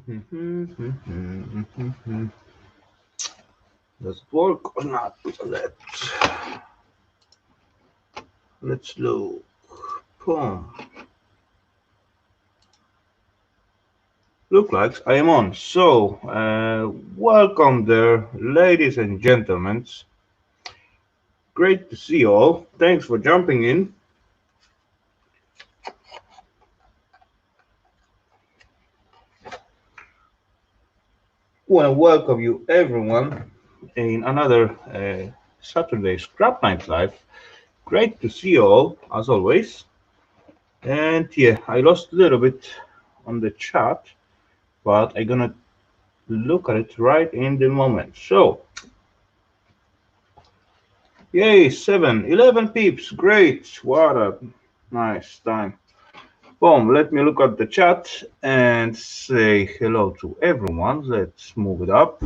Does it work or not? Let's look. Boom. Look like I am on. So, welcome there, ladies and gentlemen. Great to see you all. Thanks for jumping in. Want to welcome you everyone in another Saturday Scrap Night Live. Great to see you all as always. And yeah, I lost a little bit on the chat, but I'm gonna look at it right in the moment. So, yay, 11 peeps, great, what a nice time. Boom, let me look at the chat and say hello to everyone. Let's move it up.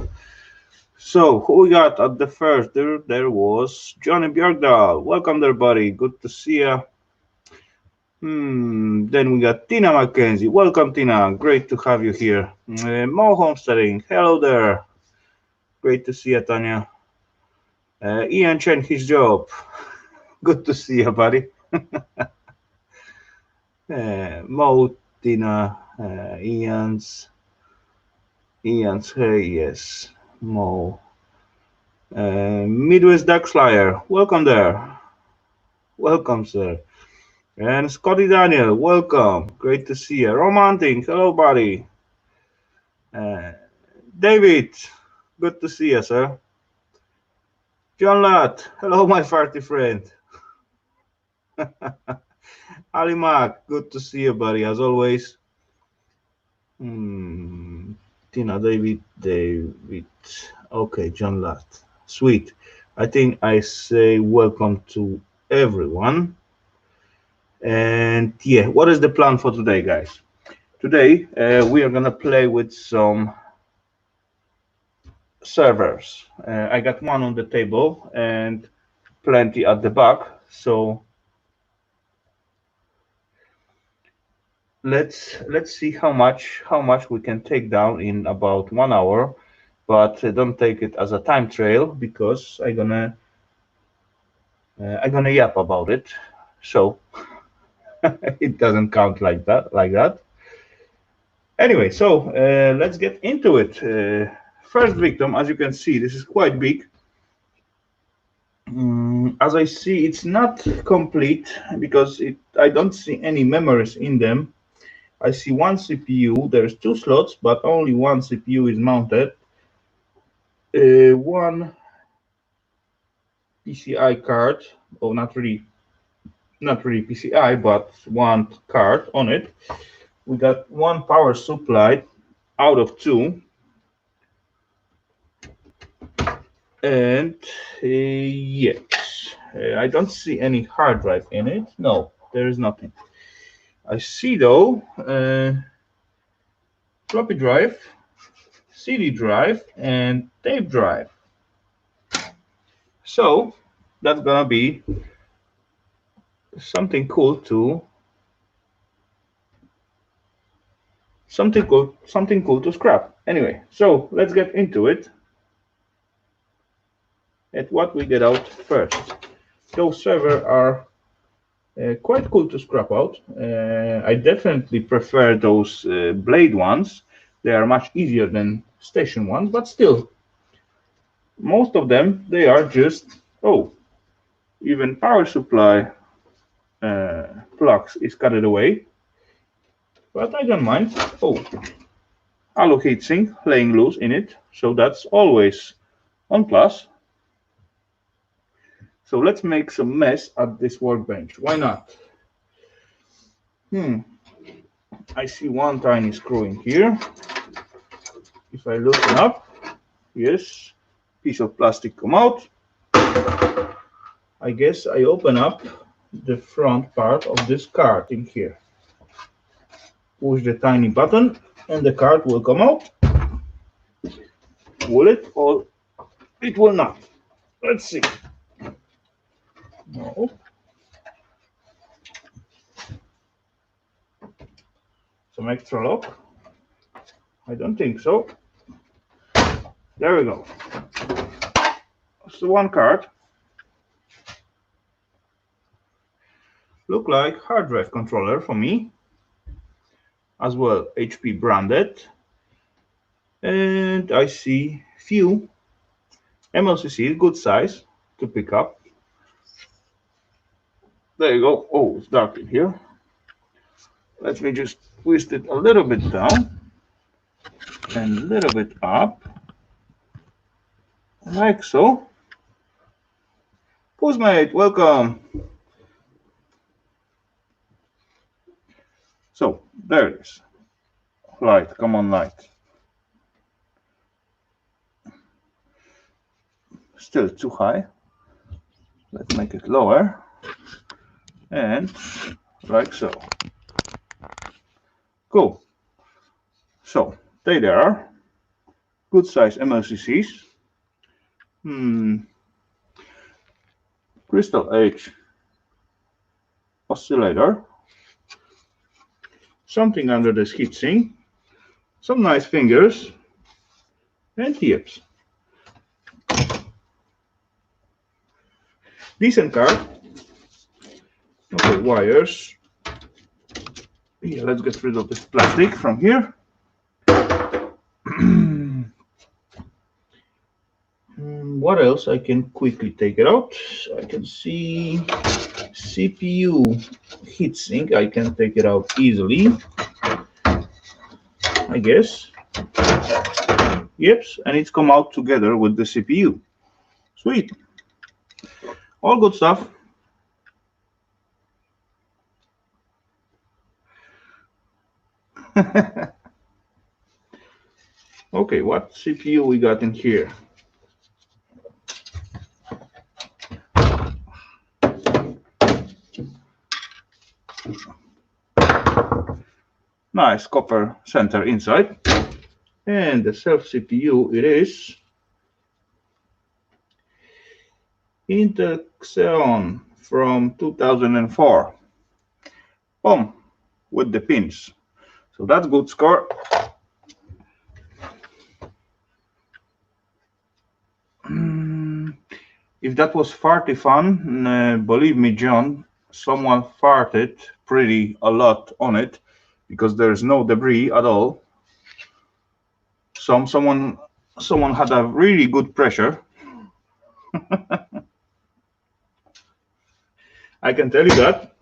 So, who we got at the first? There was Johnny Björkdal. Welcome there, buddy. Good to see you. Then we got Tina McKenzie. Welcome, Tina. Great to have you here. Mo Homesteading. Hello there. Great to see you, Tanya. Ian Chen, his job. Good to see you, buddy. Mo, Tina, Ian's, hey, yes, Mo. Midwest Duck Flyer, welcome there. Welcome, sir. And Scotty Daniel, welcome. Great to see you. Romantic, hello, buddy. Uh, David, good to see you, sir. John Latt, hello, my party friend. Ali Mac, good to see you, buddy, as always. Tina, David. Okay, John Latt. Sweet. I think I say welcome to everyone. And yeah, what is the plan for today, guys? Today, we are going to play with some servers. I got one on the table and plenty at the back. So let's see how much we can take down in about 1 hour, but don't take it as a time trail because I'm gonna yap about it, so it doesn't count like that. Anyway, so let's get into it. First victim, as you can see, this is quite big. As I see, it's not complete because I don't see any memories in them. I see one CPU. There's two slots, but only one CPU is mounted. One PCI card, oh, not really PCI, but one card on it. We got one power supply out of two, and yes, I don't see any hard drive in it. No, there is nothing. I see though floppy drive, CD drive, and tape drive. So that's gonna be something cool to to scrap. Anyway, so let's get into it. At what we get out first. Those servers are quite cool to scrap out. I definitely prefer those blade ones. They are much easier than station ones, but still, most of them, they are just, oh, even power supply plugs is cut away. But I don't mind. Oh, alu heatsink laying loose in it, so that's always on plus. So let's make some mess at this workbench. Why not? I see one tiny screw in here. If I loosen up, yes, piece of plastic come out. I guess I open up the front part of this card in here. Push the tiny button and the card will come out. Will it or it will not? Let's see. No. Some extra lock. I don't think so. There we go. So one card. Look like hard drive controller for me. As well, HP branded. And I see few MLCC, good size to pick up. There you go. Oh, it's dark in here. Let me just twist it a little bit down and a little bit up, like so. Postmate, welcome. So there it is. Light, come on, light. Still too high. Let's make it lower. And like so. Cool. So they there are. Good size MLCCs. Crystal Edge oscillator. Something under this heatsink. Some nice fingers. And tips. Decent card. Okay, wires. Yeah, let's get rid of this plastic from here. What else? I can quickly take it out. I can see CPU heatsink. I can take it out easily, I guess. Yep, and it's come out together with the CPU. Sweet. All good stuff. Okay, what CPU we got in here? Nice copper center inside. And the self CPU, it is Intel Xeon from 2004. Boom, with the pins. So that's good score. If that was farty fun, believe me, John, someone farted pretty a lot on it because there's no debris at all. Someone had a really good pressure. I can tell you that.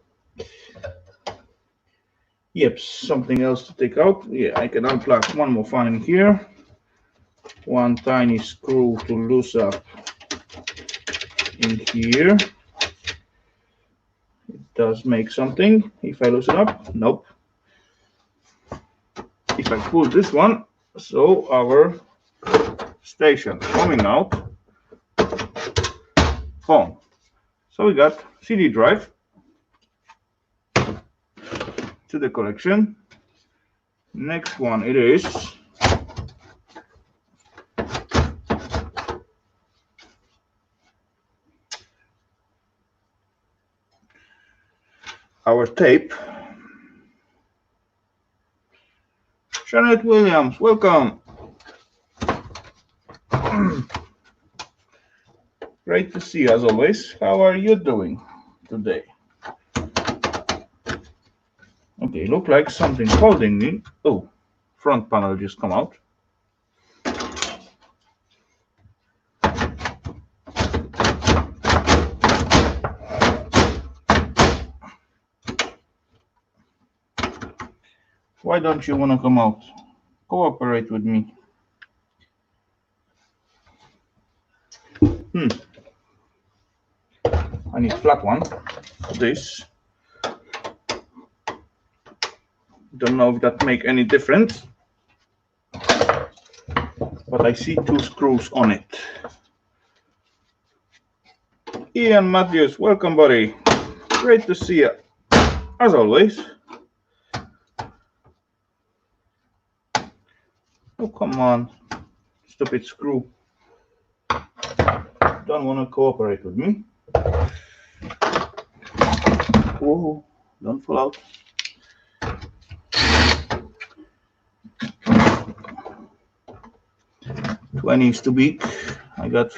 Yep, something else to take out. Yeah, I can unplug one more fan here. One tiny screw to loose up in here. It does make something. If I loosen up, nope. If I pull this one, so our station coming out, phone. So we got CD drive to the collection. Next one it is our tape. Janet Williams, welcome. Great to see you as always. How are you doing today? Okay, look like something holding me. Oh, front panel just come out. Why don't you want to come out? Cooperate with me. I need flat one for this. Don't know if that make any difference, but I see two screws on it. Ian Matthews, welcome buddy. Great to see you, as always. Oh, come on, stupid screw. Don't want to cooperate with me. Whoa, don't fall out. 20 is too big. I got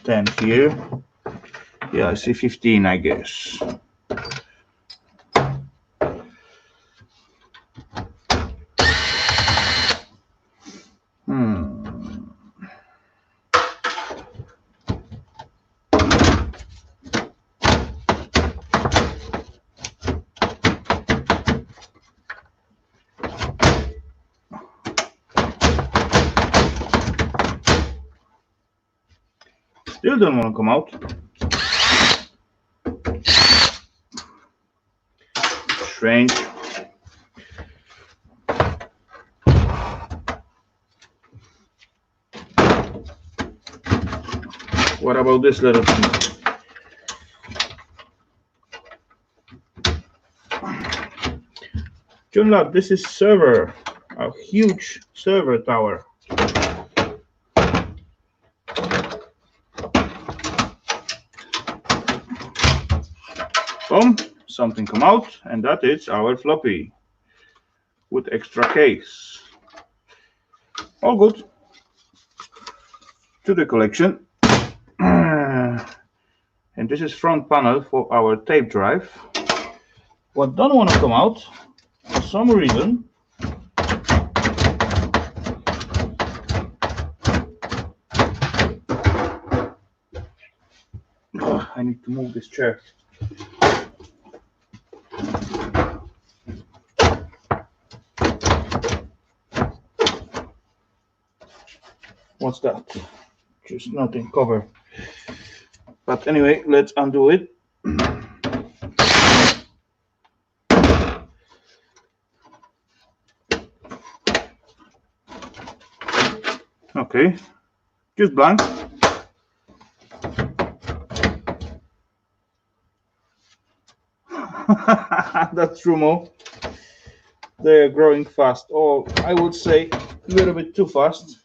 10 here. Yeah, I see 15, I guess. Still don't want to come out. Strange. What about this little piece? Junlab, this is server, a huge server tower. Boom, something come out, and that is our floppy with extra case. All good. To the collection. And this is front panel for our tape drive. What don't want to come out, for some reason, I need to move this chair. What's that? Just nothing, cover. But anyway, let's undo it. Okay, just blank. That's true, Mo. They're growing fast, or I would say a little bit too fast.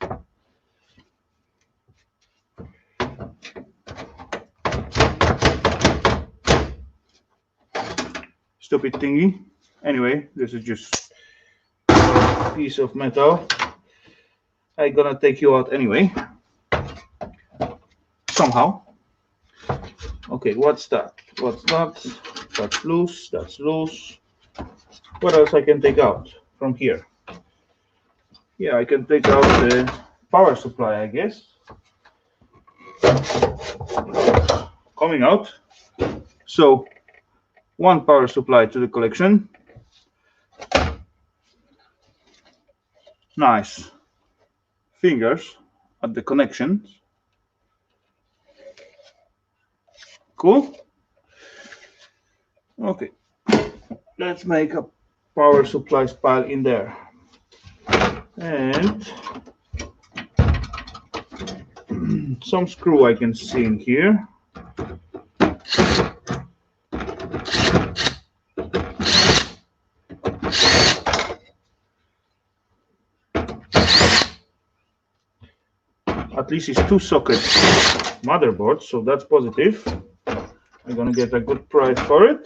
Stupid thingy. Anyway, this is just a piece of metal. I'm gonna take you out anyway. Somehow. Okay, what's that? What's that? That's loose, that's loose. What else I can take out from here? Yeah, I can take out the power supply, I guess. Coming out. So, one power supply to the collection. Nice. Fingers at the connections. Cool. Okay. Let's make a power supply pile in there. And some screw I can see in here. At least it's 2-socket motherboard, so that's positive. I'm gonna get a good price for it.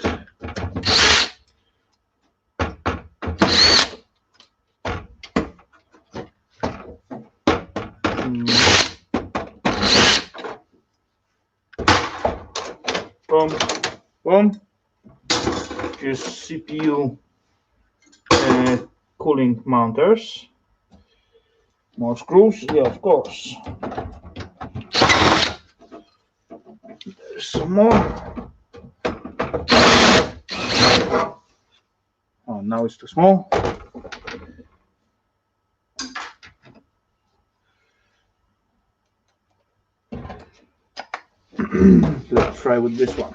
Boom, boom. Just CPU cooling mounters. More screws, yeah, of course. There's some more. Oh, now it's too small. Let's try with this one.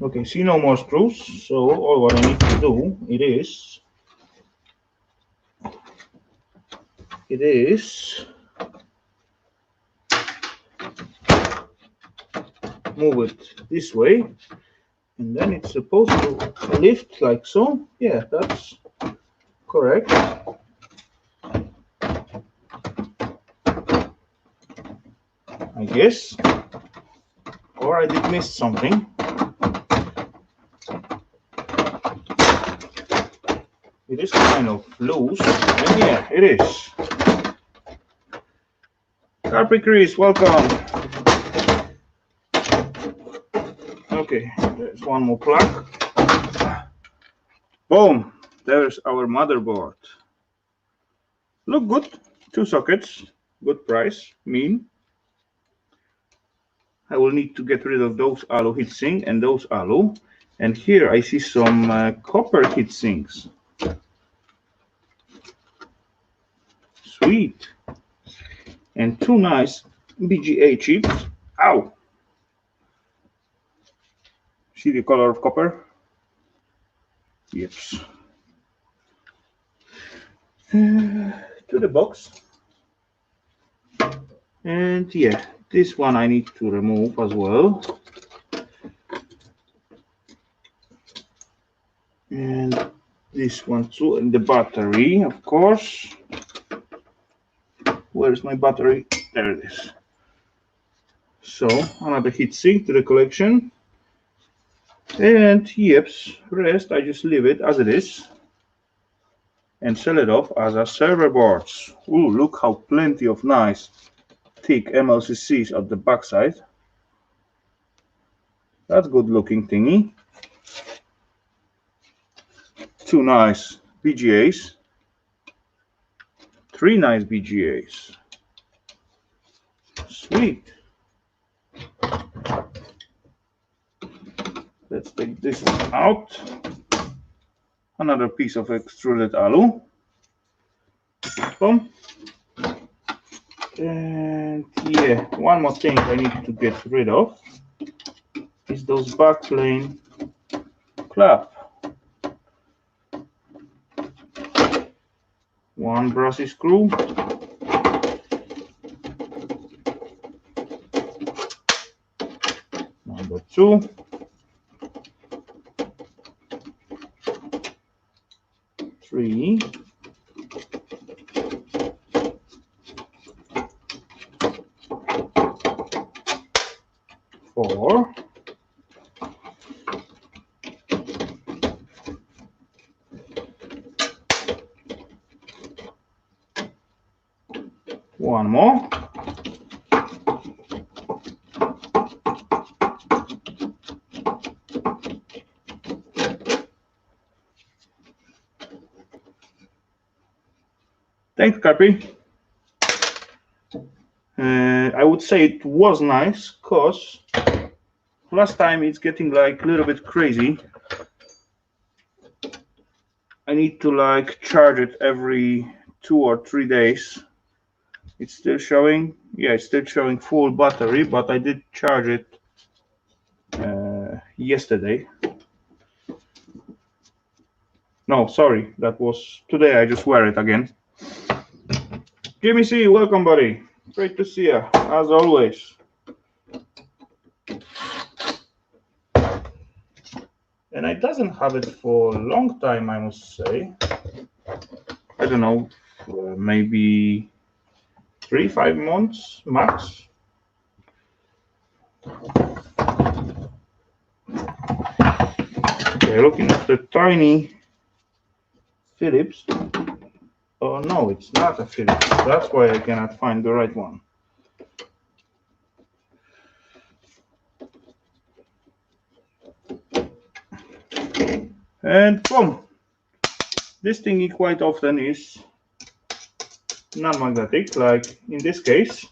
Okay, see no more screws, so all what I need to do it is move it this way, and then it's supposed to lift like so. Yeah, that's correct. I guess, or I did miss something. It is kind of loose, and yeah, it is. Carpet Chris, welcome. Okay, there's one more plug. Boom, there's our motherboard. Look good, 2 sockets, good price, mean. I will need to get rid of those alu heatsink and those alu. And here I see some copper heatsinks. Sweet. And 2 nice BGA chips. Ow! See the color of copper? Yes. To the box. And yeah, this one I need to remove as well. And this one too, and the battery, of course. Where's my battery? There it is. So another heatsink to the collection. And yep, rest I just leave it as it is and sell it off as a server boards. Ooh, look how plenty of nice thick MLCCs at the backside. That's good looking thingy. 2 nice BGAs. 3 nice BGAs. Sweet. Let's take this one out. Another piece of extruded alu. Boom. And yeah, one more thing I need to get rid of is those backplane clap. One brassy screw. Number 2. 3. 4. 1 more. Thanks, Cappy. I would say it was nice because last time it's getting like a little bit crazy. I need to like charge it every 2 or 3 days. It's still showing, yeah, it's still showing full battery, but I did charge it yesterday. No, sorry, that was today. I just wear it again. Jimmy C, welcome, buddy. Great to see you, as always. And I doesn't have it for a long time, I must say. I don't know, maybe 3-5 months max. Okay, looking at the tiny Philips. Oh no, it's not a Philips. That's why I cannot find the right one. And boom. This thingy quite often is non-magnetic, like in this case.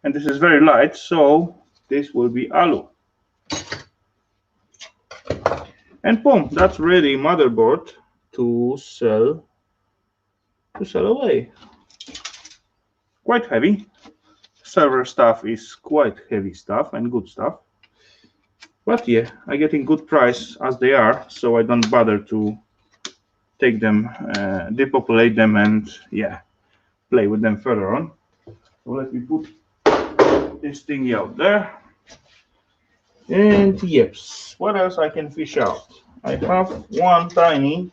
And this is very light, so this will be alu. And boom, that's ready motherboard to sell away. Quite heavy. Server stuff is quite heavy stuff and good stuff. But yeah, I'm getting good price as they are, so I don't bother to take them, depopulate them, and yeah, play with them further on. So let me put this thing out there. And yes, what else I can fish out? I have one tiny,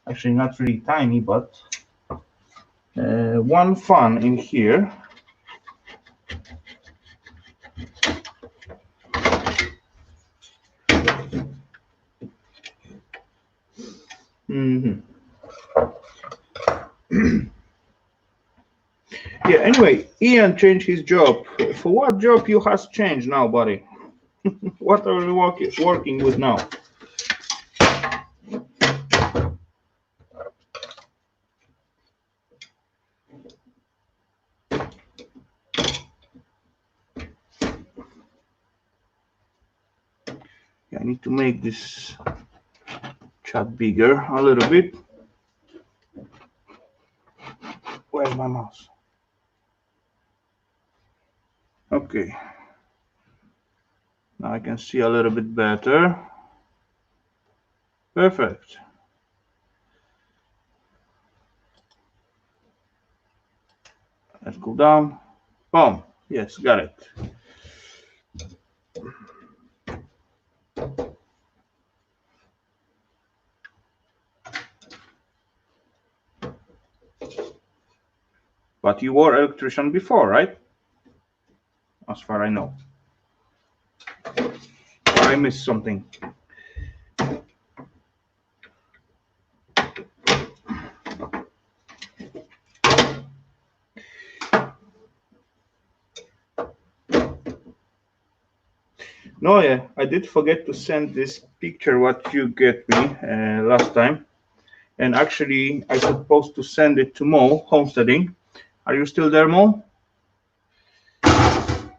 actually not really tiny, but one fan in here. Yeah, anyway, Ian changed his job. For what job you has changed now, buddy? What are you working with now? Yeah, I need to make this chat bigger a little bit. Where's my mouse? Okay. Now I can see a little bit better. Perfect. Let's go down. Boom. Yes, got it. But you were an electrician before, right? As far as I know. I missed something. No, yeah, I did forget to send this picture what you get me last time. And actually, I supposed to send it to Mo Homesteading. Are you still there, Mo?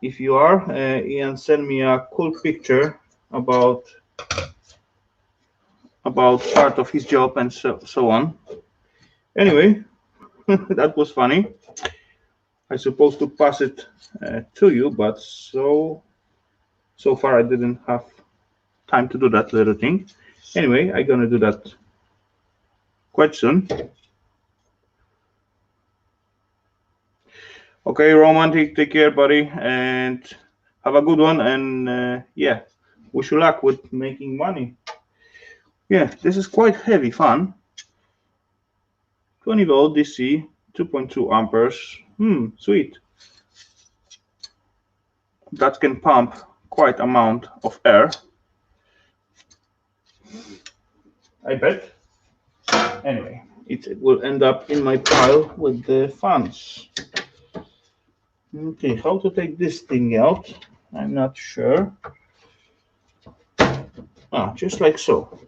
If you are, Ian send me a cool picture about part of his job and so on. Anyway, that was funny. I supposed to pass it to you, but so far I didn't have time to do that little thing. Anyway, I'm gonna do that quite soon. Okay, Romantic, take care, buddy, and have a good one. And yeah, wish you luck with making money. Yeah, this is quite heavy fan. 20 volt DC, 2.2 amperes. Sweet. That can pump quite amount of air, I bet. Anyway, it will end up in my pile with the fans. Okay, how to take this thing out? I'm not sure. Just like so.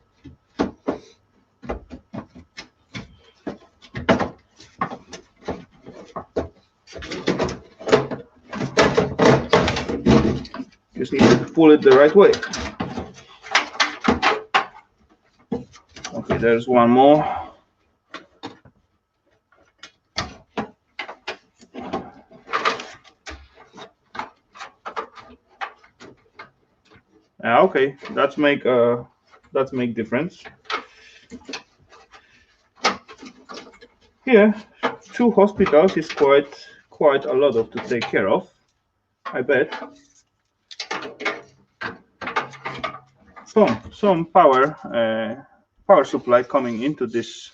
Just need to pull it the right way. Okay, there's one more. Okay, that's make difference. Here, 2 hospitals is quite a lot of to take care of, I bet. Some power supply coming into this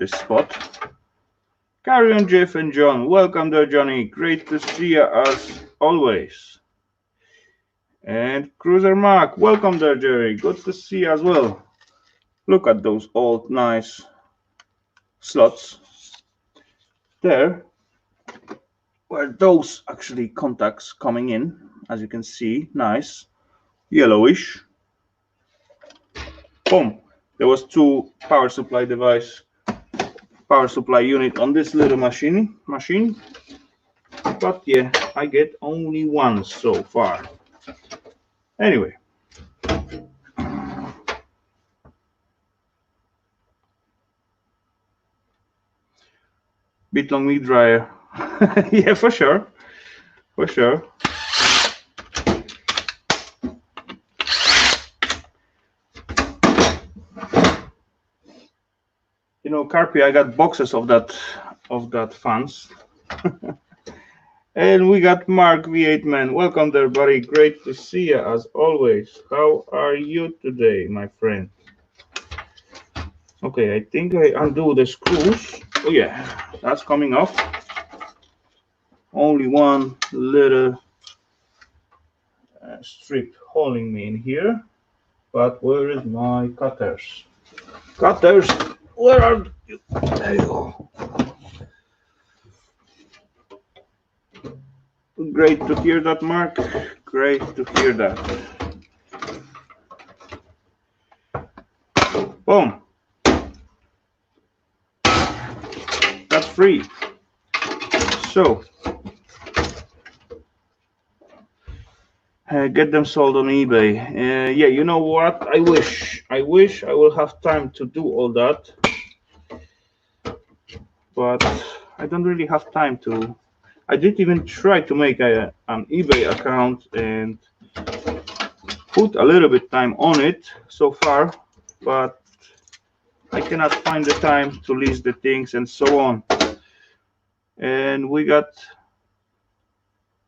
spot. Carry on, Jeff and John. Welcome there, Johnny. Great to see you as always. And Cruiser Mark, welcome there, Jerry. Good to see you as well. Look at those old nice slots. There were those actually contacts coming in, as you can see, nice, yellowish. Boom. There was 2 power supply unit on this little machine. But yeah, I get only 1 so far. Anyway. Bit long meat dryer. Yeah, for sure. For sure. You know, Carpi, I got boxes of that fans. And we got Mark V8 Man. Welcome there, buddy. Great to see you as always. How are you today, my friend? Okay, I think I undo the screws. Oh yeah, that's coming off. Only one little strip holding me in here. But where is my cutters? Cutters, where are you? There you go. Great to hear that, Mark. Great to hear that. Boom. That's free. So, get them sold on eBay. Yeah, you know what? I wish I will have time to do all that, but I don't really have time to. I did even try to make an eBay account and put a little bit time on it so far, but I cannot find the time to list the things and so on. And we got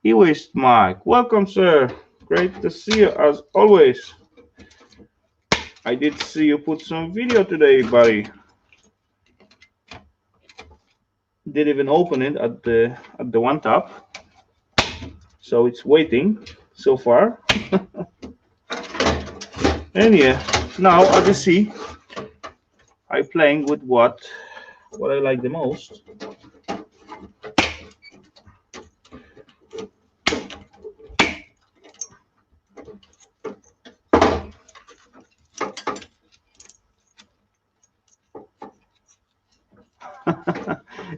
e-waste Mike. Welcome, sir. Great to see you as always. I did see you put some video today, buddy. Didn't even open it at the one tap, so it's waiting so far. And yeah, now as you see, I'm playing with what I like the most.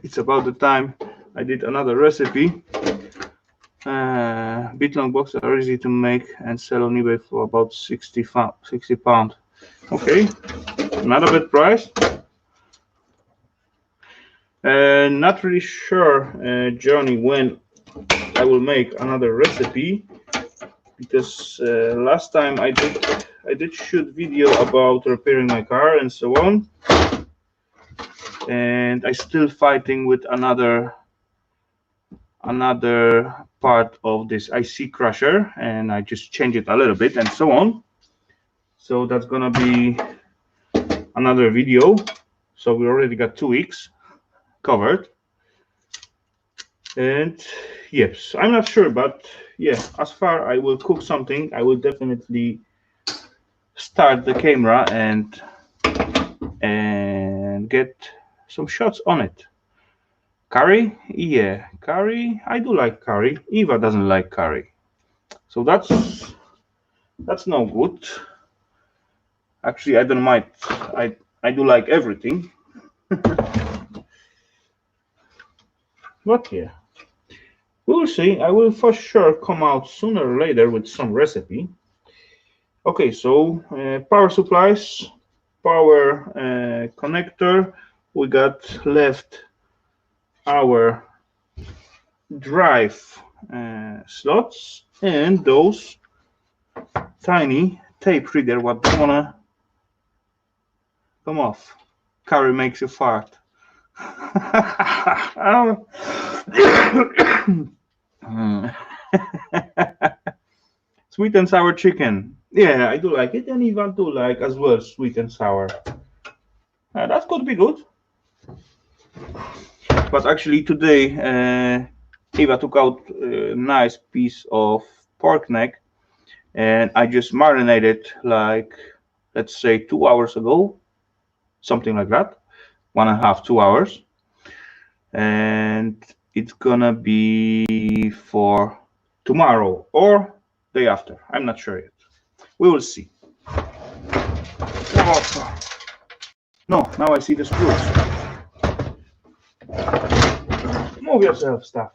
It's about the time I did another recipe. Bit-long boxes are easy to make and sell on eBay for about 60 pounds. Okay, not a bad price. Not really sure, Johnny, when I will make another recipe, because last time I did shoot video about repairing my car and so on, and I still fighting with another part of this IC crusher, and I just change it a little bit and so on. So that's gonna be another video. So we already got 2 weeks covered. And yes, I'm not sure, but yeah, as far I will cook something, I will definitely start the camera and get some shots on it. Curry, yeah, curry. I do like curry. Eva doesn't like curry, so that's no good. Actually, I don't mind. I do like everything. But yeah, we'll see. I will for sure come out sooner or later with some recipe. Okay, so power supplies, power connector. We got left our drive slots and those tiny tape reader what don't wanna come off. Curry makes you fart. Sweet and sour chicken. Yeah, I do like it, and Eva do like as well sweet and sour. That could be good. But actually today Eva took out a nice piece of pork neck, and I just marinated like, let's say 2 hours ago, something like that, 1.5 2 hours, and it's gonna be for tomorrow or day after. I'm not sure yet. We will see. Oh. No, now I see the screws. Move yourself, stuff.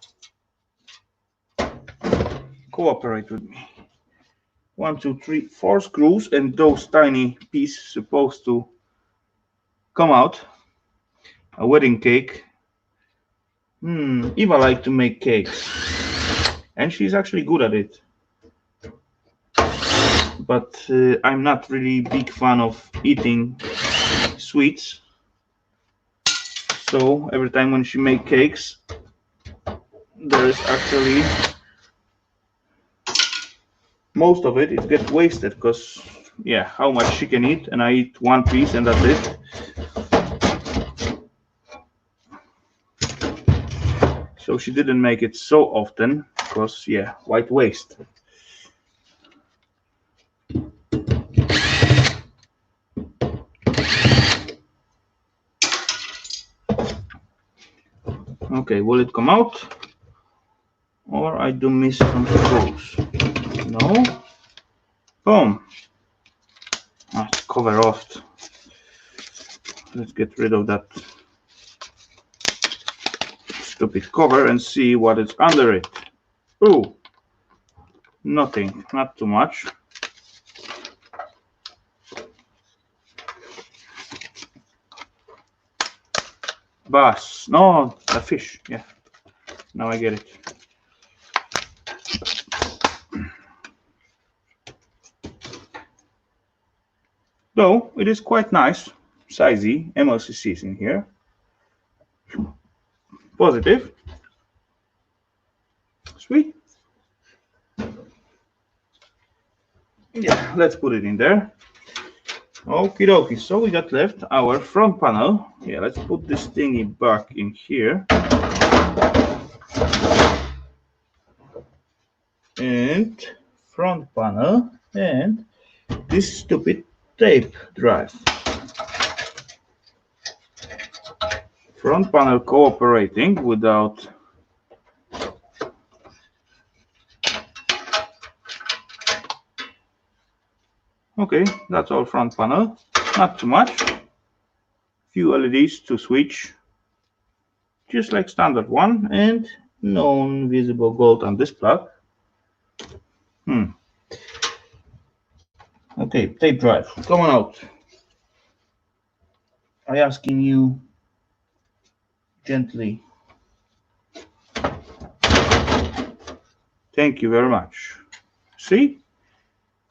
Cooperate with me. 1 2 3 4 screws, and those tiny pieces supposed to come out. A wedding cake. Eva likes to make cakes, and she's actually good at it. But I'm not really big fan of eating sweets. So every time when she makes cakes, there is actually most of it gets wasted, because yeah, how much she can eat, and I eat 1 piece and that's it. So she didn't make it so often, because yeah, white waste. Okay, will it come out? Or I do miss some screws? No. Boom. Let's cover off. Let's get rid of that stupid cover and see what is under it. Oh, nothing, not too much. Bass, no, a fish, yeah. Now I get it. Though it is quite nice, sizey MLCCs in here. Positive. Sweet. Yeah, let's put it in there. Okie dokie, so we got left our front panel. Yeah, let's put this thingy back in here. And front panel and this stupid tape drive. Front panel cooperating without okay, that's all front panel, not too much. Few LEDs to switch, just like standard one, and non-visible gold on this plug. Okay, tape drive, come on out. I'm asking you gently. Thank you very much. See,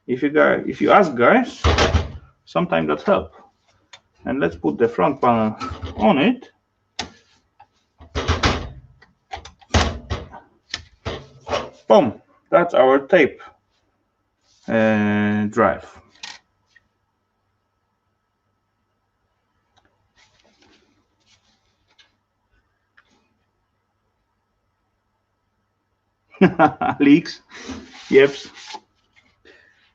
if you ask guys, sometimes that helps. And let's put the front panel on it. Boom, that's our tape drive. Leaks, yes.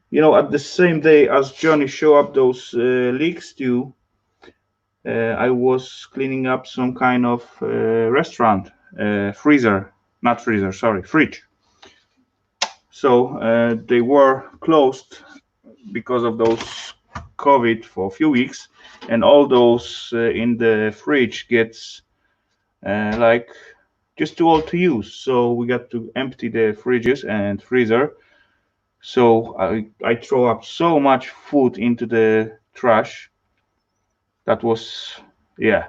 You know, at the same day as Johnny showed up those leaks too, I was cleaning up some kind of restaurant freezer, not freezer, sorry, fridge. So they were closed because of those COVID for a few weeks, and all those in the fridge gets like just too old to use. So we got to empty the fridges and freezer. So I throw up so much food into the trash. That was, yeah,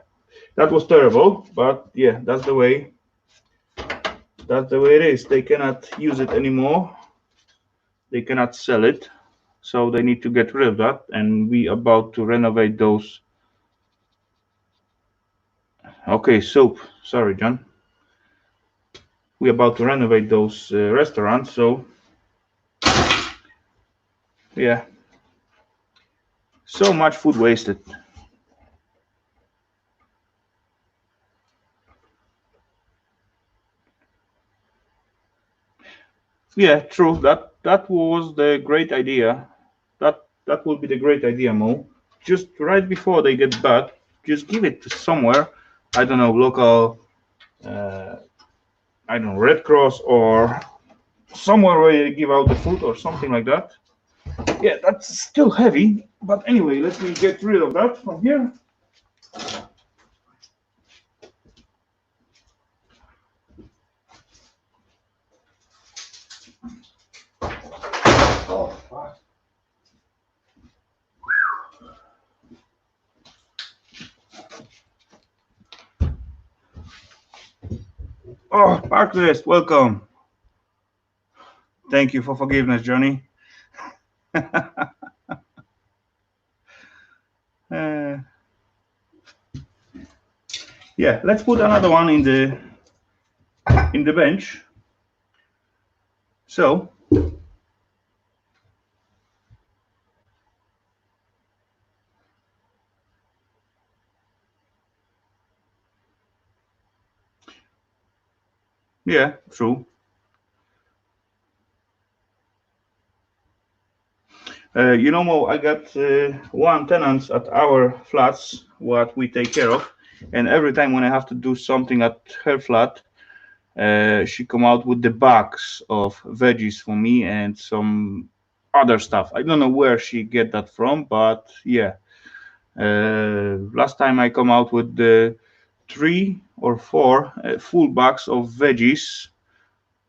that was terrible. But yeah, that's the way. That's the way it is. They cannot use it anymore. They cannot sell it. So they need to get rid of that. And we about to renovate those. Okay, soap. Sorry, John. We're about to renovate those restaurants. So yeah, so much food wasted. Yeah, true. That was the great idea. That will be the great idea, Mo. Just right before they get back, just give it to somewhere. I don't know, local. I don't know, Red Cross or somewhere where they give out the food or something like that. Yeah, that's still heavy. But anyway, let me get rid of that from here. Oh, fuck. Oh, Parklist, welcome. Thank you for forgiveness, Johnny. Yeah, let's put another one in the bench. So yeah, true. You know, Mo, I got one tenant at our flats what we take care of. And every time when I have to do something at her flat, she come out with the bags of veggies for me and some other stuff. I don't know where she get that from, but yeah. Last time I come out with the 3 or 4 full bags of veggies.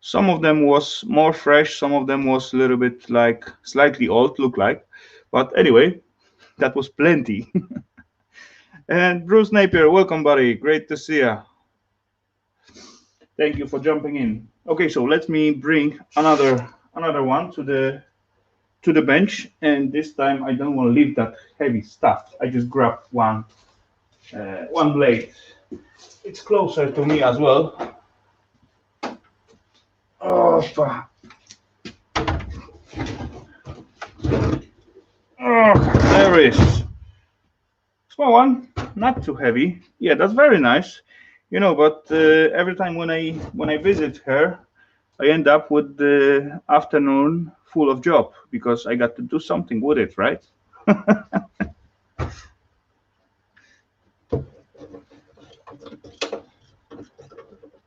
Some of them was more fresh, some of them was a little bit like slightly old, look like. But anyway, that was plenty. And Bruce Napier, welcome, buddy. Great to see you. Thank you for jumping in. Okay, so let me bring another one to the bench, and this time I don't want to leave that heavy stuff. I just grab one blade. It's closer to me as well. Oh, there it is. Small one, not too heavy. Yeah, that's very nice. You know, but every time when I visit her, I end up with the afternoon full of job because I got to do something with it, right?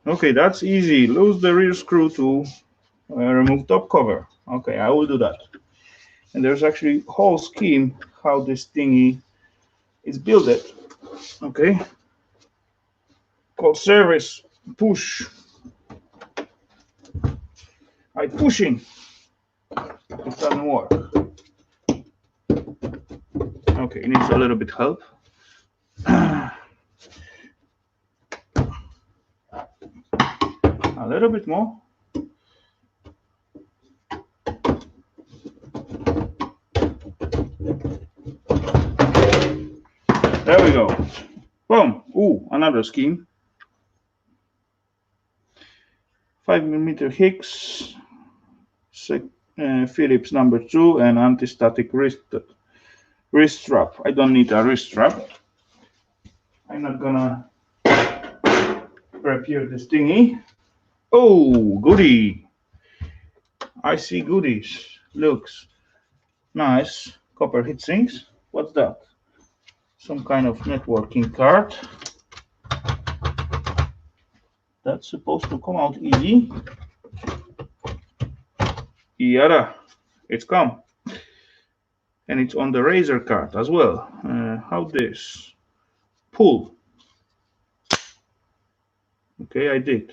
Okay, that's easy. Lose the rear screw to remove top cover. Okay, I will do that. And there's actually a whole scheme how this thingy is built. Okay, called service push. I pushing. It doesn't work. Okay, it needs a little bit help. A little bit more. There we go. Boom. Ooh, another scheme. 5mm Hicks, Phillips number 2, and anti-static wrist strap. I don't need a wrist strap. I'm not gonna repair this thingy. Oh, goodie. I see goodies. Looks nice. Copper heatsinks. What's that? Some kind of networking card. That's supposed to come out easy. Yada, it's come. And it's on the razor card as well. How this? Pull. Okay, I did.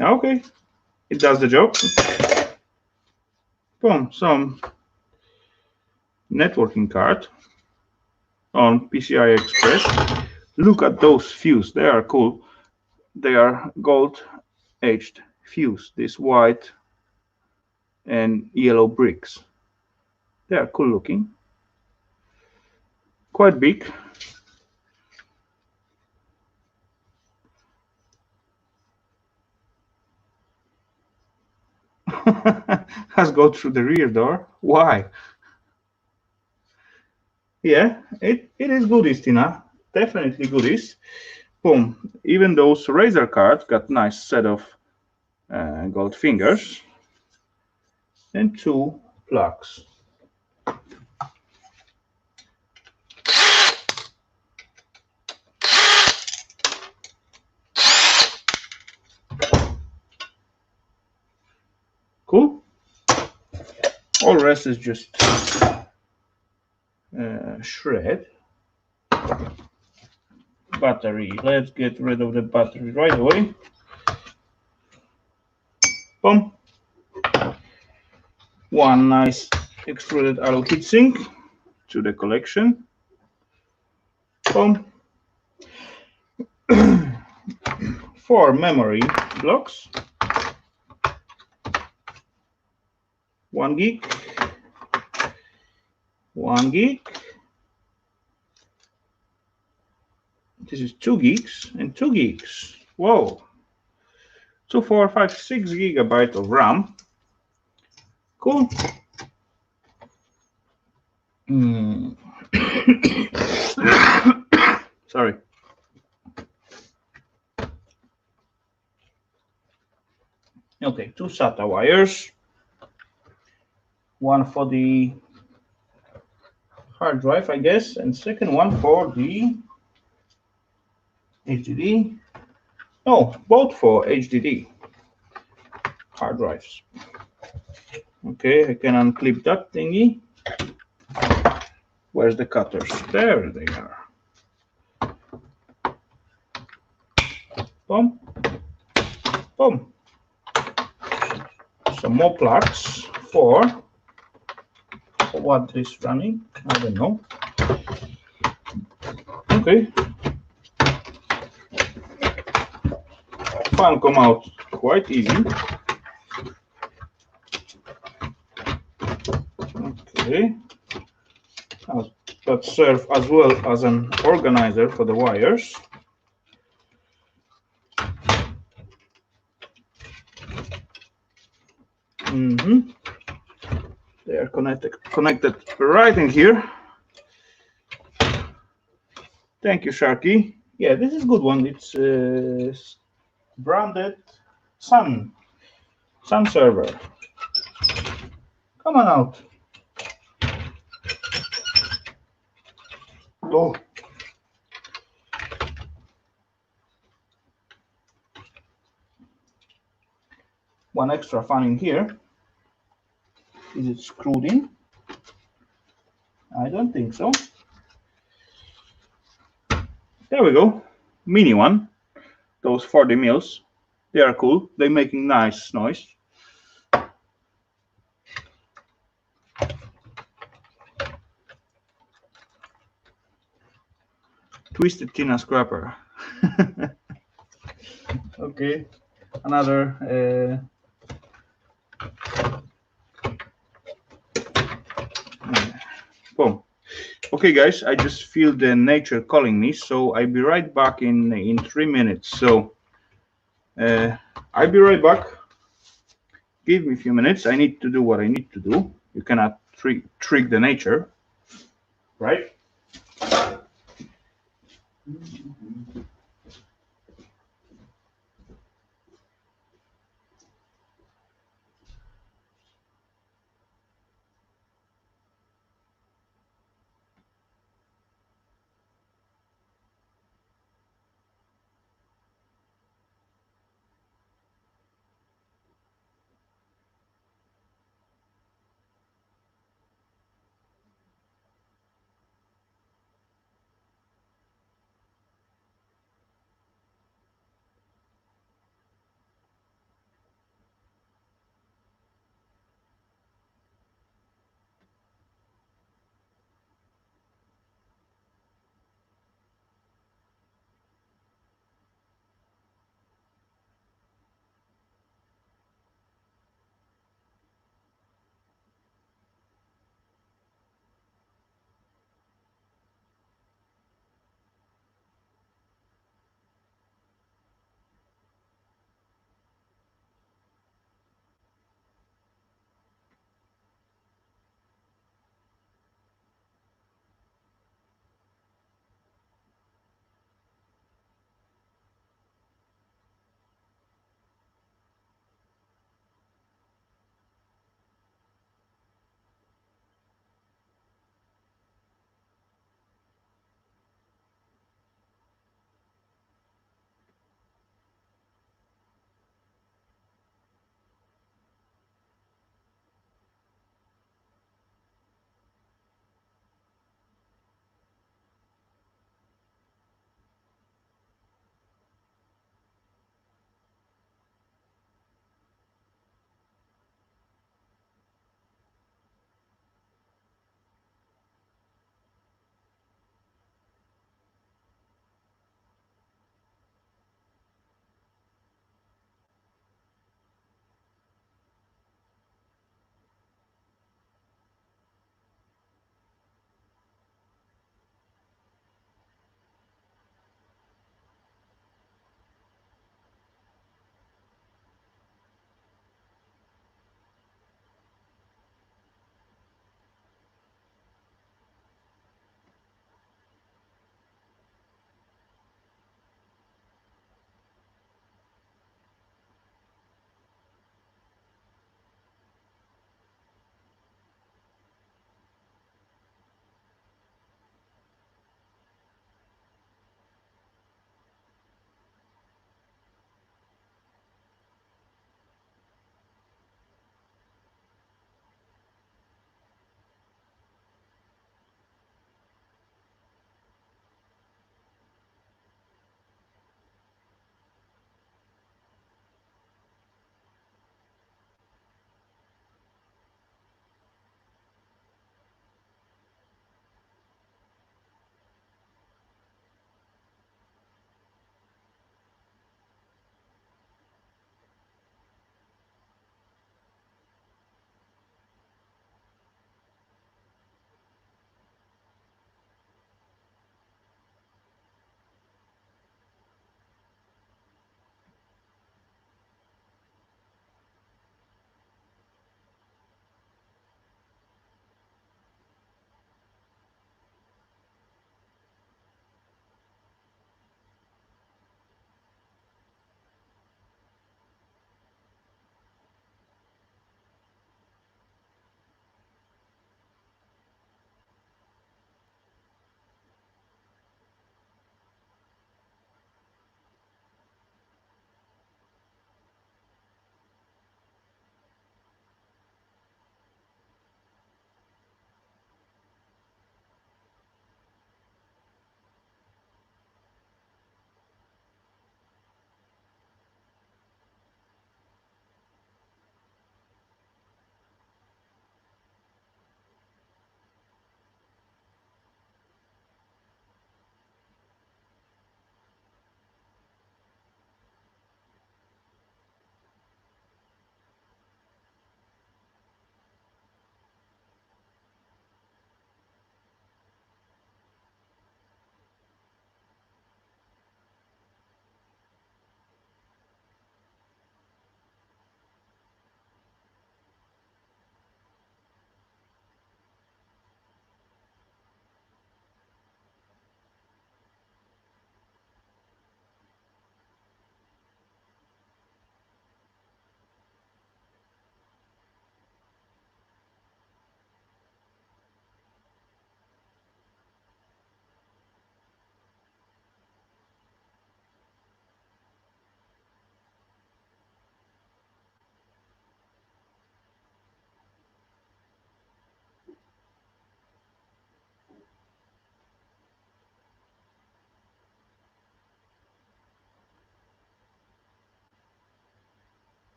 Okay, it does the job. Boom, some networking card on PCI Express. Look at those fuse, they are cool. They are gold edged fuse, this white and yellow bricks. They are cool looking, quite big. Has go through the rear door. Why? Yeah, it is goodies, Tina. Definitely goodies. Boom. Even those razor cards got nice set of gold fingers and 2 plugs. Cool. All rest is just shred. Battery. Let's get rid of the battery right away. Boom. One nice extruded alloy heatsink to the collection. Boom. 4 memory blocks. 1 gig. 1 gig. This is 2 gigs and 2 gigs. Whoa. 2, 4, 5, 6 gigabyte of RAM. Cool. Sorry. Okay, 2 SATA wires. One for the hard drive, I guess, and second one for the HDD. No, both for HDD hard drives. Okay, I can unclip that thingy. Where's the cutters? There they are. Boom, boom. Some more plugs for what is running, I don't know. Okay. Fan come out quite easy. Okay. That serves as well as an organizer for the wires. They are connected right in here. Thank you, Sharky. Yeah, this is a good one. It's branded Sun server. Come on out. Oh. One extra fan in here. Is it screwed in? I don't think so. There we go. Mini one. Those 40 mils. They are cool. They're making nice noise. Twisted Tina Scrapper. Okay. Another boom. Okay, guys, I just feel the nature calling me, so I'll be right back in 3 minutes. So I'll be right back. Give me a few minutes. I need to do what I need to do. You cannot trick the nature, right?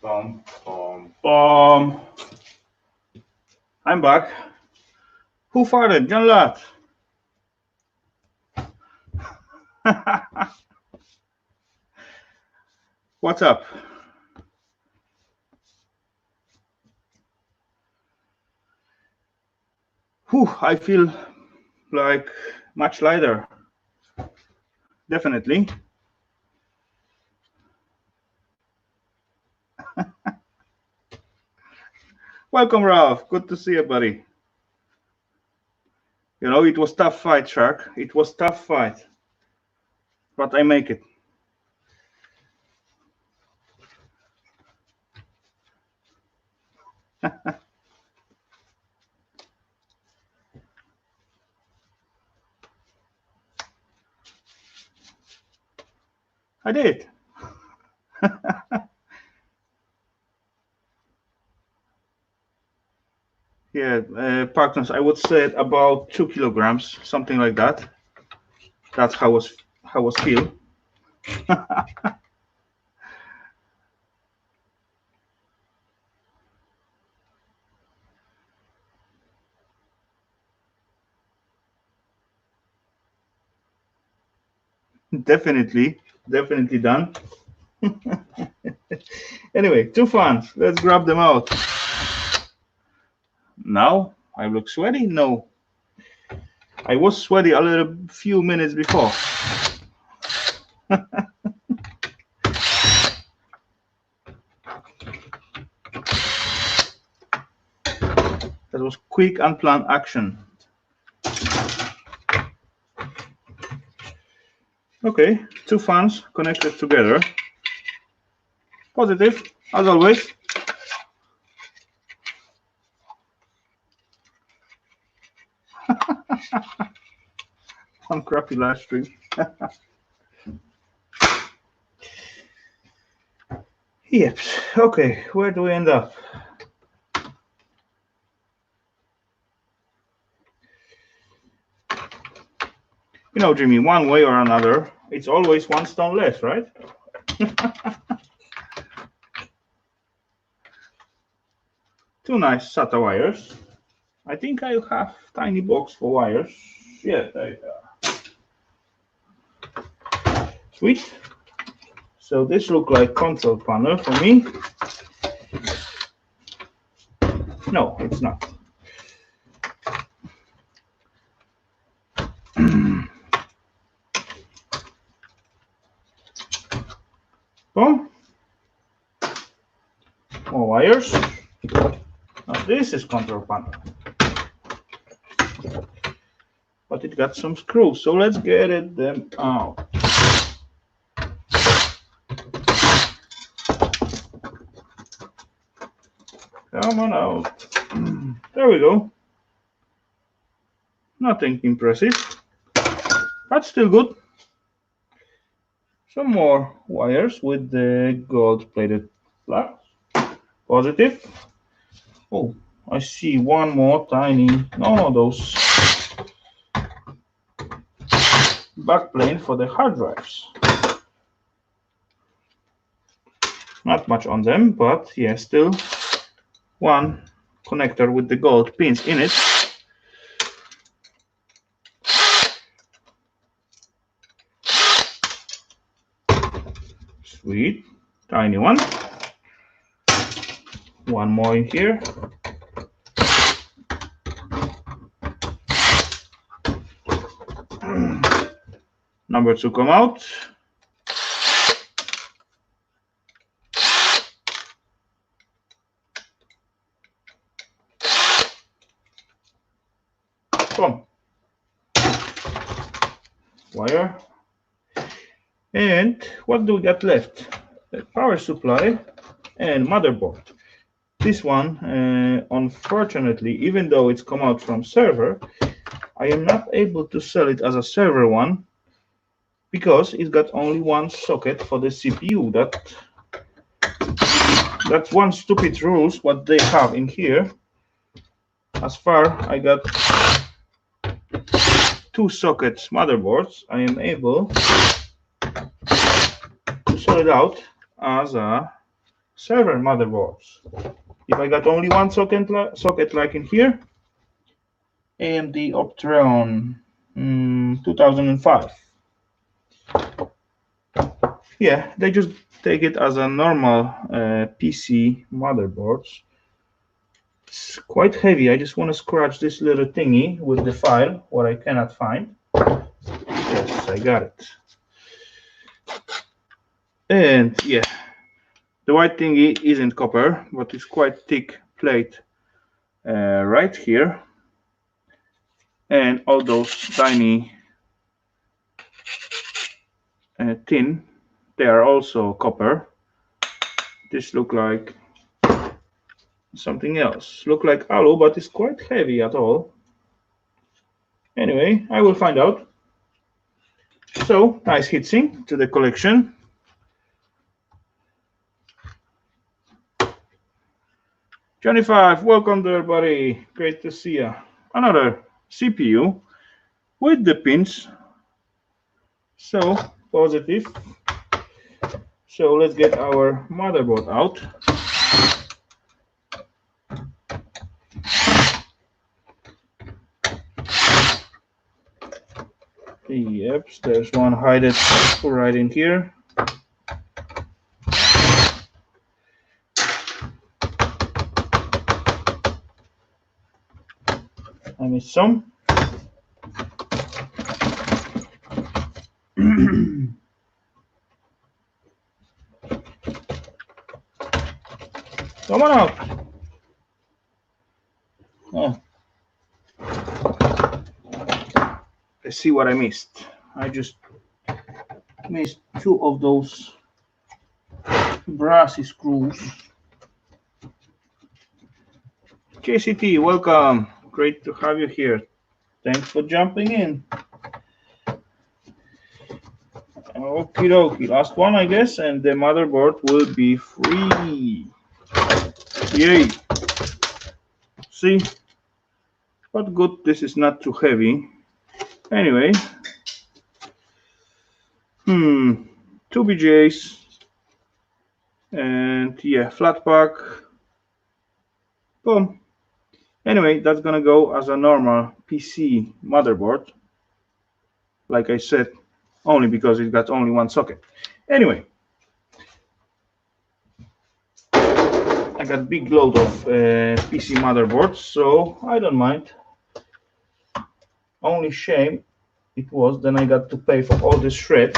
Boom, boom, boom. I'm back. Who farted? John Lott. What's up? Whew, I feel like much lighter. Definitely. Welcome, Ralph. Good to see you, buddy. You know, it was tough fight, Shark. It was tough fight. But I make it. I did. Yeah, partners, I would say about 2 kilograms, something like that. That's how was feel. Definitely done. Anyway, 2 fans. Let's grab them out. Now I look sweaty? No. I was sweaty a little few minutes before. That was quick, unplanned action. Okay, 2 fans connected together. Positive, as always. One crappy live stream. Yep. Okay, where do we end up? You know, Jimmy, one way or another, it's always one stone less, right? 2 nice SATA wires. I think I have tiny box for wires. Yeah, there you go. Sweet. So this looks like control panel for me. No, it's not. Boom. More wires. Now this is control panel. But it got some screws, so let's get them out. Come on out. There we go. Nothing impressive, but still good. Some more wires with the gold-plated flaps. Positive. Oh, I see one more tiny, no, those backplane for the hard drives. Not much on them, but yeah, still one connector with the gold pins in it. Sweet, tiny one. One more in here. Number 2 come out. Boom. Wire. And what do we got left? The power supply and motherboard. This one, unfortunately, even though it's come out from server, I am not able to sell it as a server one because it's got only one socket for the CPU. That's one stupid rules what they have in here. As far I got 2 sockets motherboards, I am able to sell it out as a server motherboards. If I got only one socket like in here, AMD Opteron 2005. Yeah, they just take it as a normal PC motherboards. It's quite heavy. I just want to scratch this little thingy with the file, what I cannot find. Yes, I got it. And yeah, the white thingy isn't copper, but it's quite thick plate right here. And all those tiny tin, they are also copper. This look like something else. Look like alu, but it's quite heavy at all. Anyway, I will find out. So, nice heatsink to the collection. Johnny 5, welcome there, buddy. Great to see you. Another CPU with the pins. So, positive. So, let's get our motherboard out. Yep, there's one hidden right in here. I missed some. Come on out. Oh. Let's see what I missed. I just missed two of those brassy screws. JCT, welcome. Great to have you here. Thanks for jumping in. Okie dokie, last one I guess, and the motherboard will be free. Yay! See? But good, this is not too heavy. Anyway. 2 BJs. And yeah, flat pack. Boom. Anyway, that's gonna go as a normal PC motherboard. Like I said, only because it got only one socket. Anyway, I got big load of PC motherboards, so I don't mind. Only shame it was then I got to pay for all this shred.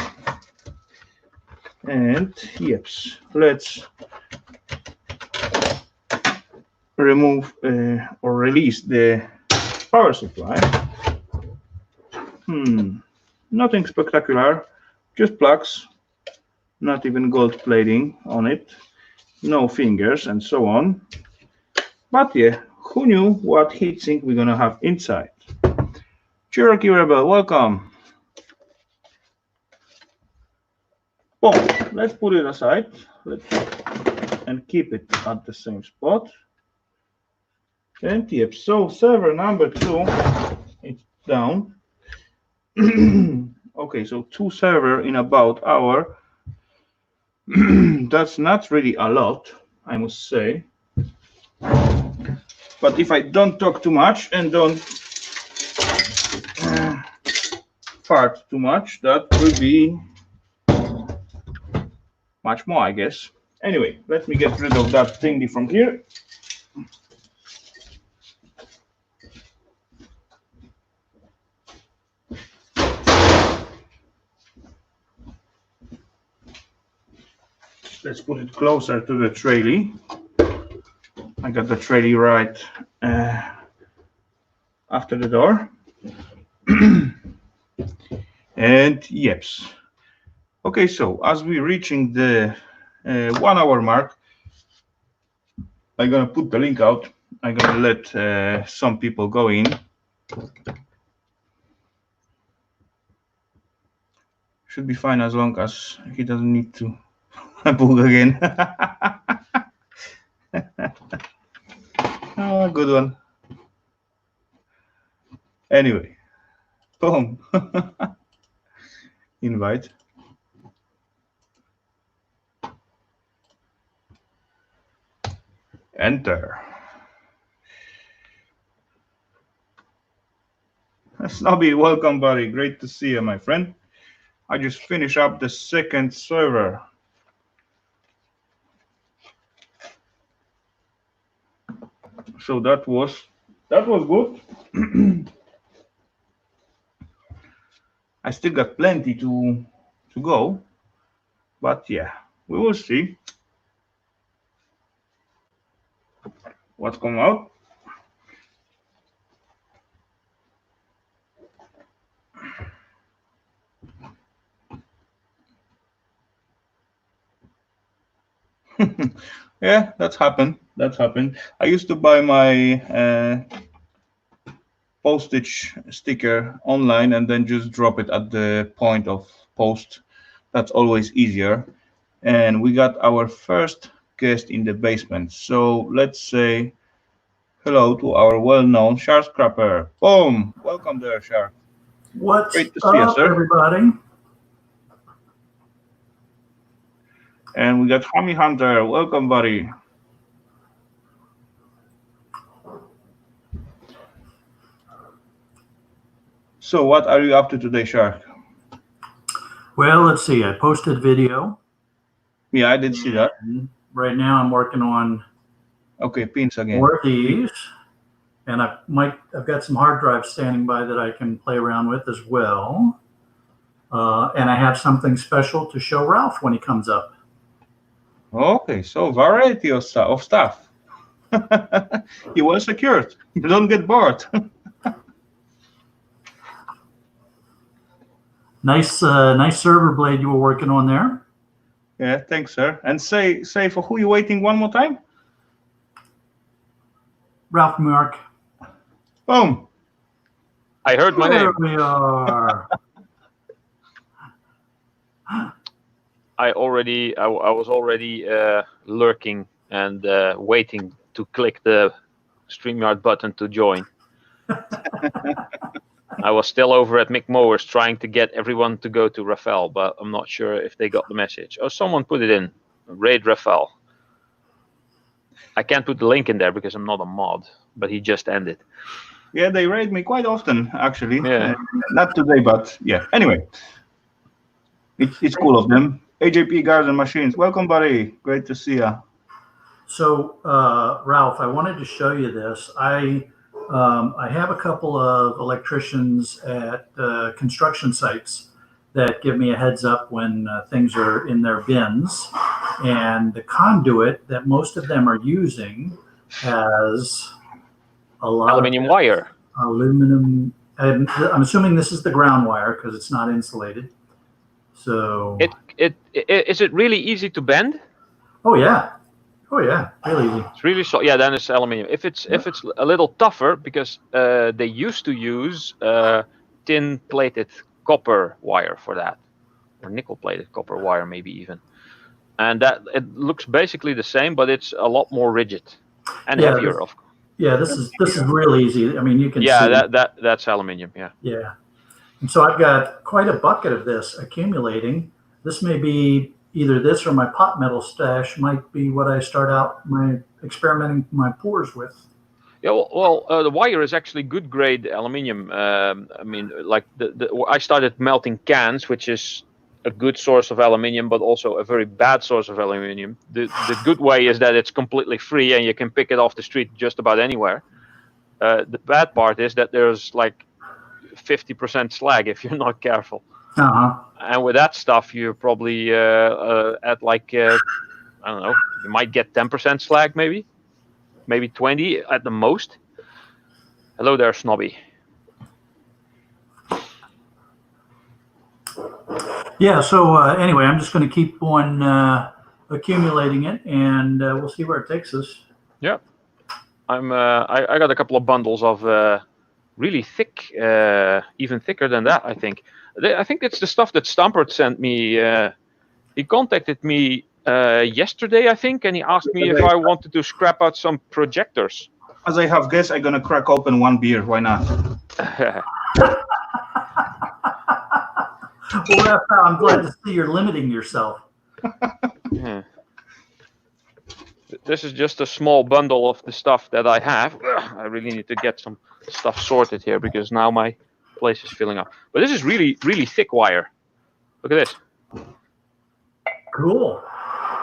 And yeps, let's remove or release the power supply. Nothing spectacular, just plugs, not even gold plating on it, no fingers and so on. But yeah, who knew what heatsink we're gonna have inside? Cherokee Rebel, welcome. Boom, let's put it aside and keep it at the same spot. And yep, so server number 2, it's down. Okay, so 2 server in about hour. That's not really a lot, I must say. But if I don't talk too much and don't fart too much, that will be much more, I guess. Anyway, let me get rid of that thingy from here. Let's put it closer to the trolley. I got the trolley right after the door. And yeps. Okay, so as we're reaching the 1 hour mark, I'm gonna put the link out. I'm gonna let some people go in. Should be fine as long as he doesn't need to book again. Oh, good one. Anyway, boom. Invite. Enter. Snobby, welcome, buddy. Great to see you, my friend. I just finished up the second server. So that was good. I still got plenty to go, but yeah, we will see what's come out. Yeah, that's happened. I used to buy my postage sticker online and then just drop it at the point of post. That's always easier. And we got our first guest in the basement. So let's say hello to our well-known Shark Scrapper. Boom! Welcome there, Shark. What's Great to see you, up, sir. everybody? And we got Hammy Hunter. Welcome, buddy. So what are you up to today, Shark? Well, let's see. I posted video. Yeah, I did see that. Right now I'm working on pins again. more of these. And I've got some hard drives standing by that I can play around with as well. And I have something special to show Ralph when he comes up. Okay, so variety of stuff. You well secured. You don't get bored. Nice server blade you were working on there. Yeah, thanks, sir. And say for who you waiting one more time? Ralph Mark. Boom. I heard my name. There we are. I was already lurking and waiting to click the StreamYard button to join. I was still over at Mick Mowers trying to get everyone to go to Rafal, but I'm not sure if they got the message. Oh, someone put it in. Raid Rafal. I can't put the link in there because I'm not a mod, but he just ended. Yeah, they raid me quite often, actually. Yeah. Not today, but yeah. Anyway, it's cool of them. AJP Garden Machines, welcome, buddy. Great to see you. So, Ralph, I wanted to show you this. I have a couple of electricians at construction sites that give me a heads up when things are in their bins. And the conduit that most of them are using has a lot Aluminium wire. Aluminum. And I'm assuming this is the ground wire because it's not insulated. So Is it really easy to bend? Oh yeah, really easy. It's really so. Yeah, then it's aluminium. If it's a little tougher because they used to use tin-plated copper wire for that, or nickel-plated copper wire maybe even, and that it looks basically the same, but it's a lot more rigid and heavier. This is really easy. I mean, you can see. Yeah, that's aluminium. Yeah. Yeah, and so I've got quite a bucket of this accumulating. This may be either this or my pot metal stash might be what I start out my experimenting my pours with. Yeah, well, the wire is actually good grade aluminium. I mean, like I started melting cans, which is a good source of aluminium, but also a very bad source of aluminium. The good way is that it's completely free and you can pick it off the street just about anywhere. The bad part is that there's like 50% slag if you're not careful. And with that stuff, you're probably at like, I don't know, you might get 10% slag maybe 20 at the most. Hello there, Snobby. Yeah, so anyway, I'm just going to keep on accumulating it, and we'll see where it takes us. Yeah, I got a couple of bundles of really thick, even thicker than that, I think. I think it's the stuff that Stampert sent me. He contacted me yesterday, I think, and he asked me if I wanted to scrap out some projectors. As I have guessed, I'm gonna crack open one beer. Why not? Well, I'm glad to see you're limiting yourself. Yeah. this is just a small bundle of the stuff that I have. I really need to get some stuff sorted here because now my place is filling up. But this is really thick wire. Look at this. Cool.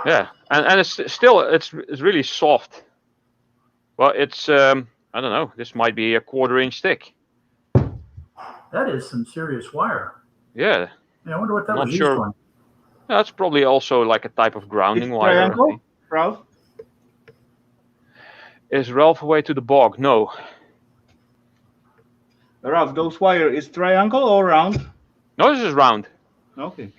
Yeah, and it's still it's really soft. Well, it's I don't know. This might be a 1/4 inch thick. That is some serious wire. Yeah. I wonder what that Not was used sure. on. That's probably also like a type of grounding It's wire. I triangle, think. Ralph? Is Ralph away to the bog? No. Ralph, those wire is triangle or round? No, this is round. Okay.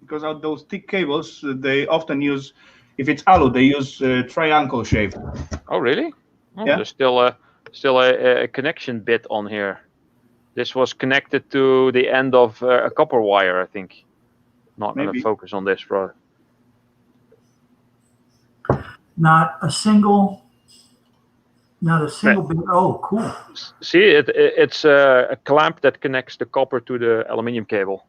Because of those thick cables, they often use, if it's alu, they use triangle shape. Oh, really? Oh, Yeah. There's still a connection bit on here. This was connected to the end of a copper wire, I think. Not going to Maybe. focus on this, bro. Not a single bit. Oh, cool. See, it's a clamp that connects the copper to the aluminium cable.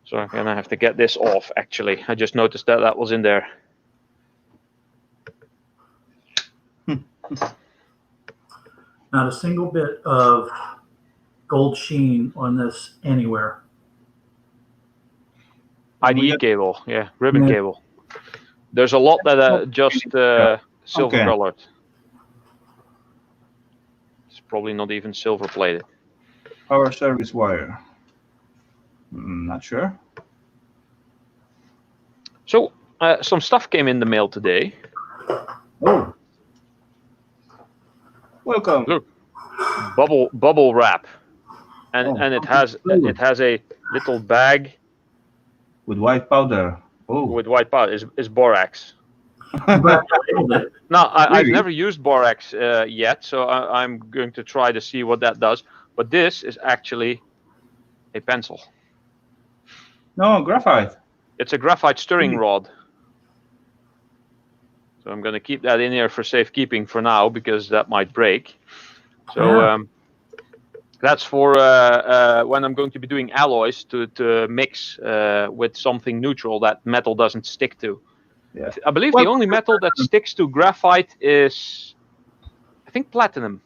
So I'm gonna have to get this off. Actually, I just noticed that was in there. Not a single bit of gold sheen on this anywhere. IDE cable, yeah, ribbon Yeah. cable. There's a lot that are just silver Okay. colored. It's probably not even silver plated. Power service wire. Not sure. So some stuff came in the mail today. Oh. Welcome. Look, bubble wrap, and Oh. it has a little bag With white powder. Oh. with white powder. Is borax. But No, I've Really? never used borax yet, so I'm going to try to see what that does. But this is actually a pencil. No, graphite. It's a graphite stirring rod. So I'm going to keep that in here for safekeeping for now because that might break. So Yeah. that's for when I'm going to be doing alloys to mix with something neutral that metal doesn't stick to. Yeah. I believe Well, the only metal that sticks to graphite is, I think, platinum.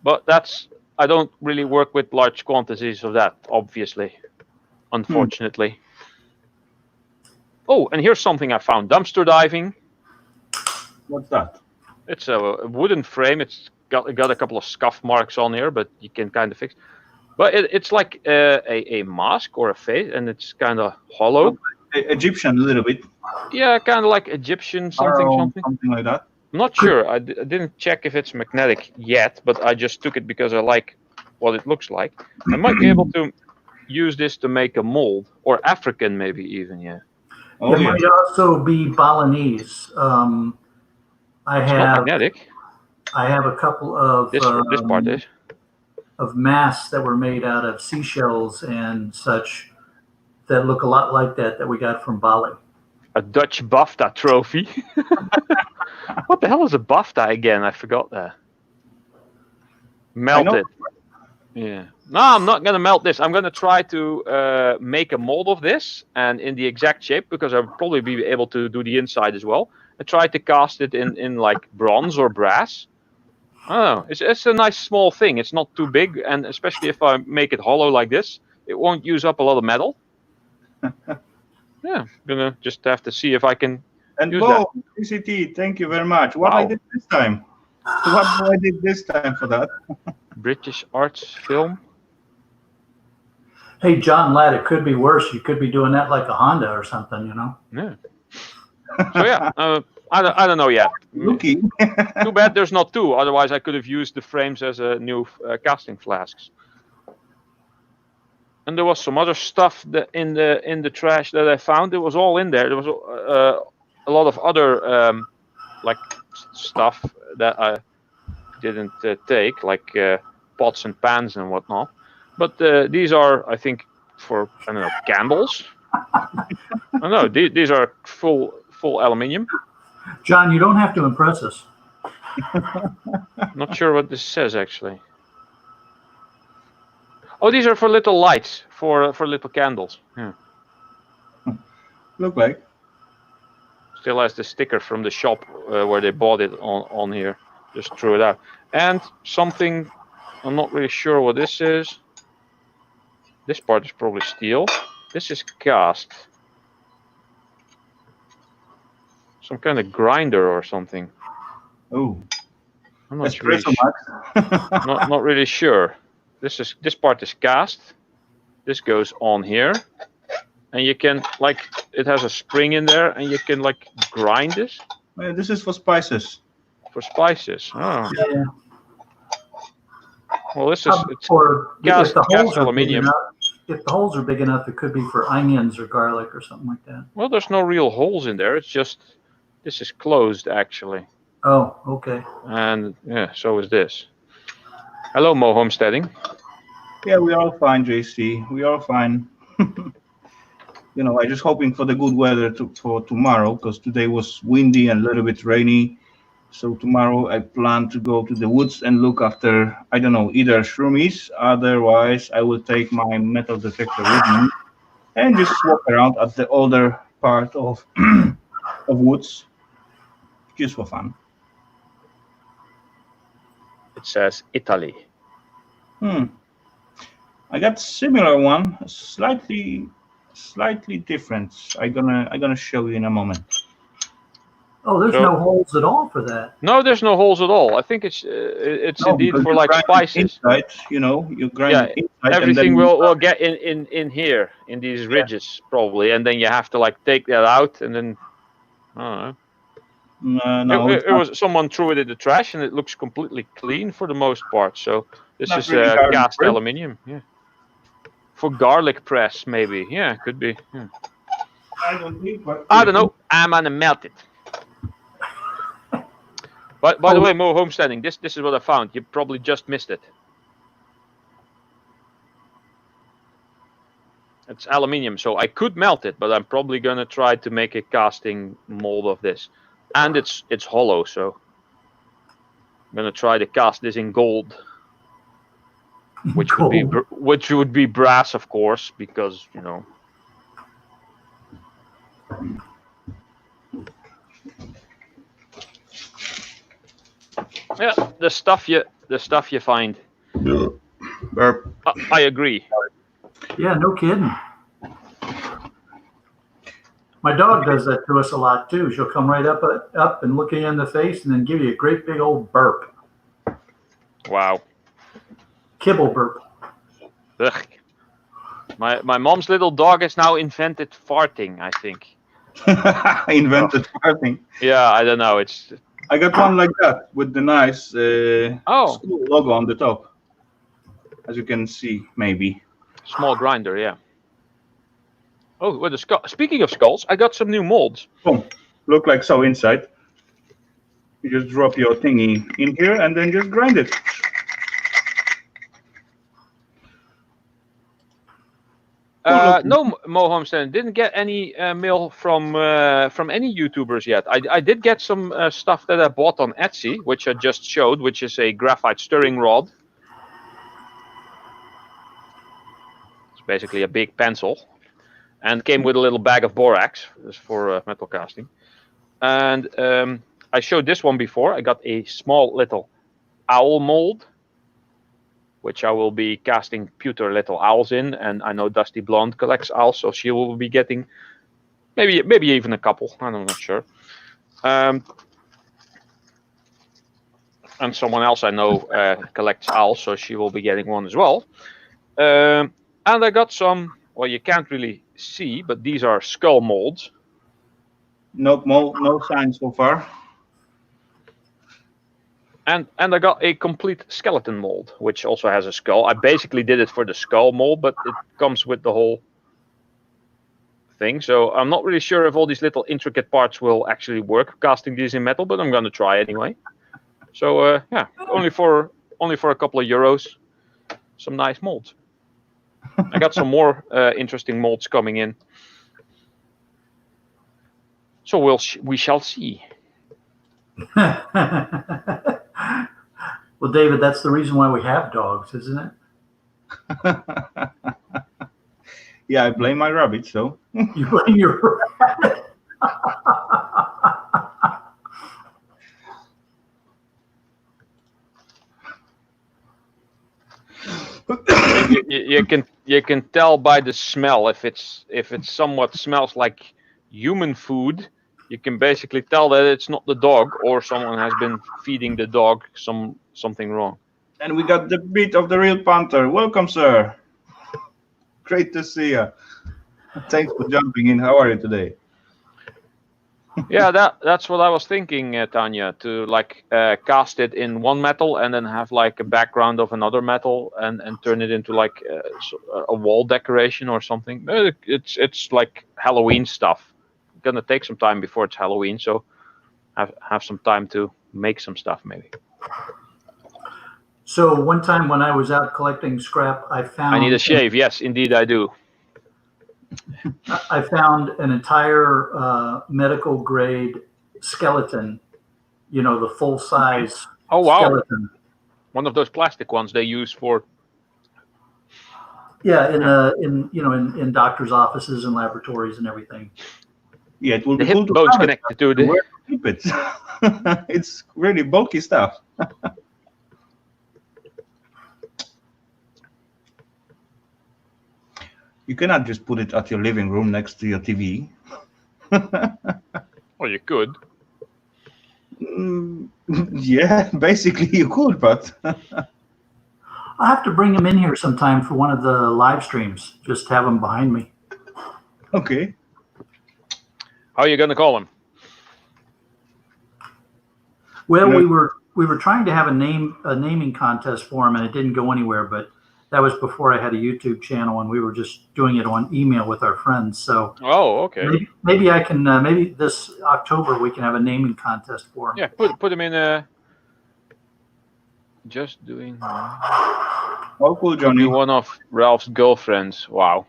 But I don't really work with large quantities of that, obviously, unfortunately. Oh, and here's something I found. Dumpster diving. What's that? It's a wooden frame. It's got a couple of scuff marks on here, but you can kind of fix. But it's like a mask or a face, and it's kind of hollow. Egyptian, a little bit. Yeah, kind of like Egyptian something. Something like that. I'm not sure. I didn't check if it's magnetic yet, but I just took it because I like what it looks like. I might be able to use this to make a mold, or African maybe even, yeah. Oh, it yeah. might also be Balinese. I It's not have magnetic. a couple of This part is. of masks that were made out of seashells and such that look a lot like that we got from Bali. A Dutch BAFTA trophy. What the hell is a BAFTA again? I forgot that. Melted. Yeah. No, I'm not going to melt this. I'm going to try to make a mold of this and in the exact shape because I'll probably be able to do the inside as well. I try to cast it in like bronze or brass. I don't know. It's a nice small thing. It's not too big, and especially if I make it hollow like this, it won't use up a lot of metal. Yeah, I'm gonna just have to see if I can. And use Bo, PCT, thank you very much. What I Wow. did this time? What I did this time for that? British Arts film. Hey, John Ladd, it could be worse. You could be doing that like a Honda or something, you know? Yeah. So yeah, I don't know yet. Looky. Too bad there's not two. Otherwise, I could have used the frames as a new casting flasks. And there was some other stuff that in the trash that I found. It was all in there. There was a lot of other like stuff that I didn't take, like pots and pans and whatnot. But these are, I think, for I don't know, candles. I don't know. These are full aluminium. John, you don't have to impress us. Not sure what this says actually. Oh, these are for little lights, for little candles. Yeah. Look like. Still has the sticker from the shop where they bought it on here. Just threw it out. And something, I'm not really sure what this is. This part is probably steel. This is cast. Some kind of grinder or something. Oh, I'm not espresso really not really sure. This part is cast. This goes on here, and you can it has a spring in there, and you can grind this. This is for spices. For spices. Oh. Yeah. Well, this is Or cast, if the cast holes are big aluminium. enough, if the holes are big enough, it could be for onions or garlic or something like that. Well, there's no real holes in there. It's just this is closed actually. Oh, okay. And yeah, so is this. Hello, Mo Homesteading. Yeah, we are all fine, JC. We are all fine. You know, I just hoping for the good weather for tomorrow, because today was windy and a little bit rainy. So tomorrow I plan to go to the woods and look after, I don't know, either shroomies. Otherwise, I will take my metal detector with me and just walk around at the older part of of woods, just for fun. It says Italy. I got similar one, slightly different. I'm gonna show you in a moment. Oh, there's no holes at all for that. No, there's no holes at all. I think it's No, indeed because for you grind it spices. inside, you know, you grind it inside, Everything and then will get in here in these ridges probably, and then you have to take that out, and then I don't know. No, it was someone threw it in the trash, and it looks completely clean for the most part. So this Not is really cast garlic aluminium. Yeah. For garlic press, maybe. Yeah, could be. Yeah. I don't think, but I don't know. I'm gonna melt it. But by the way, Mo Homesteading, this is what I found. You probably just missed it. It's aluminium, so I could melt it, but I'm probably gonna try to make a casting mold of this. And it's hollow, so I'm gonna try to cast this in gold, which would be brass, of course, because you know. Yeah, the stuff you find. Burp. I agree. Yeah, no kidding. My dog does that to us a lot too. She'll come right up and look you in the face and then give you a great big old burp. Wow. Kibble burp. Ugh. My mom's little dog has now invented farting, I think. Invented farting. Yeah, I don't know. I got one like that with the nice school logo on the top, as you can see, maybe. Small grinder, yeah. Oh, with the skull. Speaking of skulls, I got some new molds. Boom. Look like so inside. You just drop your thingy in here and then just grind it. No, Mo Homestead didn't get any mail from any YouTubers yet. I did get some stuff that I bought on Etsy, which I just showed, which is a graphite stirring rod. It's basically a big pencil, and came with a little bag of borax for metal casting. And I showed this one before. I got a small little owl mold, which I will be casting pewter little owls in, and I know Dusty Blonde collects owls, so she will be getting maybe even a couple. I'm not sure. And someone else I know collects owls, so she will be getting one as well. And I got some. Well, you can't really see, but these are skull molds. No signs so far. And I got a complete skeleton mold, which also has a skull. I basically did it for the skull mold, but it comes with the whole thing. So I'm not really sure if all these little intricate parts will actually work casting these in metal, but I'm going to try anyway. So yeah, only for a couple of euros, some nice molds. I got some more interesting molds coming in. So we shall see. Well, David, that's the reason why we have dogs, isn't it? Yeah, I blame my rabbit, so. You blame your rabbit. You can tell by the smell if it's somewhat smells like human food. You can basically tell that it's not the dog or someone has been feeding the dog something wrong. And we got the beat of the real Panther. Welcome, sir. Great to see you. Thanks for jumping in. How are you today? Yeah, that's what I was thinking, Tanya, to like cast it in one metal and then have like a background of another metal and turn it into like a wall decoration or something. It's like Halloween stuff. It's gonna take some time before it's Halloween, so have some time to make some stuff maybe. So one time when I was out collecting scrap, I need a shave. Yes, indeed I do. I found an entire medical grade skeleton, the full size skeleton. One of those plastic ones they use for. Yeah, in doctors' offices and laboratories and everything. Yeah, it will the be hip cool to bone's have it. connected to the. Where to keep it? It's really bulky stuff. You cannot just put it at your living room next to your TV. Well, you could. Yeah, basically you could, but I'll have to bring him in here sometime for one of the live streams. Just have him behind me. okay. How are you going to call him? Well, we were trying to have a naming contest for him, and it didn't go anywhere. But that was before I had a YouTube channel, and we were just doing it on email with our friends. So, okay. Maybe I can. Maybe this October we can have a naming contest for him. Yeah, put him in. Just doing. Oh, cool, Johnny. One of Ralph's girlfriends. Wow.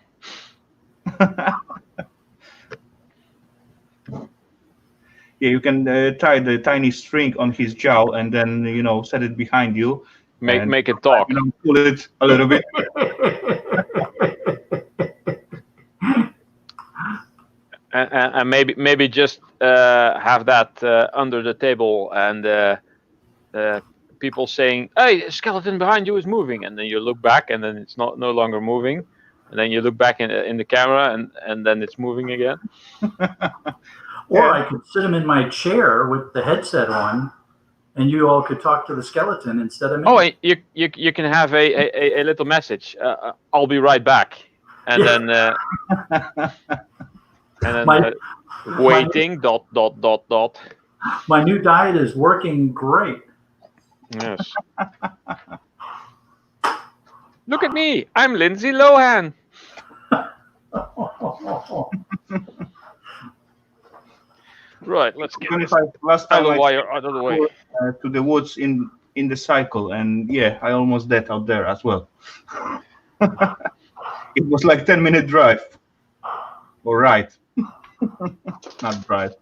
Yeah, you can tie the tiny string on his jaw and then set it behind you. Make it talk. Pull it a little bit. and maybe just have that under the table and people saying, "Hey, a skeleton behind you is moving," and then you look back and then it's no longer moving, and then you look back in the camera and then it's moving again. Or I could sit him in my chair with the headset on, and you all could talk to the skeleton instead of me. Oh, you can have a little message. I'll be right back, and then waiting. ... My new diet is working great. Yes. Look at me. I'm Lindsay Lohan. Right, let's get last time the wire out of the way. To the woods in the cycle, and yeah, I almost dead out there as well. It was like 10-minute drive. Or ride. Not drive.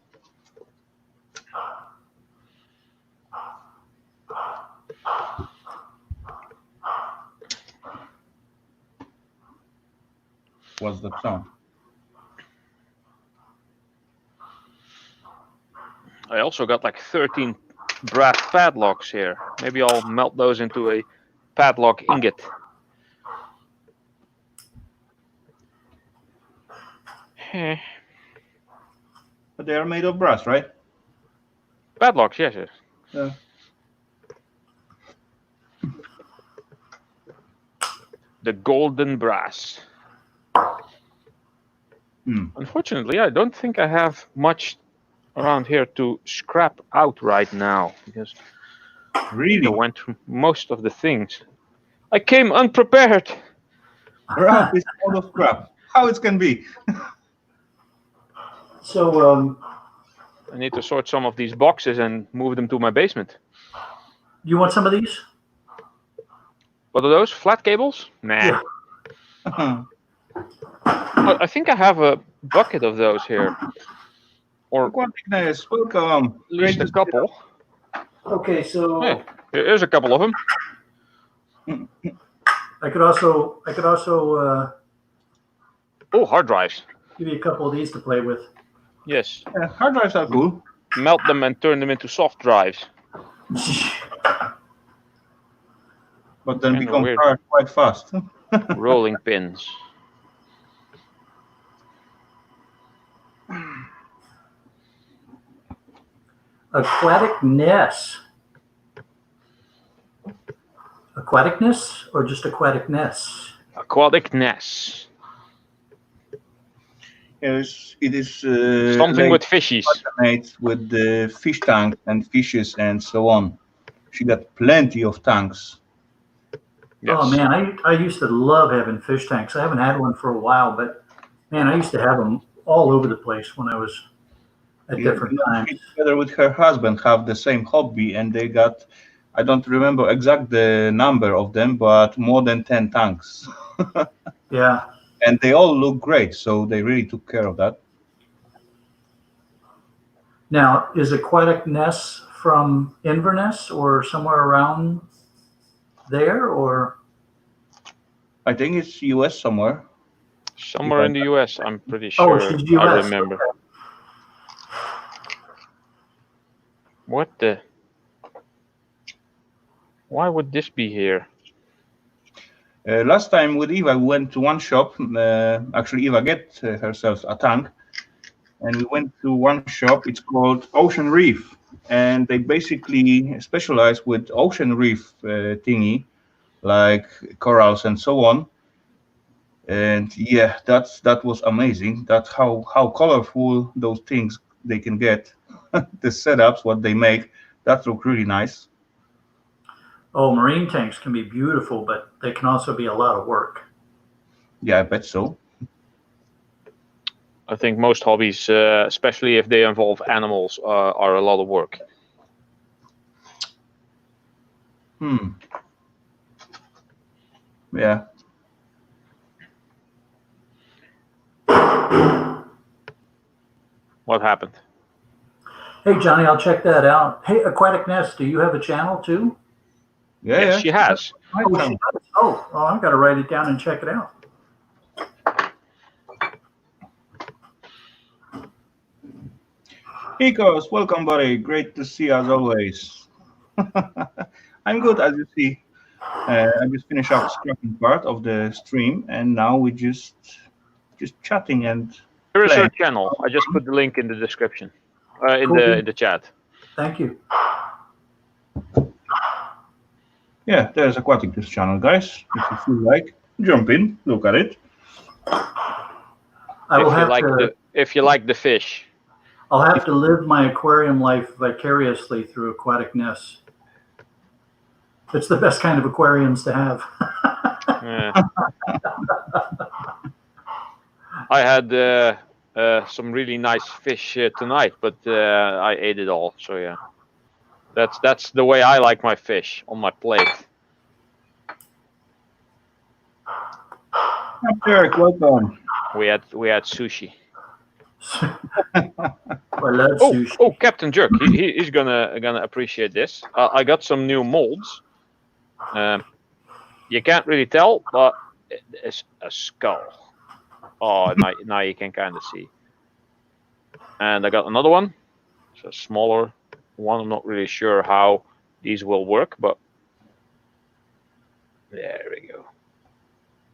What's the sound? I also got like 13 brass padlocks here. Maybe I'll melt those into a padlock ingot. But they are made of brass, right? Padlocks, yes. Yeah. The golden brass. Unfortunately, I don't think I have much around here to scrap out right now because really I went through most of the things. I came unprepared. Ralph is out of scrap. How it can be? So I need to sort some of these boxes and move them to my basement. You want some of these? What are those? Flat cables? Nah. Yeah. I think I have a bucket of those here. Or Ignace, welcome. At least a couple. Okay, so Hey, here's a couple of them. I could also Oh, hard drives. Give you a couple of these to play with. Yes. Yeah, hard drives are cool. Melt them and turn them into soft drives. But then Kinda become weird. hard quite fast. Rolling pins. Aquaticness. Aquaticness or just aquaticness? Aquaticness. Yes, it is Something with fishies. made with the fish tank and fishes and so on. She got plenty of tanks. Yes. Oh man, I used to love having fish tanks. I haven't had one for a while, but man, I used to have them all over the place when I was at different times. She together with her husband have the same hobby, and they got, I don't remember exact the number of them, but more than 10 tanks. Yeah. And they all look great, so they really took care of that. Now, is aquaticness from Inverness or somewhere around there, or? I think it's US somewhere. Somewhere in the US, I'm pretty Oh, sure. she's US. I remember. Okay. What the? Why would this be here? Last time with Eva, we went to one shop. Actually, Eva get herself a tank, and we went to one shop. It's called Ocean Reef, and they basically specialize with ocean reef thingy, like corals and so on. And yeah, that was amazing. That's how colorful those things they can get. The setups, what they make, that look really nice. Oh, marine tanks can be beautiful, but they can also be a lot of work. Yeah, I bet so. I think most hobbies, especially if they involve animals, are a lot of work. Yeah. What happened? Hey, Johnny, I'll check that out. Hey, Aquatic Nest, do you have a channel too? Yeah, Yes, yeah. she has. Oh, she does? Oh, well, I've got to write it down and check it out. Nikos, welcome, buddy. Great to see you as always. I'm good, as you see. I just finished up the scrapping part of the stream, and now we just chatting and There is her playing. channel. I just put the link in the description, in Cool. the chat. Thank you. Yeah, there's Aquatic News channel, guys. If you feel like, jump in, look at it. I will If you have like to. if you like the fish. I'll have to live my aquarium life vicariously through Aquatic Nest. It's the best kind of aquariums to have. Yeah. I had some really nice fish tonight, but I ate it all. So yeah, that's the way I like my fish on my plate. Derek, welcome. We had sushi. I love Oh, sushi. oh, Captain Jerk, he's gonna appreciate this. I got some new molds. You can't really tell, but it's a skull. Oh, now you can kind of see. And I got another one. It's a smaller one. I'm not really sure how these will work, but there we go.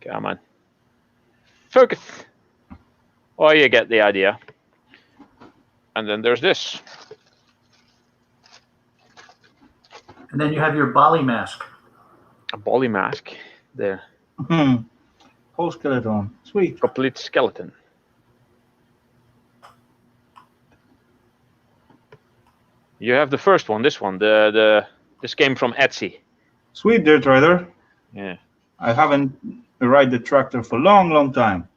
Come on. Focus. Oh, you get the idea. And then there's this. And then you have your Bali mask. A body mask. There. Whole skeleton. Sweet. Complete skeleton. You have the first one, this one. This came from Etsy. Sweet, Dirt Rider. Yeah. I haven't ride the tractor for a long time.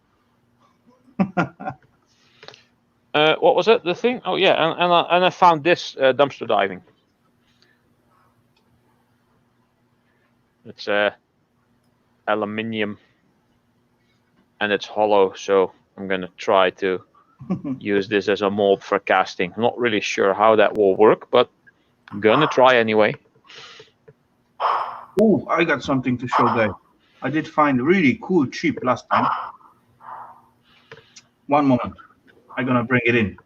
What was it? The thing? Oh yeah, and I found this dumpster diving. It's aluminium, and it's hollow. So I'm gonna try to use this as a mold for casting. I'm not really sure how that will work, but I'm gonna try anyway. Oh, I got something to show, guys. I did find really cool cheap last time. 1 moment. I'm gonna bring it in.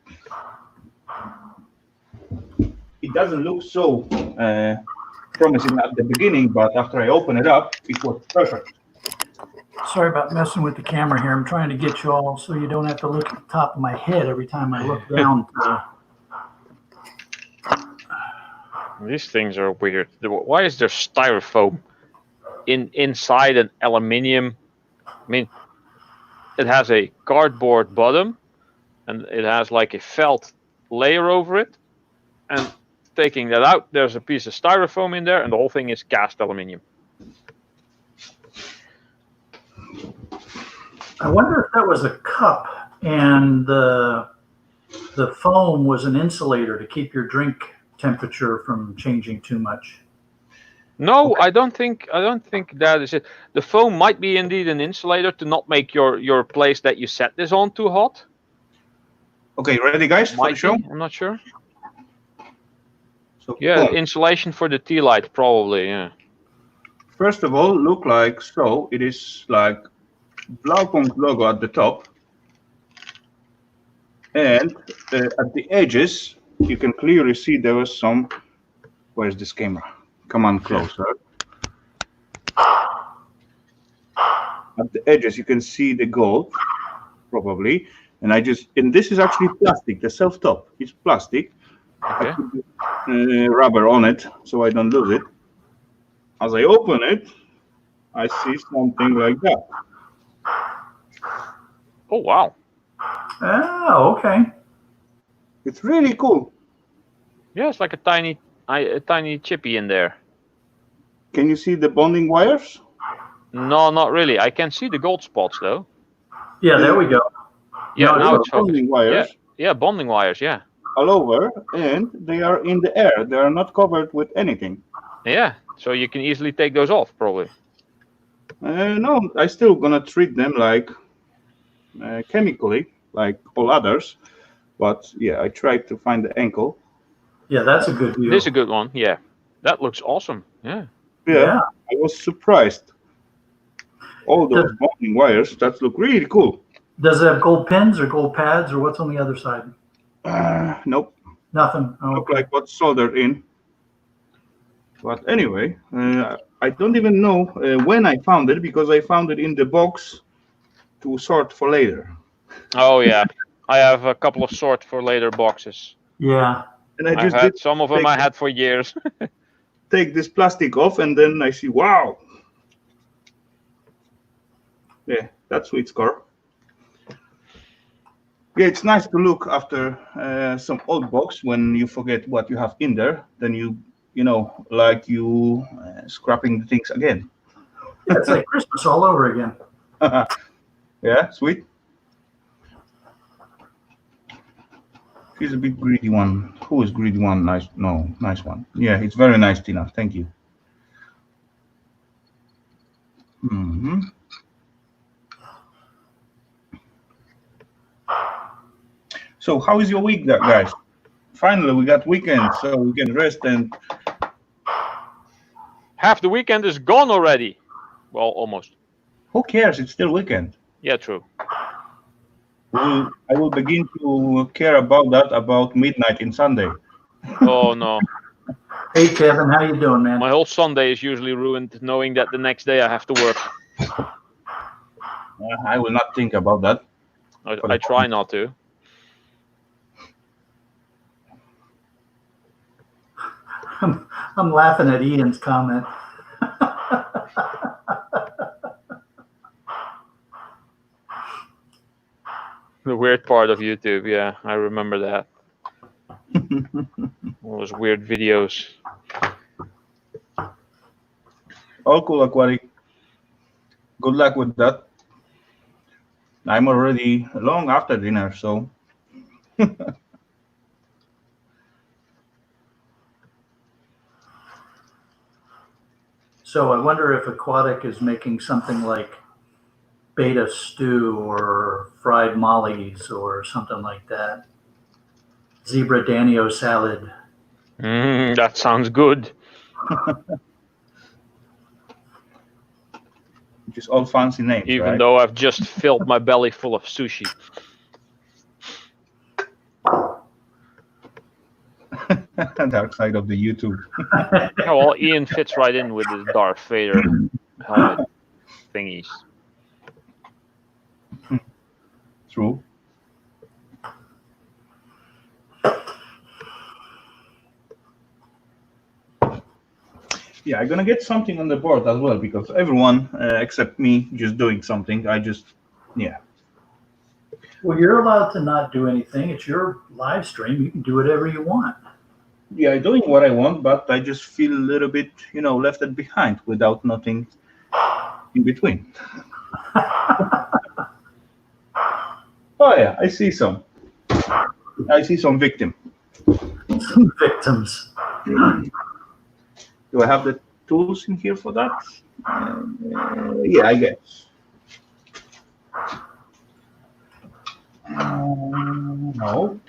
It doesn't look so promising at the beginning, but after I open it up, it was perfect. Sorry about messing with the camera here. I'm trying to get you all so you don't have to look at the top of my head every time I look down. These things are weird. Why is there styrofoam inside an aluminium? I mean, it has a cardboard bottom, and it has like a felt layer over it. And taking that out, there's a piece of styrofoam in there, and the whole thing is cast aluminium. I wonder if that was a cup and the foam was an insulator to keep your drink temperature from changing too much. No, I don't think that is it. The foam might be indeed an insulator to not make your place that you set this on too hot. Okay, ready, guys, for the show? I'm not sure. So, yeah, insulation for the tea light, probably. Yeah. First of all, look like so. It is like Blaupunkt logo at the top, and at the edges, you can clearly see there was some. Where's this camera? Come on closer. At the edges, you can see the gold, probably. And this is actually plastic. The self-top is plastic. Okay. I put rubber on it so I don't lose it. As I open it, I see something like that. Oh wow! Oh, okay. It's really cool. Yeah, it's like a tiny chippy in there. Can you see the bonding wires? No, not really. I can see the gold spots though. Yeah, there we go. Yeah, now it's bonding wires. Yeah, bonding wires. Yeah. All over, and they are in the air. They are not covered with anything. Yeah, so you can easily take those off, probably. No, I still gonna treat them like chemically, like all others. But yeah, I tried to find the ankle. Yeah, that's a good view. This is a good one. Yeah, that looks awesome. Yeah. Yeah, I was surprised. All those bonding wires, that look really cool. Does it have gold pins or gold pads or what's on the other side? Nope. Nothing. Oh, Look like what's soldered in. But anyway, I don't even know when I found it because I found it in the box to sort for later. Oh yeah, I have a couple of sort for later boxes. Yeah. And I just had some of them I had for years. Take this plastic off, and then I see, wow. Yeah, that's sweet score. Yeah, it's nice to look after some old box when you forget what you have in there. Then you know, like you scrapping the things again. Yeah, it's like Christmas all over again. Yeah, sweet. He's a bit greedy one. Who is greedy one? Nice, no, nice one. Yeah, it's very nice, Tina. Thank you. Mm-hmm. So how is your week, guys? Finally, we got weekend, so we can rest and... Half the weekend is gone already. Well, almost. Who cares? It's still weekend. Yeah, true. I will begin to care about that about midnight in Sunday. Oh, no. Hey, Kevin, how you doing, man? My whole Sunday is usually ruined knowing that the next day I have to work. I will not think about that. I try not to. I'm laughing at Ian's comment. The weird part of YouTube, yeah, I remember that. All those weird videos. All cool, Aquatic. Good luck with that. I'm already long after dinner, so. So I wonder if Aquatic is making something like beta stew or fried mollies or something like that. Zebra Danio salad. That sounds good. Which is all fancy names, Even right? though I've just filled my belly full of sushi. Dark side of the YouTube. Yeah, well, Ian fits right in with his Darth Vader helmet thingies. True. Yeah, I'm gonna get something on the board as well because everyone except me just doing something. Yeah. Well, you're allowed to not do anything. It's your live stream. You can do whatever you want. Yeah, doing what I want, but I just feel a little bit, left behind without nothing in between. Oh yeah, I see some. I see some victim. Some victims. Do I have the tools in here for that? Yeah, I guess. No.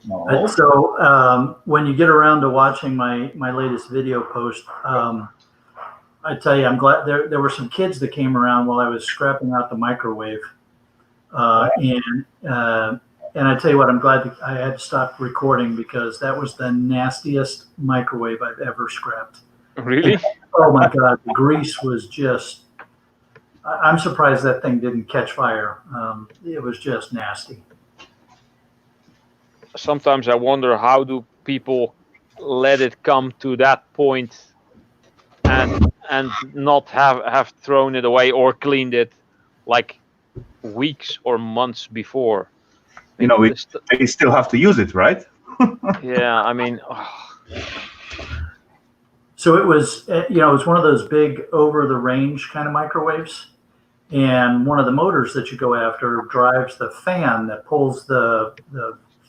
No. So when you get around to watching my latest video post, I tell you, I'm glad there were some kids that came around while I was scrapping out the microwave, and I tell you what, I'm glad that I had to stop recording because that was the nastiest microwave I've ever scrapped. Really? Oh my God, the grease was just. I'm surprised that thing didn't catch fire. It was just nasty. Sometimes I wonder how do people let it come to that point and not have thrown it away or cleaned it like weeks or months before. They still have to use it, right? Yeah, I mean. So it was, it was one of those big over the range kind of microwaves. And one of the motors that you go after drives the fan that pulls the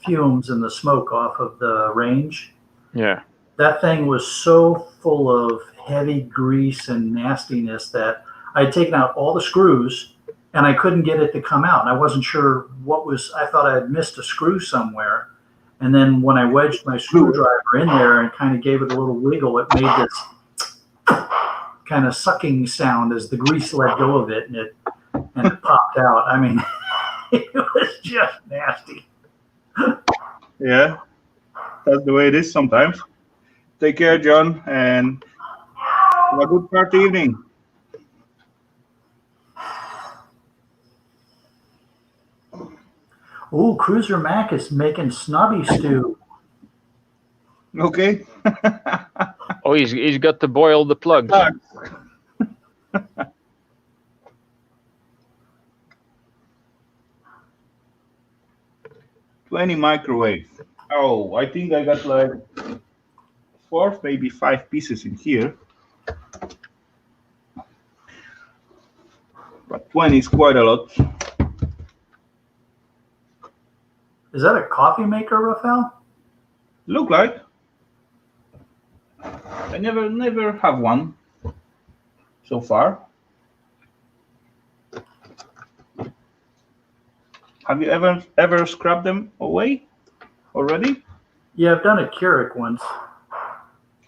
fumes and the smoke off of the range. Yeah. That thing was so full of heavy grease and nastiness that I had taken out all the screws and I couldn't get it to come out. And I wasn't sure I thought I had missed a screw somewhere. And then when I wedged my screwdriver in there and kind of gave it a little wiggle, it made this kind of sucking sound as the grease let go of it and it popped out. I mean, it was just nasty. Yeah, that's the way it is sometimes. Take care, John, and have a good party evening. Ooh, Cruiser Mac is making snobby stew. Okay. Oh, he's got to boil the plugs. 20 microwave. Oh, I think I got like 4, maybe 5 pieces in here. But 20 is quite a lot. Is that a coffee maker, Rafal? Look like. I never have one so far. Have you ever scrubbed them away already? Yeah, I've done a Keurig once.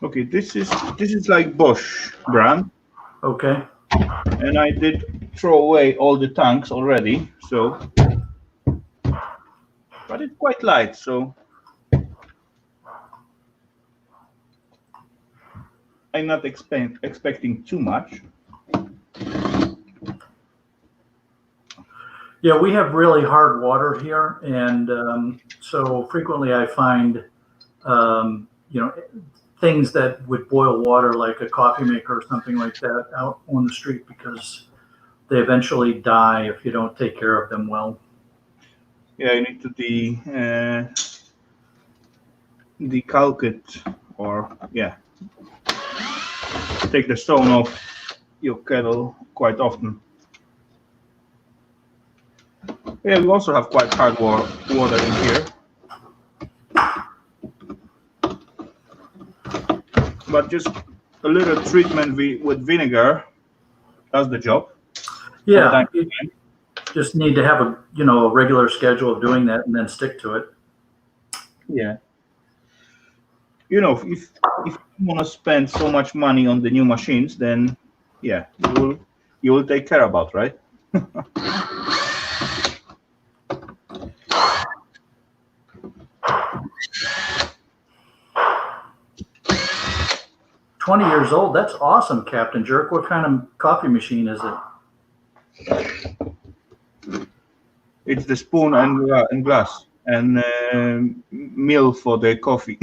Okay, this is like Bosch brand. Okay. And I did throw away all the tanks already, so but it's quite light, so I'm not expecting too much. Yeah, we have really hard water here, and so frequently I find, things that would boil water, like a coffee maker or something like that, out on the street because they eventually die if you don't take care of them well. Yeah, you need to decalc it, or take the stone off your kettle quite often. Yeah, we also have quite hard water in here. But just a little treatment with vinegar does the job. Yeah, you just need to have a regular schedule of doing that and then stick to it. Yeah. If you want to spend so much money on the new machines, then yeah, you will take care about, right? 20 years old. That's awesome, Captain Jerk. What kind of coffee machine is it? It's the spoon and glass and mill for the coffee.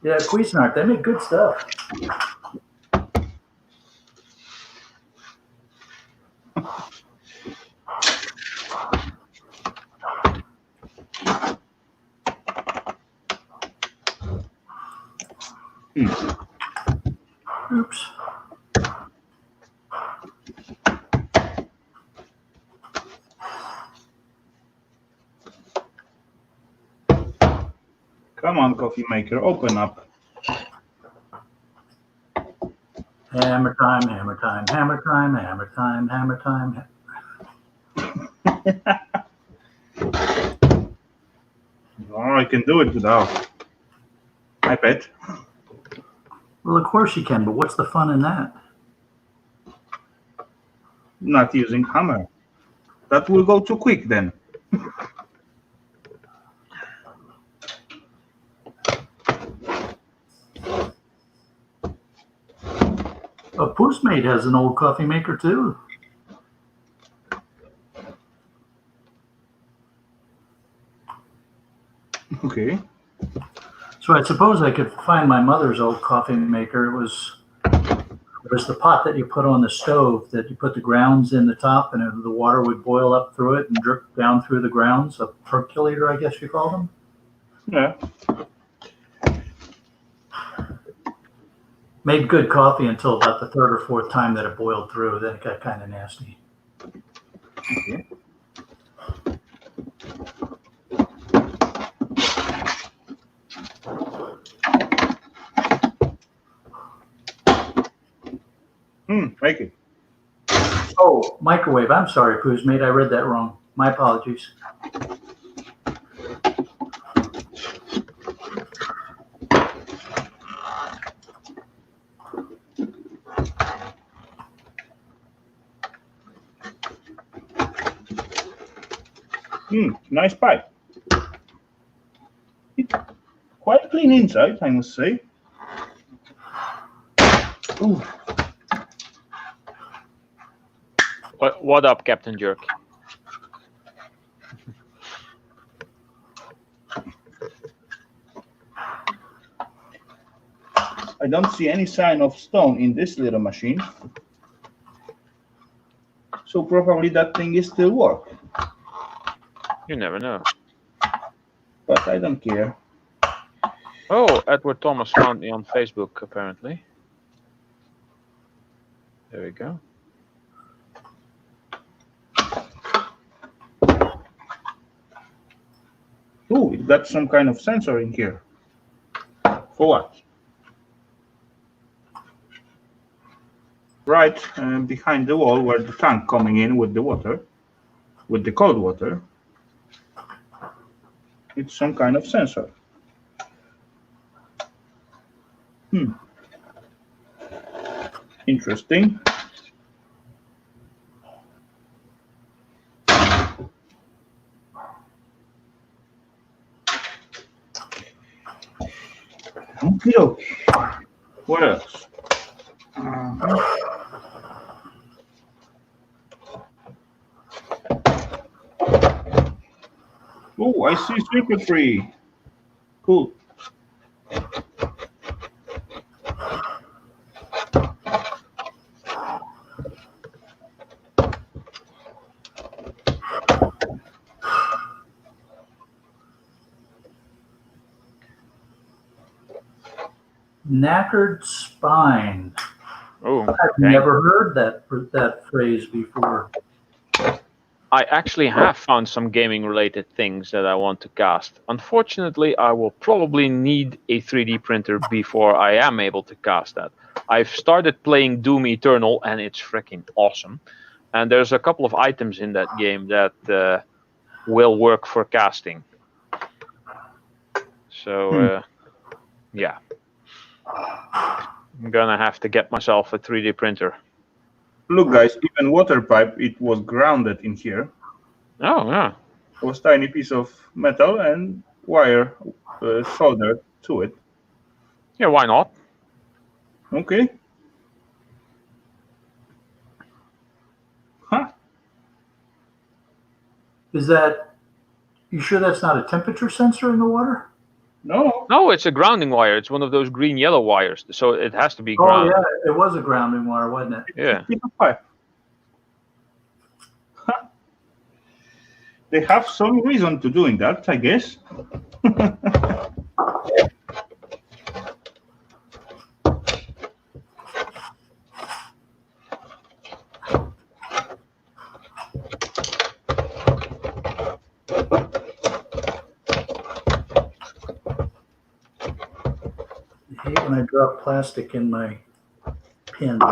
Yeah, Cuisinart, they make good stuff. Oops. Come on, coffee maker, open up. Hammer time, hammer time, hammer time, hammer time, hammer time. Oh, I can do it without. I bet. Well, of course you can, but what's the fun in that? Not using hammer. That will go too quick then. A Postmate has an old coffee maker too. Okay. So I suppose I could find my mother's old coffee maker. It was the pot that you put on the stove, that you put the grounds in the top, and the water would boil up through it and drip down through the grounds. A percolator, I guess you call them. Yeah. Made good coffee until about the third or fourth time that it boiled through. Then it got kind of nasty. Okay. Make it. Oh, microwave. I'm sorry, Postmate. I read that wrong. My apologies. Nice pipe. It's quite clean inside, I must say. Ooh. What up, Captain Jerk? I don't see any sign of stone in this little machine. So probably that thing is still work. You never know. But I don't care. Oh, Edward Thomas found me on Facebook, apparently. There we go. Ooh, it got some kind of sensor in here. For what? Right behind the wall where the tank coming in with the water, with the cold water. It's some kind of sensor. Interesting. Okay. What else? Oh, I see circuitry. Cool. Knackered spine. Oh, I've never heard that phrase before. I actually have found some gaming-related things that I want to cast. Unfortunately, I will probably need a 3D printer before I am able to cast that. I've started playing Doom Eternal, and it's freaking awesome. And there's a couple of items in that game that will work for casting. So, yeah. I'm gonna have to get myself a 3D printer. Look, guys, even water pipe, it was grounded in here. Oh, yeah. It was tiny piece of metal and wire soldered to it. Yeah, why not? Okay. Huh? Is that, you sure that's not a temperature sensor in the water? No. No, it's a grounding wire. It's one of those green-yellow wires, so it has to be Oh ground. yeah, it was a grounding wire, wasn't it? Yeah. Piece of pipe. Huh. They have some reason to doing that, I guess. I hate when I drop plastic in my pins.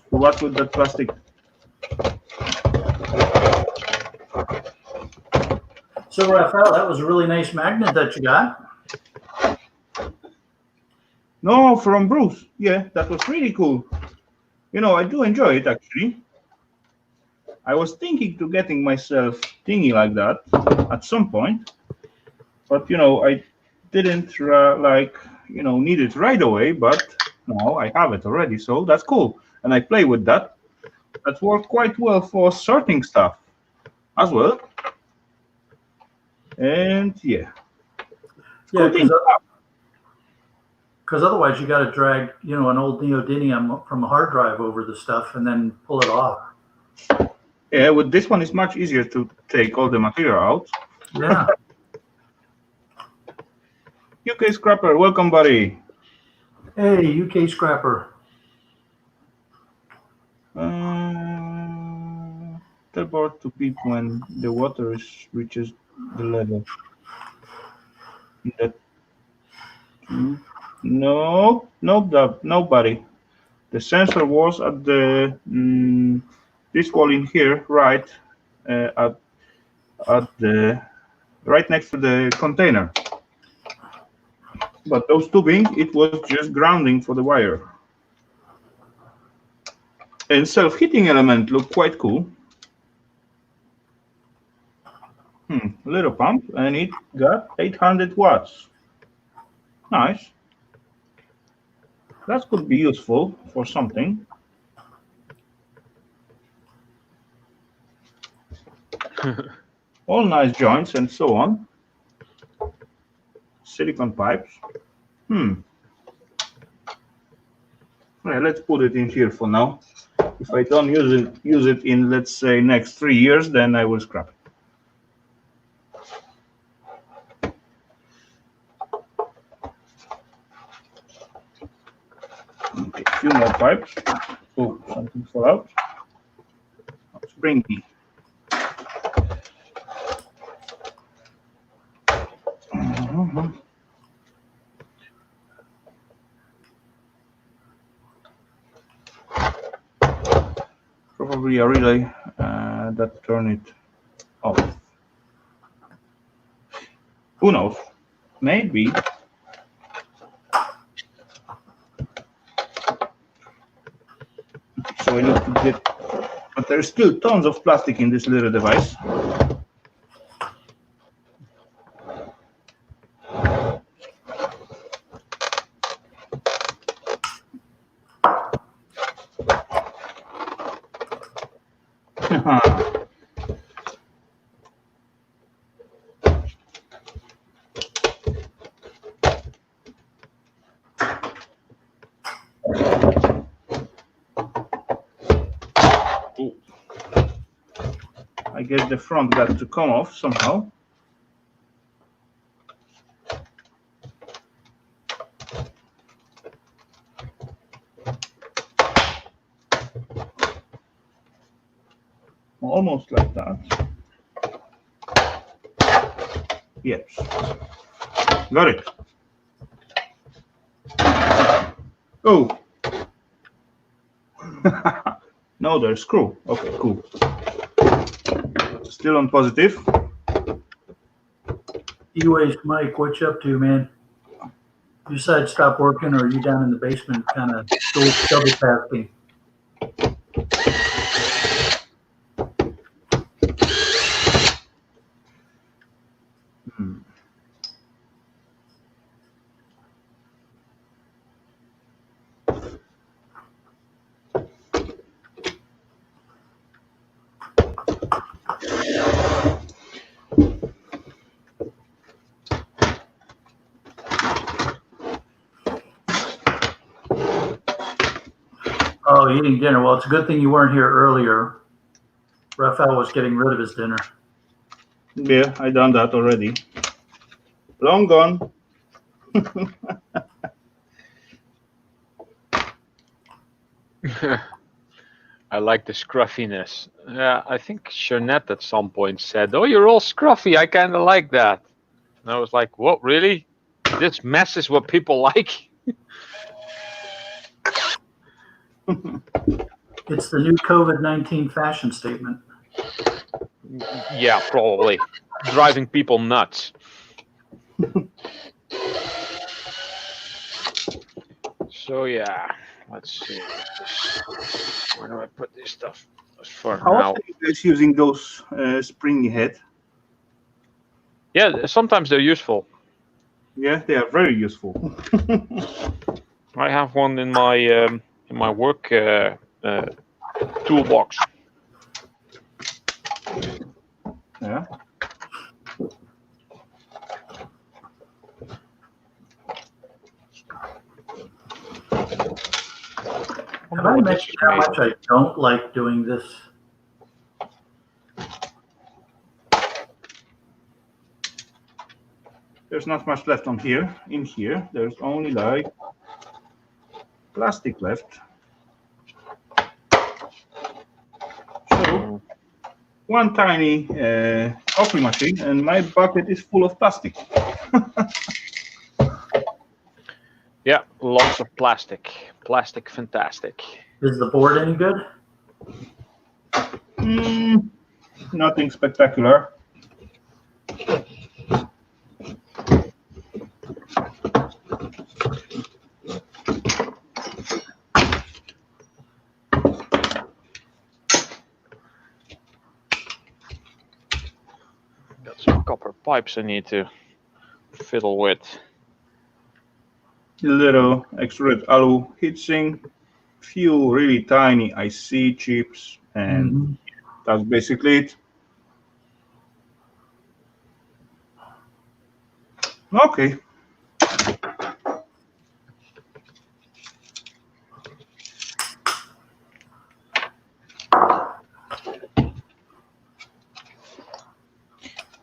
What with that plastic? So Rafal, that was a really nice magnet that you got. No, from Bruce. Yeah, that was really cool. You know, I do enjoy it actually. I was thinking to getting myself thingy like that at some point, but you know, I didn't need it right away. But now I have it already, so that's cool. And I play with that. That worked quite well for sorting stuff as well. And yeah, Yeah, cool thing. because otherwise you got to drag, an old neodymium from a hard drive over the stuff and then pull it off. Yeah, with this one, it's much easier to take all the material out. Yeah. UK Scrapper, welcome, buddy. Hey, UK Scrapper. Tell board to beep when the water reaches the level. No, nobody. The sensor was at the this wall in here, right at the right next to the container. But those tubing, it was just grounding for the wire. And self-heating element looked quite cool. Little pump, and it got 800 watts. Nice. That could be useful for something. All nice joints and so on. Silicone pipes. Yeah, let's put it in here for now. If I don't use it in, let's say, next 3 years, then I will scrap it. Okay, a few more pipes. Oh, something fell out. Springy. Probably a relay that turned it off. Who knows? Maybe. So I need to get, but there's still tons of plastic in this little device. I guess the front got to come off somehow. Almost like that. Yes. Got it. Oh. No, there's screw. Okay, cool. still on positive. E-Waste Mike, what you up to, man? You decided to stop working, or are you down in the basement kind of double tasking? Oh, eating dinner. Well, it's a good thing you weren't here earlier. Rafal was getting rid of his dinner. Yeah, I done that already. Long gone. I like the scruffiness. Yeah, I think Jeanette at some point said, "Oh, you're all scruffy. I kind of like that." And I was like, "What, really? This mess is what people like?" It's the new COVID-19 fashion statement. Yeah, probably. Driving people nuts. So yeah, let's see. Where do I put this stuff? For How now. often are you guys using those springy head? Yeah, sometimes they're useful. Yeah, they are very useful. I have one in my work toolbox. Yeah. Have I mentioned how much I don't like doing this? There's not much left on here. In here, there's only like plastic left. So one tiny coffee machine, and my bucket is full of plastic. Yeah, lots of plastic. Plastic, fantastic. Is the board any good? Nothing spectacular. Got some copper pipes I need to fiddle with. Little extruded alu heatsink, few really tiny IC chips, and that's basically it. Okay.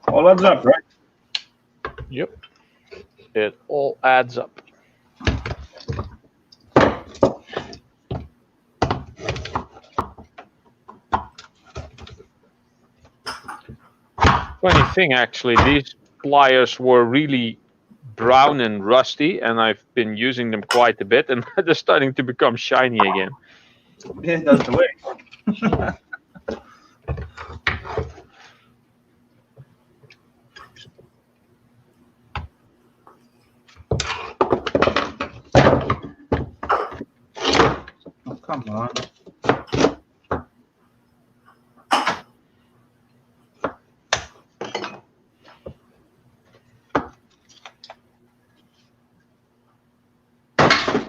All adds up, right? Yep. It all adds up. Funny thing, actually, these pliers were really brown and rusty, and I've been using them quite a bit, and they're starting to become shiny again. Yeah, that's the way. Oh, come on.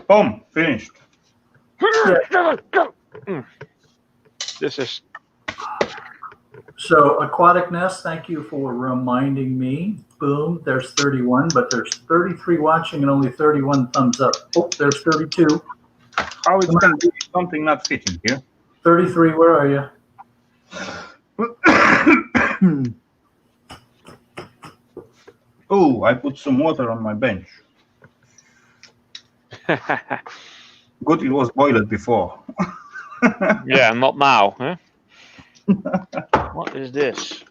Boom, finished. This is So Aquatic Nest, thank you for reminding me. Boom, there's 31, but there's 33 watching and only 31 thumbs up. Oh, there's 32. How is going to be something not fitting here? 33, where are you? Oh, I put some water on my bench. Good, it was boiled before. yeah, not now. Huh? What is this?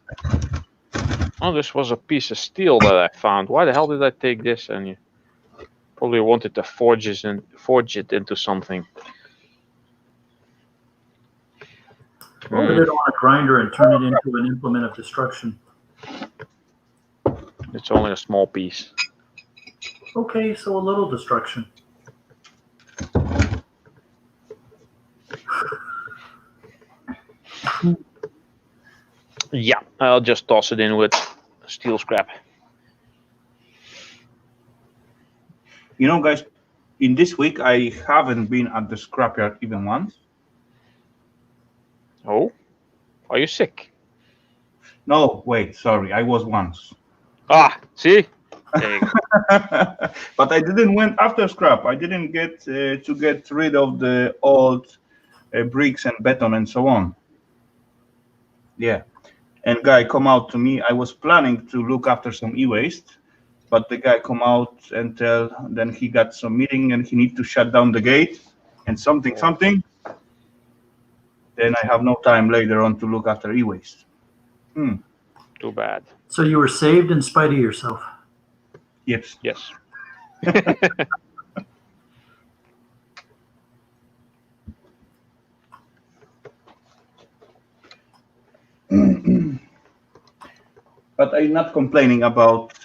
Oh, this was a piece of steel that I found. Why the hell did I take this? And you probably wanted to forge it into something. Put it on a grinder and turn it into an implement of destruction. It's only a small piece. Okay, so a little destruction. Yeah, I'll just toss it in with steel scrap. You know, guys, in this week I haven't been at the scrapyard even once. Oh, are you sick? No, wait, sorry, I was once. Ah, see? There you go. But I didn't went after scrap. I didn't get to get rid of the old bricks and beton and so on. Yeah, and guy come out to me. I was planning to look after some e-waste, but the guy come out and tell then he got some meeting and he need to shut down the gate and something. Then I have no time later on to look after e-waste. Too bad. So you were saved in spite of yourself. Yes. Yes. But I'm not complaining about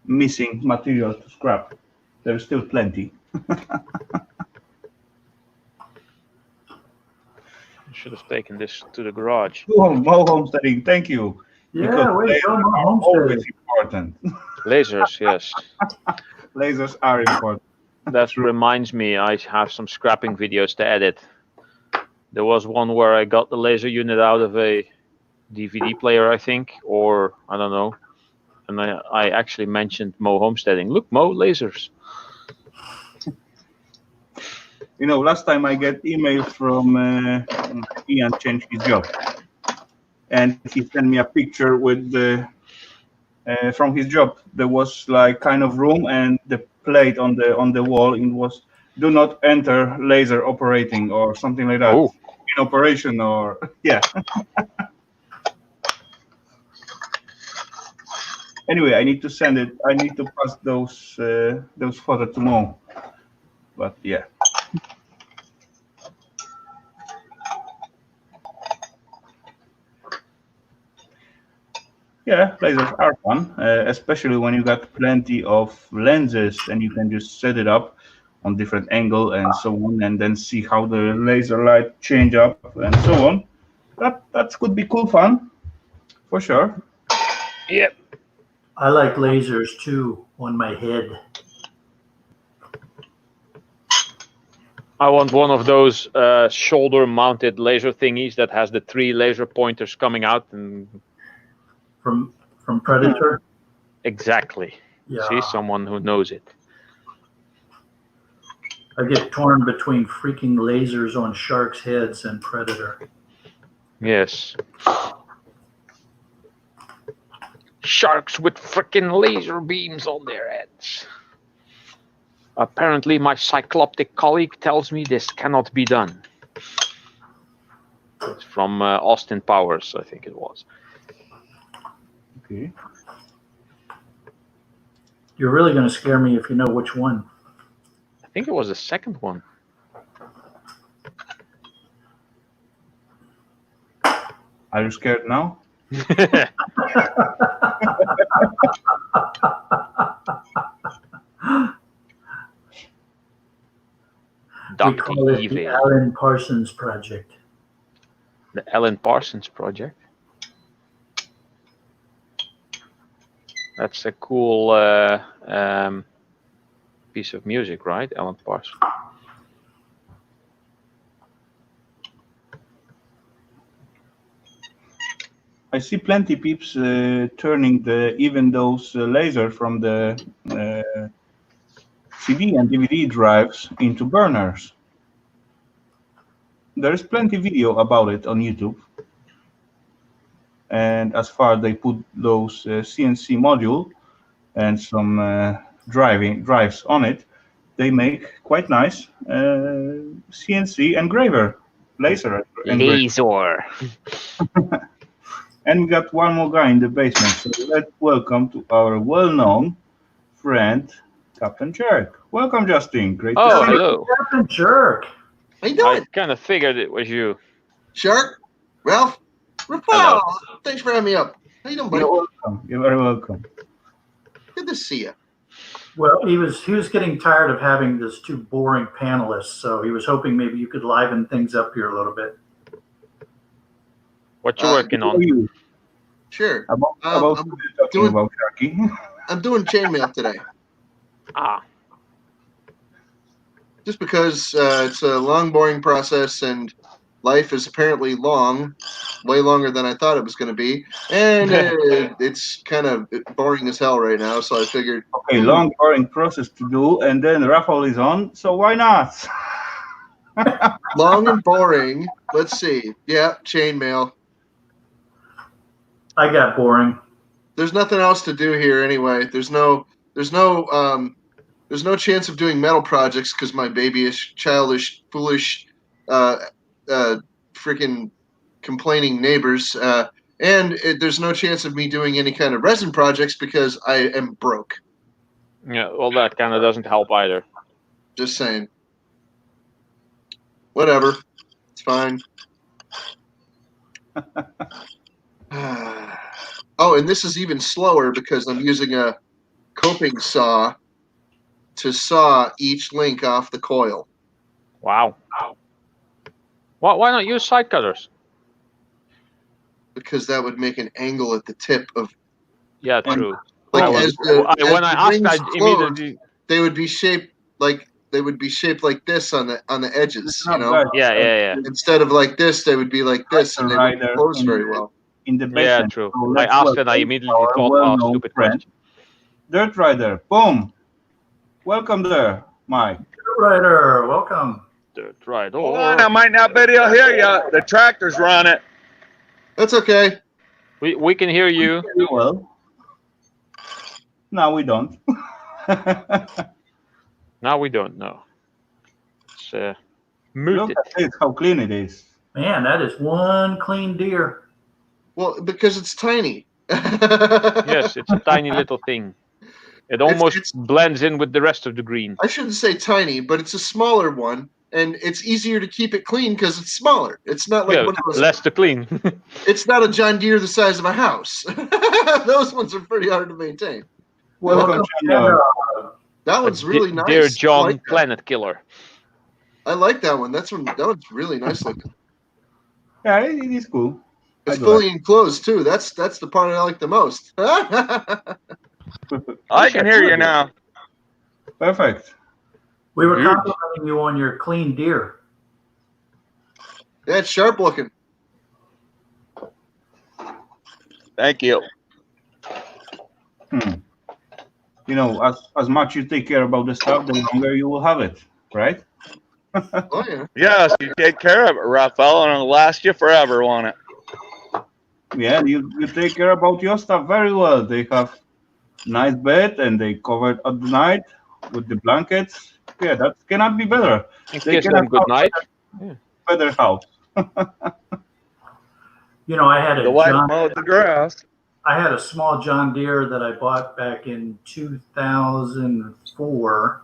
missing material to scrap. There's still plenty. I should have taken this to the garage. More homesteading, thank you. Yeah, Because wait, lasers go are homesteading. always important. Lasers, yes. Lasers are important. That reminds me, I have some scrapping videos to edit. There was one where I got the laser unit out of a DVD player, I think, or I don't know. And I actually mentioned Mo homesteading. Look, Mo, lasers. You know, last time I get email from Ian changed his job, and he sent me a picture with the from his job. There was like kind of room, and the plate on the wall it was "Do not enter laser operating" or something like that. Oh. In operation, or yeah. Anyway, I need to send it. I need to pass those photos to Mo. But yeah. Yeah, lasers are fun, especially when you got plenty of lenses and you can just set it up on different angle and so on, and then see how the laser light change up and so on. That could be cool fun, for sure. Yep. I like lasers too on my head. I want one of those shoulder-mounted laser thingies that has the 3 laser pointers coming out and. From Predator? Exactly. Yeah. See, someone who knows it. I get torn between freaking lasers on sharks' heads and Predator. Yes. Sharks with freaking laser beams on their heads. Apparently, my cycloptic colleague tells me this cannot be done. It's from Austin Powers, I think it was. Okay. You're really going to scare me if you know which one. I think it was the second one. Are you scared now? We call it the Alan Parsons Project. The Alan Parsons Project. That's a cool piece of music, right? Alan Parsons. I see plenty peeps turning even those laser from the CD and DVD drives into burners. There is plenty video about it on YouTube. And as far they put those CNC module and some drives on it, they make quite nice CNC engraver, laser engraver. And we got one more guy in the basement. So let's welcome to our well-known friend, Captain Jerk. Welcome, Justin. Great to see you. Hello. Captain Jerk. How you doing? I kind of figured it was you. Shark? Ralph? Hello. Rafal! Thanks for having me up. How you doing, buddy? You're welcome. You're very welcome. Good to see you. Well, he was getting tired of having this two boring panelists, so he was hoping maybe you could liven things up here a little bit. What you working Who are on? you? Sure. About I'm what we're talking doing- about, Sharky. I'm doing chainmail today. Ah, Just because it's a long, boring process, and life is apparently long, way longer than I thought it was going to be, and it's kind of boring as hell right now. So I figured, Okay, long, boring process to do, and then Rafal is on, so why not? long and boring. Let's see. Yeah, chainmail. I got boring. There's nothing else to do here anyway. There's no chance of doing metal projects because my babyish, childish, foolish, freaking complaining neighbors. There's no chance of me doing any kind of resin projects because I am broke. yeah. Well, that kind of doesn't help either. Just saying. Whatever. It's fine. Oh, and this is even slower because I'm using a coping saw to saw each link off the coil. Wow. Why not use side cutters? Because that would make an angle at the tip of, Yeah, true. like, When I asked, I immediately. they would be shaped like this on the edges, you know. Yeah. Instead of like this, they would be like this, and they wouldn't close very well. In the Yeah, basement. true. So I let's asked and I welcome immediately our thought, well-known stupid friend, question. Dirt Rider. Boom. Welcome there, Mike. Rider, welcome. Right. Hold on, I might not be able to hear you. The tractor's running. That's okay. We can hear you. Well, now we don't. Now we don't know. It's Look muted. at this, how clean it is. Man, that is one clean deer. Well, because it's tiny. Yes, it's a tiny little thing. It almost it's- blends in with the rest of the green. I shouldn't say tiny, but it's a smaller one, and it's easier to keep it clean because it's smaller. It's not like Yeah, one of those. less to clean. It's not a John Deere the size of a house. Those ones are pretty hard to maintain. Welcome, Chandler. That one's really nice. Dear John, I like that. Planet Killer. I like that one. That one's really nice looking. Yeah, it is cool. It's I do fully enclosed too. That's the part I like the most. I can hear you now. Perfect. We were Good. complimenting you on your clean deer. Yeah, it's sharp looking. Thank you. You know, as much you take care about the stuff, the longer you will have it, right? Oh yeah. Yes, you take care of it, Rafal, and it'll last you forever, won't it? Yeah, you take care about your stuff very well. They have nice bed and they covered at the night with the blankets. Yeah, that cannot be better. And They kiss cannot them good night. better house. You know, I had The wife a mowed the grass. small John Deere that I bought back in 2004.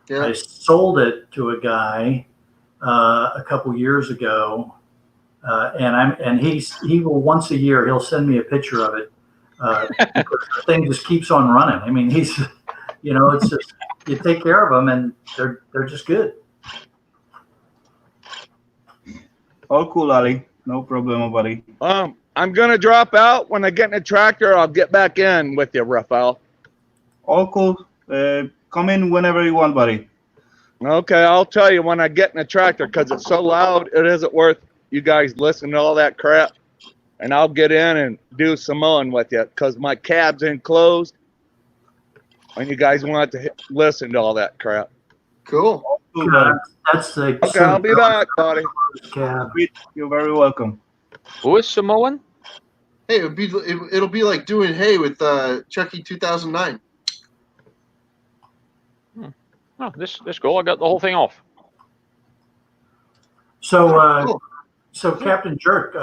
Yeah. I sold it to a guy a couple years ago, and he will once a year he'll send me a picture of it. Because the thing just keeps on running. I mean, it's just you take care of them and they're just good. All cool, Ali. No problem, buddy. I'm gonna drop out. When I get in the tractor, I'll get back in with you, Rafal. All cool. Come in whenever you want, buddy. Okay, I'll tell you when I get in the tractor because it's so loud. It isn't worth you guys listening to all that crap. And I'll get in and do some mowing with you because my cab's enclosed. And you guys want to listen to all that crap. Cool. All cool, buddy. That's the Okay, I'll be back, buddy. cab. Sweet. You're very welcome. Who is Samoan? Hey, it'll be like doing hay with Chucky 2009. Oh, this cool. I got the whole thing off. So, Cool. so Captain Jerk,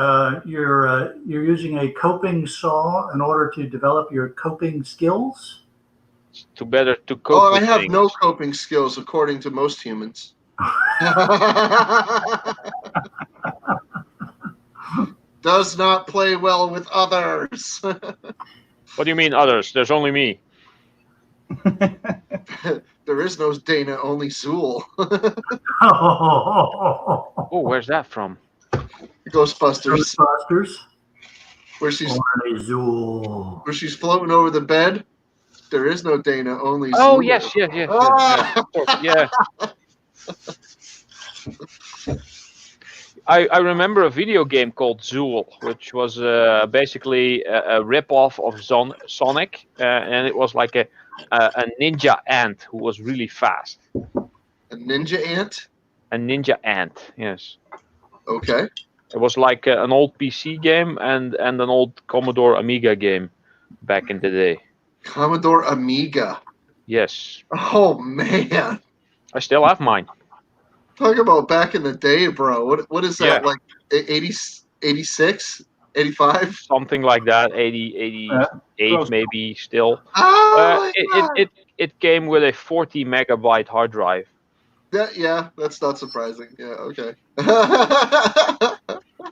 you're using a coping saw in order to develop your coping skills. It's too better to cope Oh, I with have things. no coping skills according to most humans. Does not play well with others. What do you mean others? There's only me. There is no Dana, only Zool. Oh, where's that from? Ghostbusters, Ghostbusters. where she's Only Zool. floating over the bed. There is no Dana, only Zool. Oh, yes. Ah! Yeah. I remember a video game called Zool, which was basically a rip-off of Sonic, and it was like a ninja ant who was really fast. A ninja ant? A ninja ant, yes. Okay. It was like an old PC game and an old Commodore Amiga game back in the day. Commodore Amiga. Yes. Oh, man. I still have mine. Talk about back in the day, bro. What is that, Yeah. like 80, 86, 85? Something like that, 88 close. maybe still. Oh, my God. It came with a 40 megabyte hard drive. That's not surprising. Yeah, okay.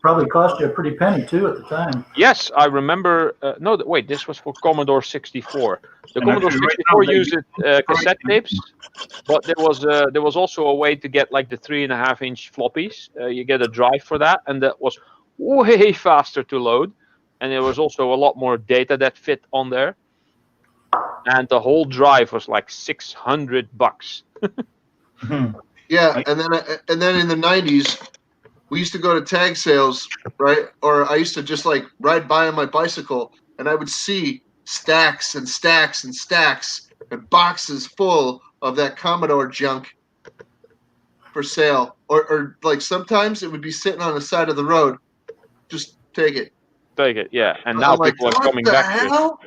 Probably cost you a pretty penny too at the time. Yes, I remember. Wait, this was for Commodore 64. The And Commodore actually, right 64 now they used cassette tapes, but there was also a way to get like the 3.5-inch floppies. You get a drive for that, and that was way faster to load, and there was also a lot more data that fit on there. And the whole drive was like $600. Yeah, and then in the 90s, we used to go to tag sales, right? Or I used to just like ride by on my bicycle, and I would see stacks and stacks and stacks and boxes full of that Commodore junk for sale. Or like sometimes it would be sitting on the side of the road. Just take it. Take it, yeah. And now I'm like, people are what coming the back to it. hell?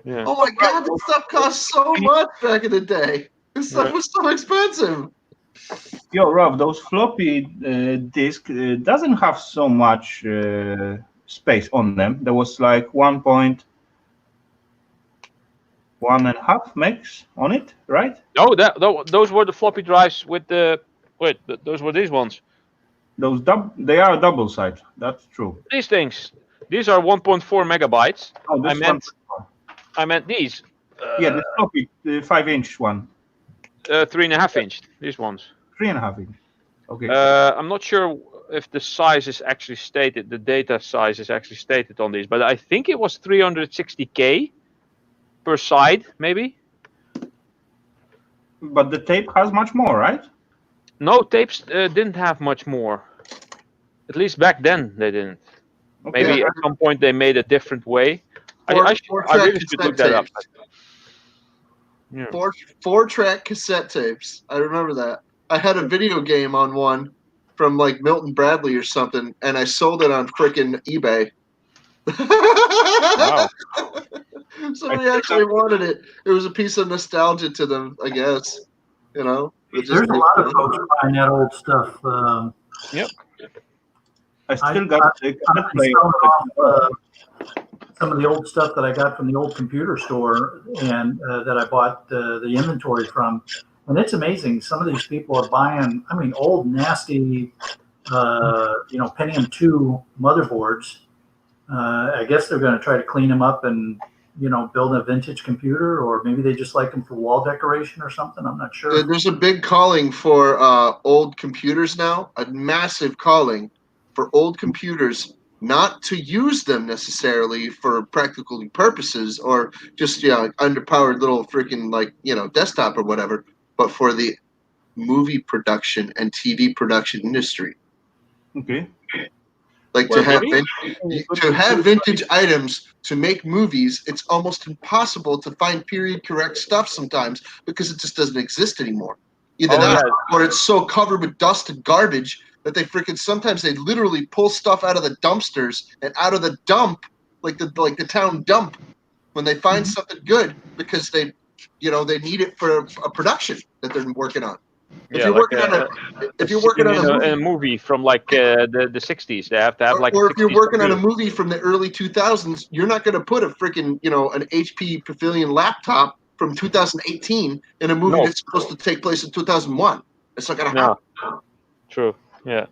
Yeah. Oh my God, this stuff cost so much back in the day. This stuff was so expensive. Yo, Rob, those floppy disk doesn't have so much space on them. There was like 1.1 1.5 megs on it, right? No, those were the floppy drives with the. Wait, those were these ones. Those they are double side. That's true. These things. These are 1.4 megabytes. Oh, this I meant these. Yeah, the floppy 5-inch one. 3.5 inch. These ones. 3.5 inch. Okay. I'm not sure if the size is actually stated. The data size is actually stated on these, but I think it was 360K per side, maybe. But the tape has much more, right? No, tapes didn't have much more. At least back then they didn't. Okay. Maybe at some point they made a different way. I really should look that up. Yeah. 4-track cassette tapes. I remember that. I had a video game on one from like Milton Bradley or something, and I sold it on frickin' eBay. Wow. Somebody actually wanted it. It was a piece of nostalgia to them, I guess. You know? There's a lot of folks buying that old stuff. Yep. I still got the cassette player. Some of the old stuff that I got from the old computer store and that I bought the inventory from. And it's amazing. Some of these people are buying, old, nasty, Pentium 2 motherboards. I guess they're going to try to clean them up and, build a vintage computer, or maybe they just like them for wall decoration or something. I'm not sure. There's a big calling for old computers now, a massive calling for old computers, not to use them necessarily for practical purposes or just, underpowered little freaking desktop or whatever, but for the movie production and TV production industry. Okay. Like to have vintage items to make movies, it's almost impossible to find period correct stuff sometimes because it just doesn't exist anymore. Either that or it's so covered with dust and garbage that they sometimes they literally pull stuff out of the dumpsters and out of the dump, like the town dump, when they find something good because they need it for a production that they're working on. If you're working on a movie from like the 60s, they have to have like. Or if you're working on a movie from the early 2000s, you're not going to put a freaking an HP Pavilion laptop from 2018 in a movie that's supposed to take place in 2001. I still gotta No. hop. True. Yeah.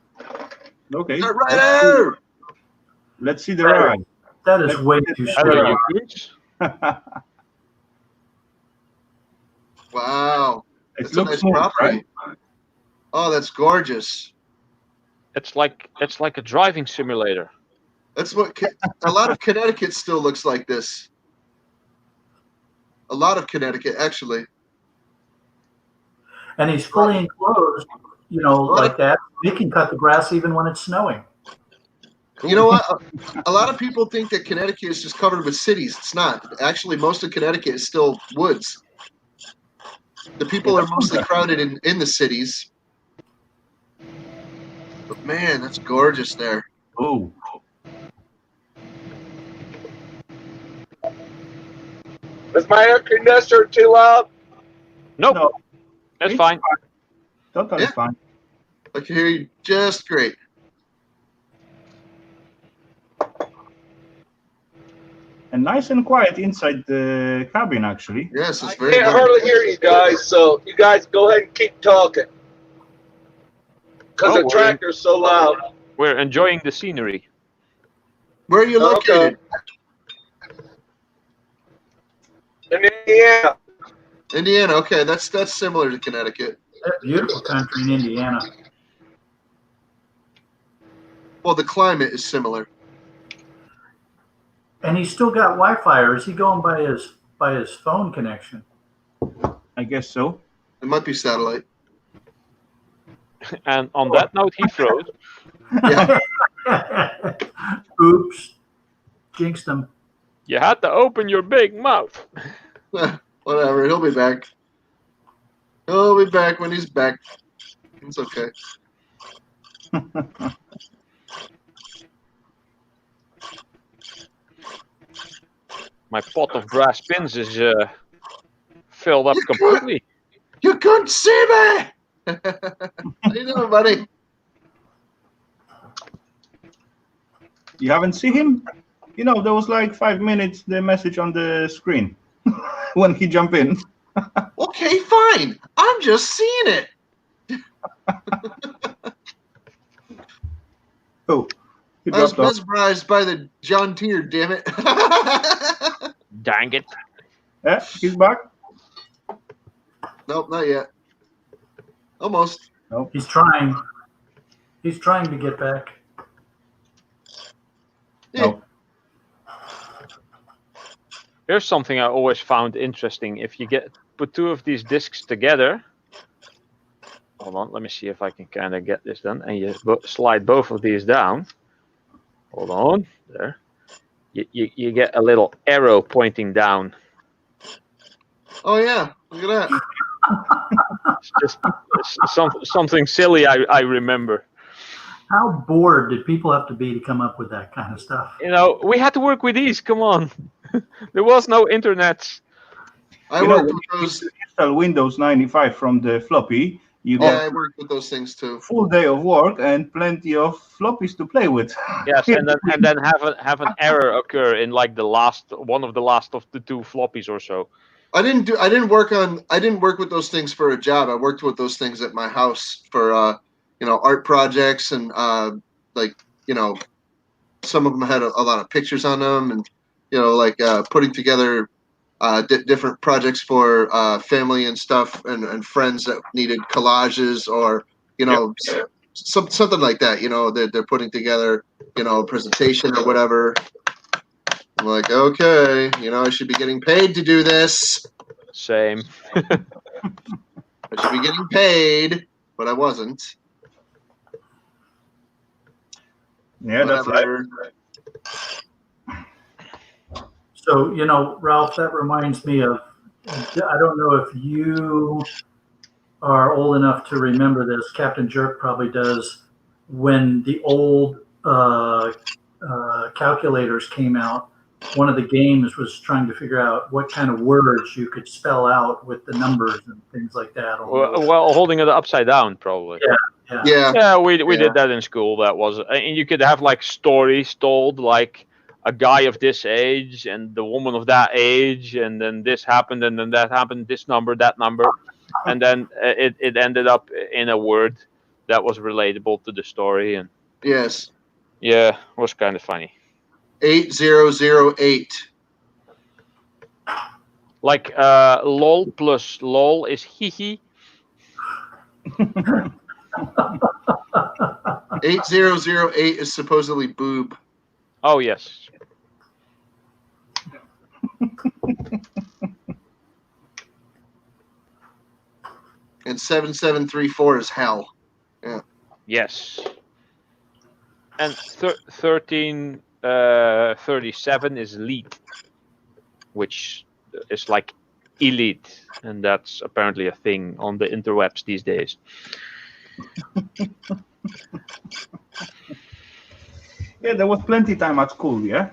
Okay. Start rider! Let's see the ride. That is way too Hello, slow. you goods. Wow. It That's a looks nice smooth, property. right? Oh, that's gorgeous. It's like a driving simulator. That's what a lot of Connecticut still looks like this. A lot of Connecticut, actually. And he's fully enclosed, like that. He can cut the grass even when it's snowing. You know what? A lot of people think that Connecticut is just covered with cities. It's not. Actually, most of Connecticut is still woods. The people are mostly crowded in the cities. But man, that's gorgeous there. Oh. Is my air conditioner too loud? Nope. No. That's fine. Totally Yeah. fine. I can hear you just great. And nice and quiet inside the cabin, actually. Yes, I it's very can't nice. hardly hear you guys, so you guys go ahead and keep talking. Because Oh, the tractor's so loud. We're enjoying the scenery. Where are you located? In Indiana. Indiana. Okay, that's similar to Connecticut. Beautiful country in Indiana. Well, the climate is similar. And he's still got Wi-Fi, or is he going by his phone connection? I guess so. It might be satellite. And on that note, he froze. Yeah. Oops. Jinxed him. You had to open your big mouth. Whatever. He'll be back. He'll be back when he's back. It's okay. My pot of brass pins is filled up completely. You couldn't see me. How you doing, buddy? You haven't seen him? There was like 5 minutes the message on the screen when he jumped in. Okay, fine. I'm just seeing it. Oh, he I was dropped off. mesmerized by the John Tier, damn it. Dang it. Yeah, he's back. Nope, not yet. Almost. Nope. He's trying. He's trying to get back. Nope. Here's something I always found interesting. If you put two of these discs together, hold on, let me see if I can kind of get this done. And you slide both of these down. Hold on, there. You get a little arrow pointing down. Oh, yeah. Look at that. It's just something silly I remember. How bored did people have to be to come up with that kind of stuff? We had to work with these. Come on. There was no internet. I You know, worked when with you those. install Windows 95 from the floppy, you Yeah, get I worked with those things too. full day of work and plenty of floppies to play with. Yes, and then have an error occur in like one of the last of the two floppies or so. I didn't work with those things for a job. I worked with those things at my house for art projects and some of them had a lot of pictures on them and putting together different projects for family and stuff and friends that needed collages or something like that. They're putting together a presentation or whatever. I'm like, okay, I should be getting paid to do this. Same. I should be getting paid, but I wasn't. Yeah, that's right. Whatever. So, Ralph, that reminds me of, I don't know if you are old enough to remember this. Captain Jerk probably does. When the old calculators came out, one of the games was trying to figure out what kind of words you could spell out with the numbers and things like that. Well, holding it upside down, probably. Yeah. Yeah, we did that in school. That was, and you could have like stories told, like a guy of this age and the woman of that age, and then this happened, and then that happened. This number, that number. and then it ended up in a word that was relatable to the story, and Yes. yeah, it was kind of funny. 8008. Like lol plus lol is hee. 8008 is supposedly boob. Oh yes. And 7734 is hell. Yes. And 1337 is lead, which is like elite, and that's apparently a thing on the interwebs these days. Yeah, there was plenty time at school, yeah?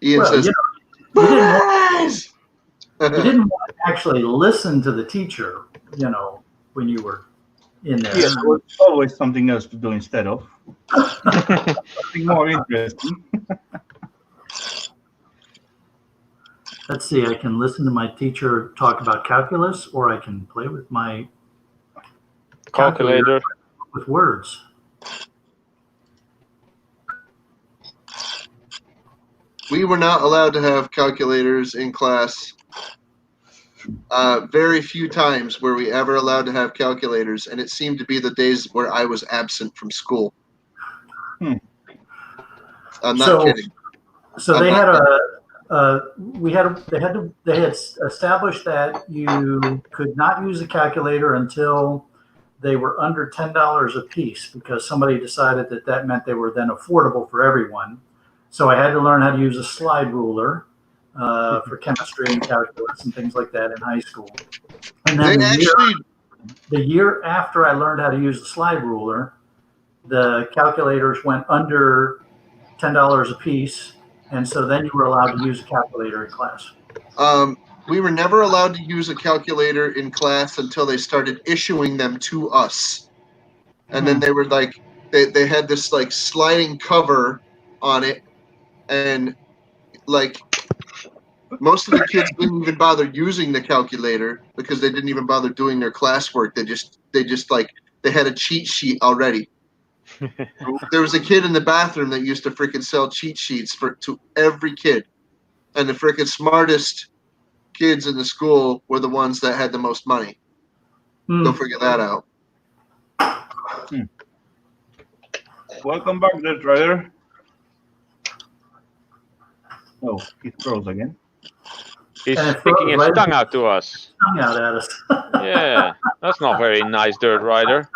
Ian Well, says, you didn't want, "Boys!" you didn't want to actually listen to the teacher, when you were in there. Yeah, there was always something else to do instead of. Something more interesting. Let's see, I can listen to my teacher talk about calculus, or I can play with my Calculator. with words. We were not allowed to have calculators in class. Very few times were we ever allowed to have calculators, and it seemed to be the days where I was absent from school. I'm not kidding. So they had they had established that you could not use a calculator until they were under $10 a piece, because somebody decided that meant they were then affordable for everyone. So I had to learn how to use a slide ruler for chemistry and calculus and things like that in high school. And then the year after I learned how to use the slide ruler, the calculators went under $10 a piece, and so then you were allowed to use a calculator in class. We were never allowed to use a calculator in class until they started issuing them to us. And then they were like, they had this like sliding cover on it, and like most of the kids didn't even bother using the calculator because they didn't even bother doing their classwork. They just like they had a cheat sheet already. There was a kid in the bathroom that used to freaking sell cheat sheets to every kid, and the freaking smartest kids in the school were the ones that had the most money. Go figure that out. Welcome back, Dead Rider. Oh, it froze again. He's sticking his tongue out to us. Tongue out at us. Yeah, that's not very nice, Dirt Rider.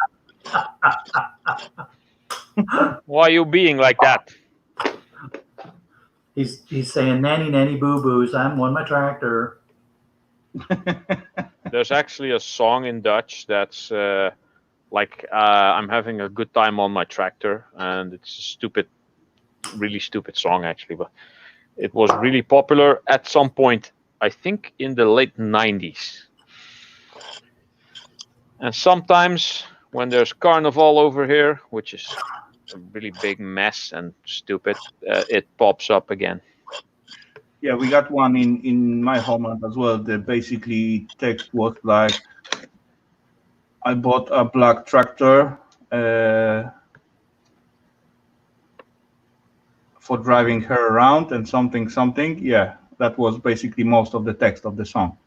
Why are you being like that? He's saying nanny nanny boo boos. I'm on my tractor. There's actually a song in Dutch that's like I'm having a good time on my tractor, and it's a stupid, really stupid song actually, but it was really popular at some point, I think in the late 90s. And sometimes when there's carnival over here, which is a really big mess and stupid, it pops up again. Yeah, we got one in my homeland as well. The basically text was like, I bought a black tractor for driving her around and something. Yeah, that was basically most of the text of the song.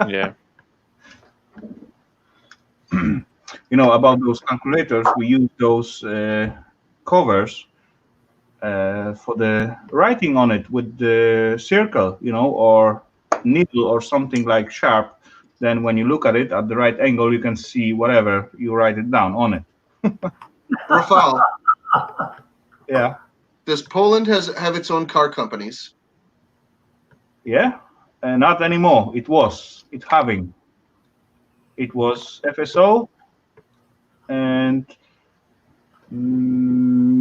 Yeah. About those calculators, we use those covers for the writing on it with the circle, or needle or something like sharp. Then when you look at it at the right angle, you can see whatever you write it down on it. Rafal. Yeah. Does Poland have its own car companies? Yeah. Not anymore. It was FSO, and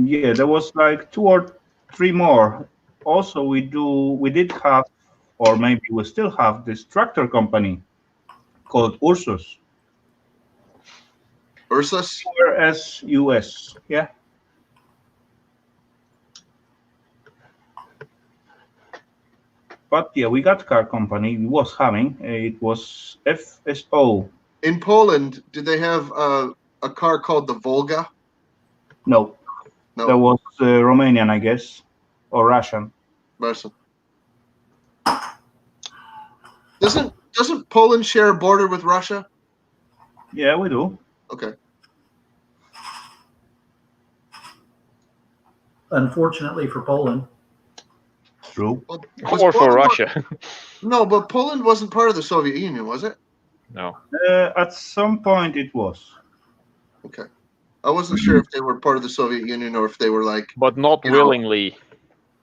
yeah, there was like 2 or 3 more. Also, we did have, or maybe we still have, this tractor company called Ursus. Ursus? URSUS. Yeah. But yeah, we got car company. We was having. It was FSO. In Poland, did they have a car called the Volga? No, No, that was Romanian, I guess, or Russian. Russian. Doesn't Poland share a border with Russia? Yeah, we do. Okay. Unfortunately for Poland. True. Well, Or for Poland Russia. No, but Poland wasn't part of the Soviet Union, was it? No. At some point it was. Okay. I wasn't sure if they were part of the Soviet Union or if they were like, But not You know, willingly.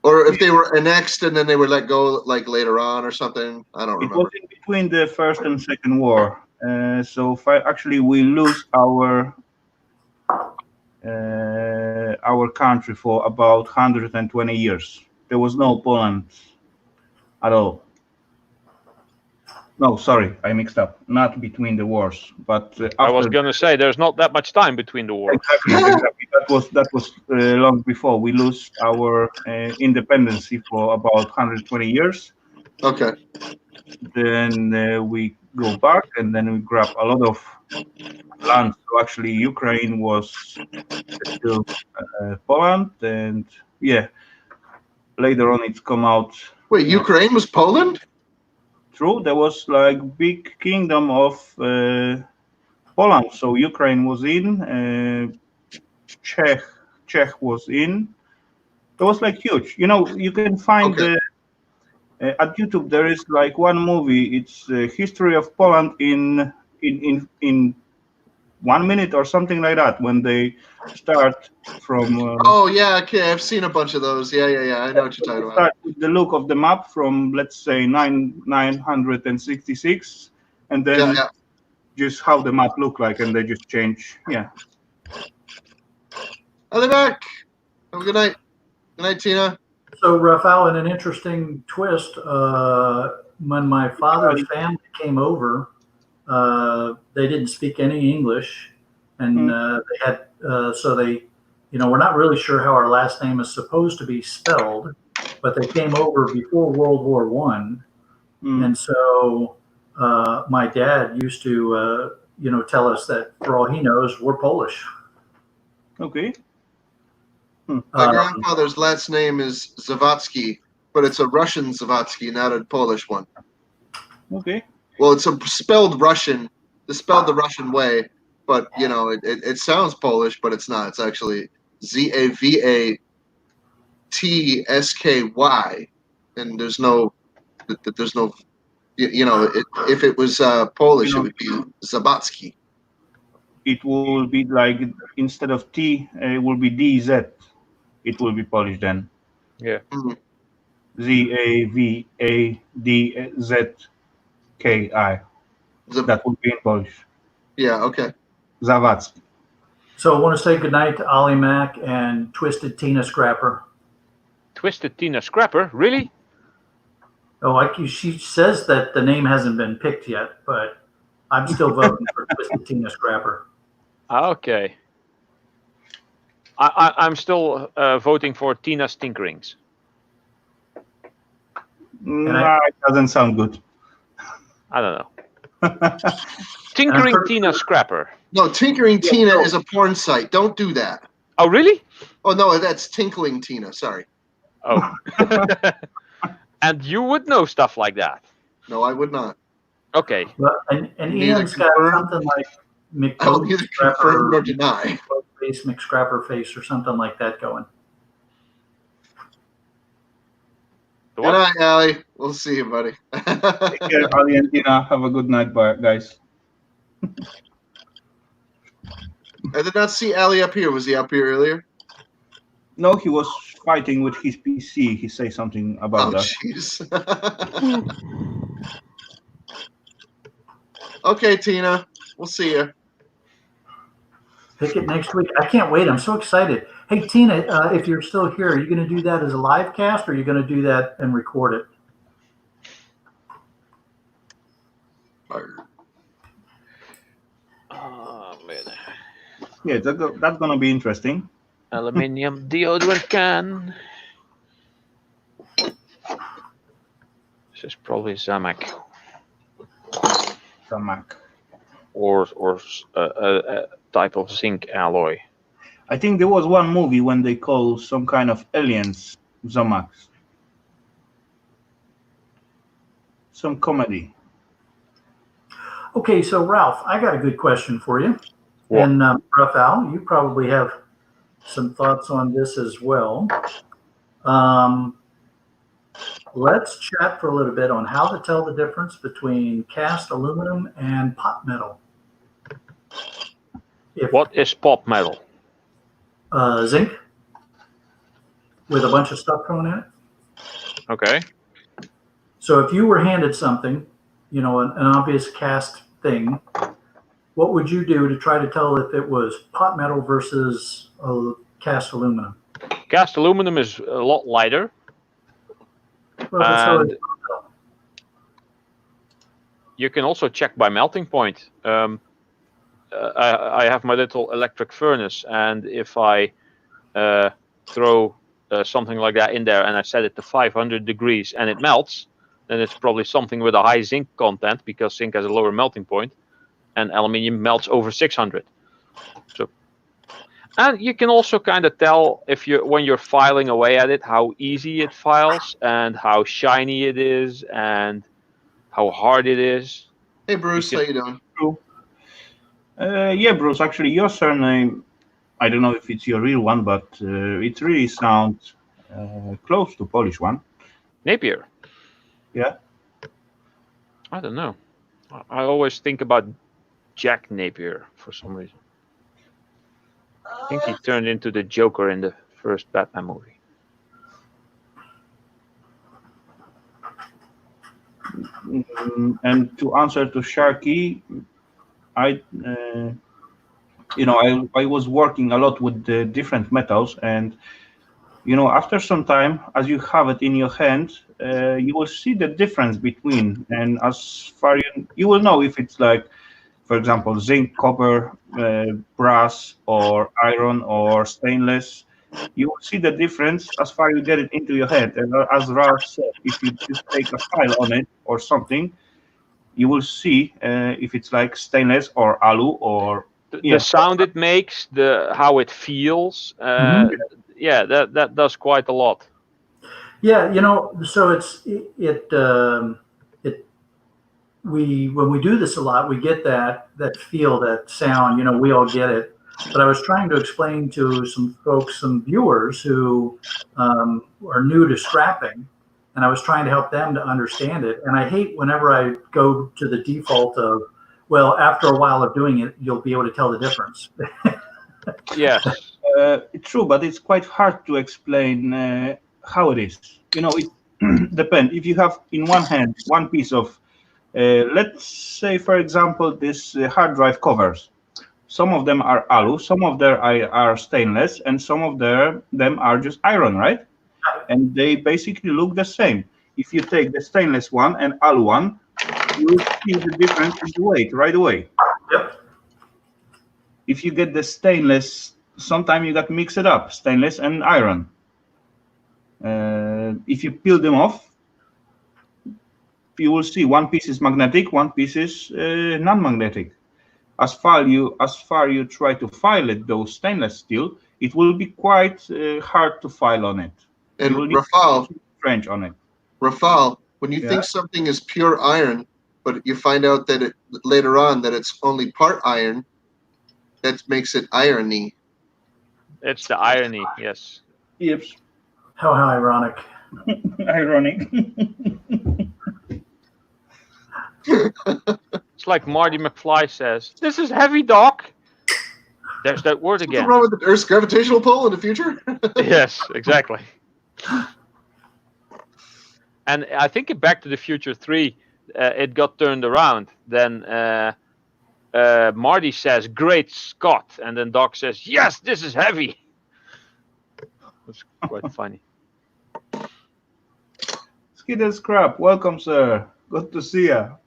or if they were annexed and then they were let go like later on or something. I don't It was remember. in between the First and Second War. So actually we lose our country for about 120 years. There was no Poland at all. No, sorry, I mixed up. Not between the wars, but I was after. gonna say there's not that much time between the wars. Exactly. That was long before we lose our independence for about 120 years. Okay. Then we go back and then we grab a lot of land. So actually, Ukraine was still Poland, and yeah, later on it's come out. Wait, Ukraine was Poland? True, there was like big kingdom of Poland. So Ukraine was in, Czech was in. It was like huge. You know, you can find Okay. at YouTube there is like one movie. It's history of Poland in 1 minute or something like that. When they start from Oh yeah, okay. I've seen a bunch of those. Yeah. I know what you're talking about. start with the look of the map from, let's say, 966, and then Yeah. just how the map look like, and they just change. Yeah. I'll be back. Have a good night. Good night, Tina. So, Rafal, in an interesting twist, when my father's family came over, they didn't speak any English, and they had so they, we're not really sure how our last name is supposed to be spelled, but they came over before World War One, and so my dad used to tell us that for all he knows, we're Polish. Okay. My grandfather's last name is Zawadzki, but it's a Russian Zawadzki, not a Polish one. Okay. Well, it's spelled Russian. It's spelled the Russian way, but it sounds Polish, but it's not. It's actually Zavatsky, and there's no. If it was Polish, it would be Zabatsky. It will be like, instead of T, it will be DZ. It will be Polish then. Yeah. Zavadzki. That would be in Polish. Yeah. Okay. Zawadzki. So I want to say goodnight to Ollie Mack and Twisted Tina Scrapper. Twisted Tina Scrapper, really? Oh, she says that the name hasn't been picked yet, but I'm still voting for Twisted Tina Scrapper. Okay. I'm still voting for Tina's Tinkerings. It doesn't sound good. I don't know. Tinkering Tina Scrapper. No, Tinkering Tina is a porn site. Don't do that. Oh, really? Oh, no, that's Tinkling Tina. Sorry. Oh. And you would know stuff like that. No, I would not. Okay. Well, and Ian's got something like I will neither confirm nor deny. Face, McScrapper face, or something like that going. Good night, Allie. We'll see you, buddy. Take care, Ali and Tina. Have a good night, guys. I did not see Allie up here. Was he up here earlier? No, he was fighting with his PC. He say something about that. Jeez. Okay, Tina. We'll see you. Pick it next week. I can't wait. I'm so excited. Hey, Tina, if you're still here, are you going to do that as a live cast, or are you going to do that and record it? Oh, man. Yeah, that's going to be interesting. Aluminium deodorant can. This is probably Zamac Zamac. or a type of zinc alloy. I think there was one movie when they call some kind of aliens Zamacs. Some comedy. Okay, so Ralph, I got a good question for you. What? And Rafal, you probably have some thoughts on this as well. Let's chat for a little bit on how to tell the difference between cast aluminum and pot metal. What is pot metal? Zinc with a bunch of stuff thrown in it. Okay. So if you were handed something, an obvious cast thing, what would you do to try to tell if it was pot metal versus cast aluminum? Cast aluminum is a lot lighter. Well, so And you can also check by melting point. I have my little electric furnace, and if I throw something like that in there and I set it to 500 degrees and it melts, then it's probably something with a high zinc content, because zinc has a lower melting point, and aluminium melts over 600. So, and you can also kind of tell when you're filing away at it, how easy it files and how shiny it is and how hard it is. Hey, Bruce, how you doing? True. Yeah, Bruce, actually, your surname, I don't know if it's your real one, but it really sounds close to Polish one. Napier. Yeah. I don't know. I always think about Jack Napier for some reason. I think he turned into the Joker in the first Batman movie. And to answer to Sharky, I was working a lot with the different metals, and after some time, as you have it in your hand, you will see the difference between, and as far you will know if it's like, for example, zinc, copper, brass, or iron, or stainless. You will see the difference as far you get it into your head. And as Ralph said, if you just take a file on it or something, you will see if it's like stainless or alu or the sound it makes, how it feels. Yeah, that does quite a lot. Yeah, so when we do this a lot, we get that feel, that sound. We all get it. But I was trying to explain to some folks, some viewers who are new to scrapping, and I was trying to help them to understand it. And I hate whenever I go to the default of, well, after a while of doing it, you'll be able to tell the difference. Yes. True, but it's quite hard to explain how it is. It depends. If you have in one hand one piece of, let's say, for example, this hard drive covers. Some of them are alu, some of them are stainless, and some of them are just iron, right? And they basically look the same. If you take the stainless one and alu one, you will see the difference in the weight right away. Yep. If you get the stainless, sometimes you got to mix it up, stainless and iron. If you peel them off, you will see one piece is magnetic, one piece is non-magnetic. As far you try to file it, those stainless steel, it will be quite hard to file on it. And you will need Rafal, French on it. Rafal, when you think something is pure iron, but you find out that later on that it's only part iron, that makes it irony. It's the irony, yes. Yep. How ironic. Ironic. It's like Marty McFly says, "This is heavy, Doc." There's that word again. What's wrong with the Earth's gravitational pull in the future? Yes, exactly. And I think in Back to the Future 3, it got turned around. Then Marty says, "Great Scott," and then Doc says, "Yes, this is heavy." That's quite funny. Skid and Scrap, welcome, sir. Good to see you.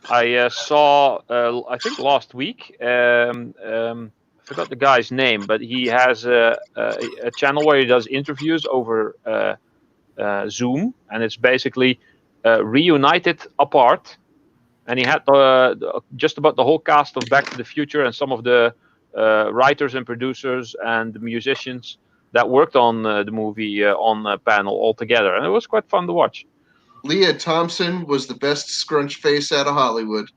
I saw, I think last week, forgot the guy's name, but he has a channel where he does interviews over Zoom, and it's basically reunited apart. And he had just about the whole cast of Back to the Future and some of the writers and producers and the musicians that worked on the movie on a panel all together, and it was quite fun to watch. Leah Thompson was the best scrunch face out of Hollywood.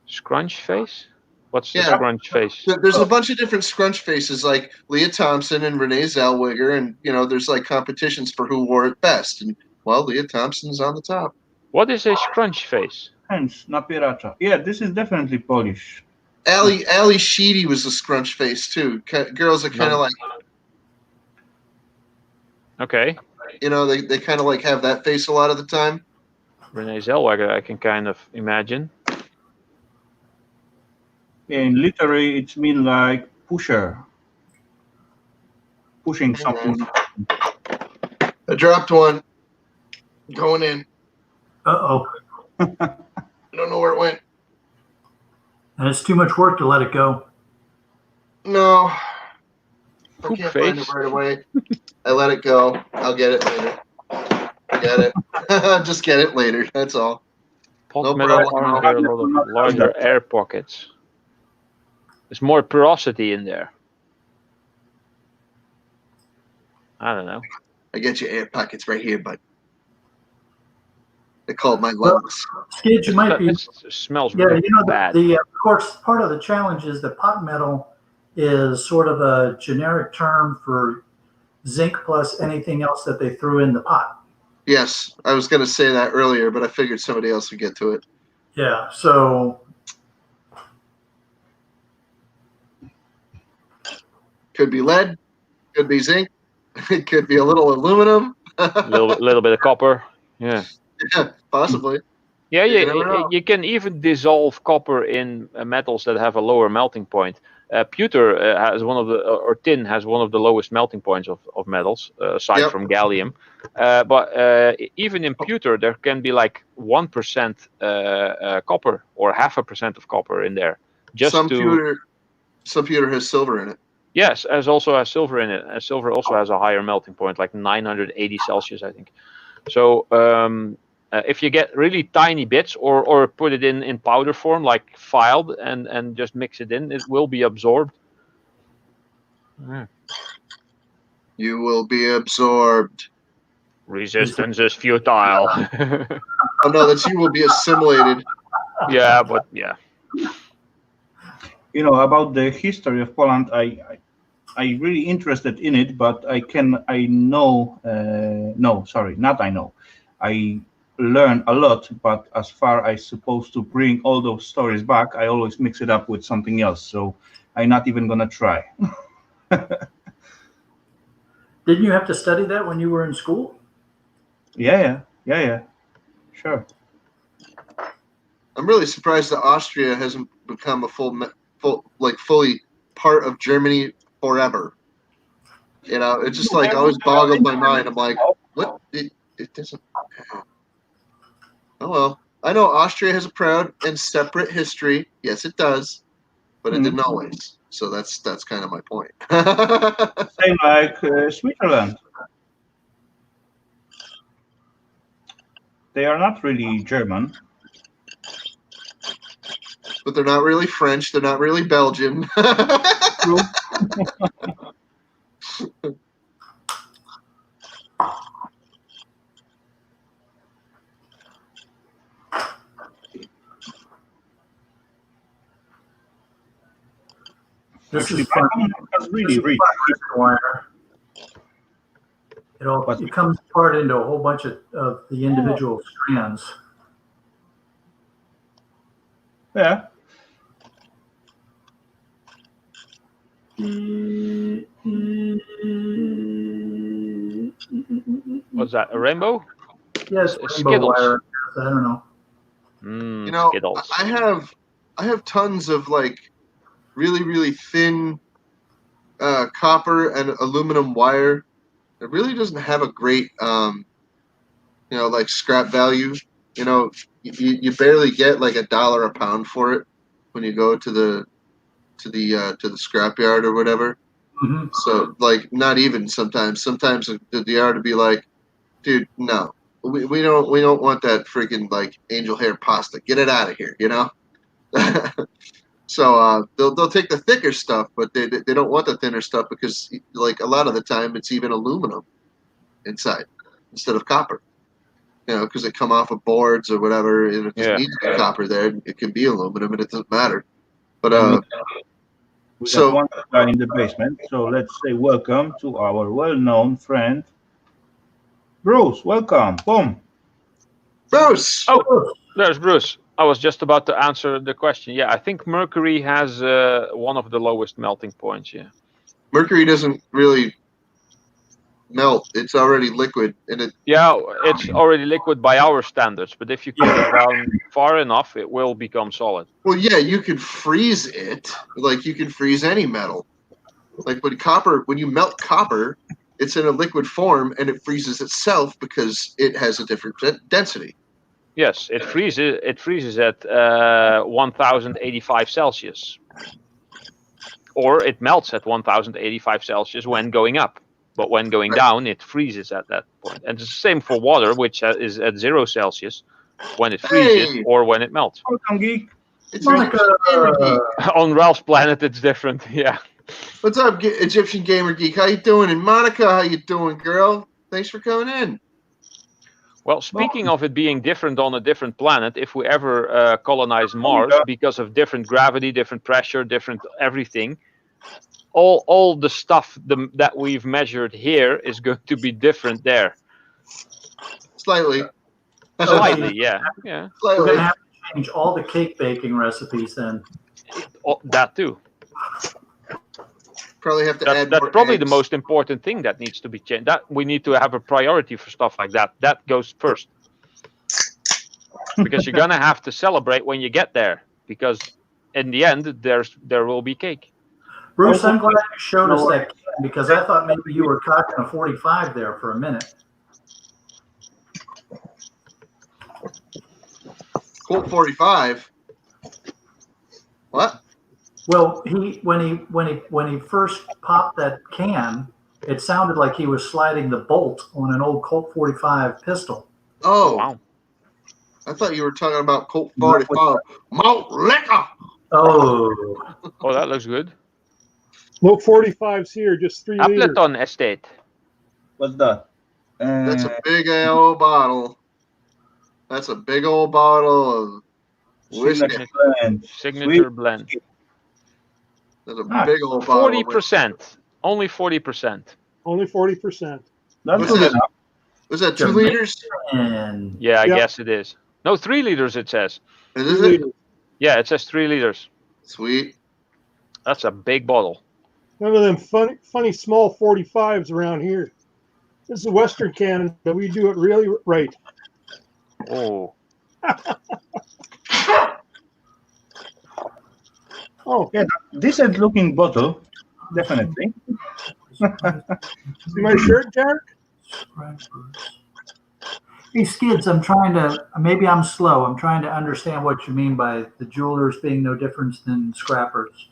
Scrunch face? What's the Yeah. scrunch face? There's a bunch of different scrunch faces, like Leah Thompson and Renee Zellweger, and there's like competitions for who wore it best. And well, Leah Thompson's on the top. What is a scrunch face? Hence, na pirata. Yeah, this is definitely Polish. Ali Sheedy was a scrunch face too. Girls are kind of like, Okay. they kind of like have that face a lot of the time. Renee Zellweger, I can kind of imagine. Yeah, in literary, it means like pusher. Pushing something. I dropped one. Going in. Uh-oh. I don't know where it went. And it's too much work to let it go. No. I Poop can't face. find it right away. I let it go. I'll get it later. Get it. Just get it later. That's all. Pot No metal problem. are there a lot of larger air pockets. There's more porosity in there. I don't know. I get your air pockets right here, bud. They call it my lungs. Skid, you might be. It smells Yeah, really you know, bad. of course, part of the challenge is that pot metal is sort of a generic term for zinc plus anything else that they threw in the pot. Yes, I was going to say that earlier, but I figured somebody else would get to it. Yeah, so Could be lead, could be zinc, it could be a little aluminum. A little bit of copper. Yeah. Yeah, possibly. Yeah, You never know. you can even dissolve copper in metals that have a lower melting point. Pewter has one of the, or tin has one of the lowest melting points of metals, aside Yep. from gallium. But even in pewter, there can be like 1% copper or 0.5% of copper in there. Some pewter has silver in it. Yes, as also has silver in it. Silver also has a higher melting point, like 980 Celsius, I think. So if you get really tiny bits or put it in powder form, like filed, and just mix it in, it will be absorbed. Yeah. You will be absorbed. Resistance is futile. Oh no, that's you will be assimilated. Yeah, but yeah. About the history of Poland, I really interested in it, but I learn a lot, but as far as supposed to bring all those stories back, I always mix it up with something else. So I'm not even gonna try. didn't you have to study that when you were in school? Yeah. Sure. I'm really surprised that Austria hasn't become a fully part of Germany forever. It's just like always boggled my mind. I'm like, what? It doesn't. Oh well. I know Austria has a proud and separate history. Yes, it does, but it didn't always. So that's kind of my point. Same like Switzerland. They are not really German. But they're not really French. They're not really Belgian. This Actually, is fun. that's really rich. Wire. It comes apart into a whole bunch of the individual strands. Yeah. What's that? A rainbow? Yes, Skittles. wire. I don't know. Skittles. I have tons of like really, really thin copper and aluminum wire. It really doesn't have a great like scrap value. You barely get like $1 a pound for it when you go to the to the scrapyard or whatever. hmm So like not even sometimes. Sometimes the yard would be like, dude, no, we don't want that freaking like angel hair pasta. Get it out of here, you know. So they'll take the thicker stuff, but they don't want the thinner stuff because like a lot of the time it's even aluminum inside instead of copper. You know, because they come off of boards or whatever, and it just Yeah. needs to be copper there. It can be aluminum, and it doesn't matter. But And we got so one guy in the basement. So let's say welcome to our well-known friend, Bruce. Welcome. Boom. Bruce, Oh, there's Bruce. I was just about to answer the question. Yeah, I think mercury has one of the lowest melting points. Yeah. mercury doesn't really melt. It's already liquid, and it Yeah, it's already liquid by our standards, but if you cool it down far enough, it will become solid. well, yeah, you could freeze it. Like you can freeze any metal. Like when you melt copper, it's in a liquid form and it freezes itself because it has a different density. Yes, it freezes. It freezes at 1085 Celsius, or it melts at 1085 Celsius when going up. But when going Right. down, it freezes at that point. And it's the same for water, which is at 0 Celsius when it freezes Hey! or when it melts. Welcome, geek. It's Monica, Gamer Geek. On Ralph's planet, it's different. Yeah. What's up, Egyptian Gamer Geek? How you doing? And Monica, how you doing, girl? Thanks for coming in. Well, speaking of it being different on a different planet, if we ever colonize Mars, because of different gravity, different pressure, different everything, all the stuff that we've measured here is going to be different there. Slightly. Slightly, yeah. Yeah. we're Slightly. gonna have to change all the cake baking recipes then. Oh, that too. Probably have to add That's more probably eggs. the most important thing that needs to be changed. That we need to have a priority for stuff like that. That goes first. Because you're gonna have to celebrate when you get there. Because in the end, there will be cake. Bruce, I'm glad you showed us that can because I thought maybe you were cocking a 45 there for a minute. Colt 45. What? Well, when he first popped that can, it sounded like he was sliding the bolt on an old Colt 45 pistol. Oh, Wow. I thought you were talking about Colt 45. Malt liquor. Oh, Oh, that looks good. No 45s here, just 3 liters. Appleton Estate. What's that? That's a big old bottle. That's a big old bottle of whiskey. Signature blend. Signature Sweet. blend. That's a big old bottle. 40%. Only 40%. Only 40%. That's What's good that? enough. Was that 2 liters? and Yeah, I Yeah. guess it is. No, 3 liters it says. Is 3 it? liters. Yeah, it says 3 liters. Sweet. That's a big bottle. None of them funny small 45s around here. This is Western Canada. We do it really right. Oh, Oh, Yeah, decent looking bottle, definitely. see my shirt, Jack? Hey, Skids, maybe I'm slow. I'm trying to understand what you mean by the jewelers being no different than scrappers.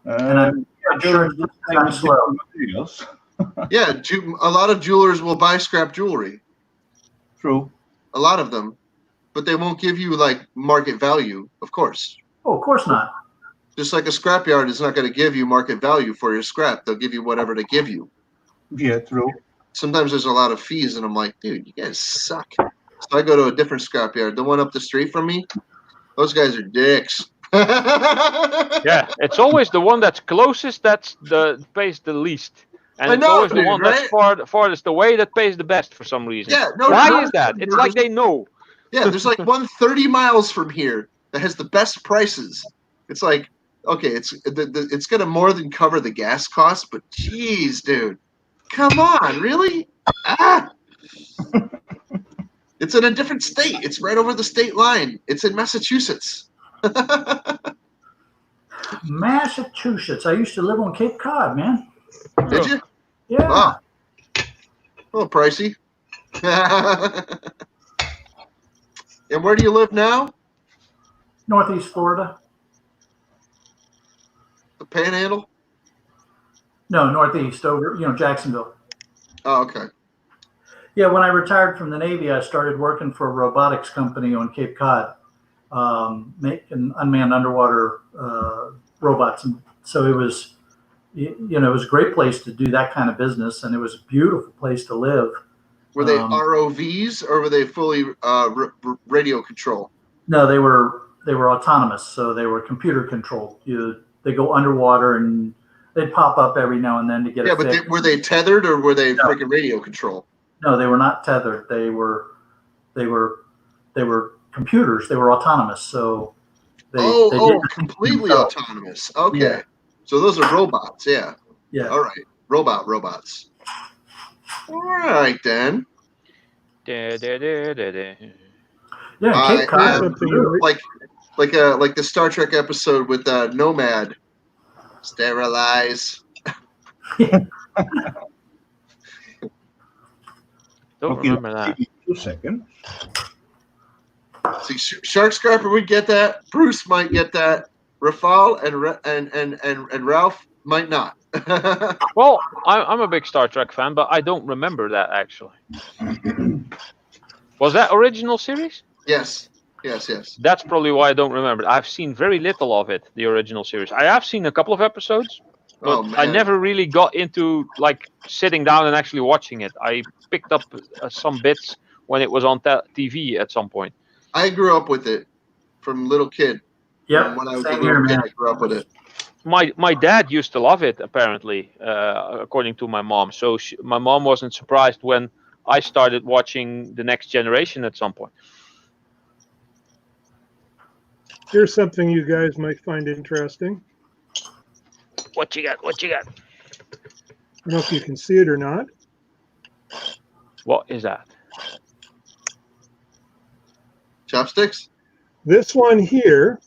And I'm sure it's just 'cause I'm slow. Materials. Yeah, a lot of jewelers will buy scrap jewelry. True. A lot of them. But they won't give you like market value, of course. Oh, of course not. Just like a scrapyard is not going to give you market value for your scrap. They'll give you whatever they give you. Yeah, true. Sometimes there's a lot of fees, and I'm like, dude, you guys suck. So I go to a different scrapyard. The one up the street from me, those guys are dicks. yeah. It's always the one that's closest that pays the least. And I it's know, always the dude, one that's farthest away that pays the best for some reason. Yeah, no. Why is that? It's like they know. Yeah, there's like one 30 miles from here that has the best prices. It's like, okay, it's gonna more than cover the gas costs, but geez, dude, come on, really? Ah, it's in a different state. It's right over the state line. It's in Massachusetts. Massachusetts. I used to live on Cape Cod, man. Did you? Yeah. Wow. A little pricey. And where do you live now? Northeast Florida. The Panhandle? No, Northeast, over, Jacksonville. Oh, okay. Yeah, when I retired from the Navy, I started working for a robotics company on Cape Cod, making unmanned underwater robots. And so it was, it was a great place to do that kind of business, and it was a beautiful place to live. Were they ROVs or were they fully radio control? No, they were autonomous, so they were computer controlled. They go underwater and they'd pop up every now and then to get a fix. But were they tethered or were they freaking radio control? No, they were not tethered. They were computers. They were autonomous. So they completely autonomous. Okay, yeah. So those are robots. Yeah. Yeah. All right, robots. All right then. Yeah, Cape Cod. Like the Star Trek episode with Nomad. Sterilize. Don't remember that. 2 seconds. See, Shark Scraper would get that. Bruce might get that. Rafal and Ralph might not. Well, I'm a big Star Trek fan, but I don't remember that actually. Was that original series? Yes. That's probably why I don't remember. I've seen very little of it, the original series. I have seen a couple of episodes, but I never really got into like sitting down and actually watching it. I picked up some bits when it was on TV at some point. I grew up with it from little kid. Yeah, when I was a little kid, I grew up with it. My dad used to love it, apparently, according to my mom. So my mom wasn't surprised when I started watching The Next Generation at some point. Here's something you guys might find interesting. What you got? I don't know if you can see it or not. What is that? Chopsticks? This one here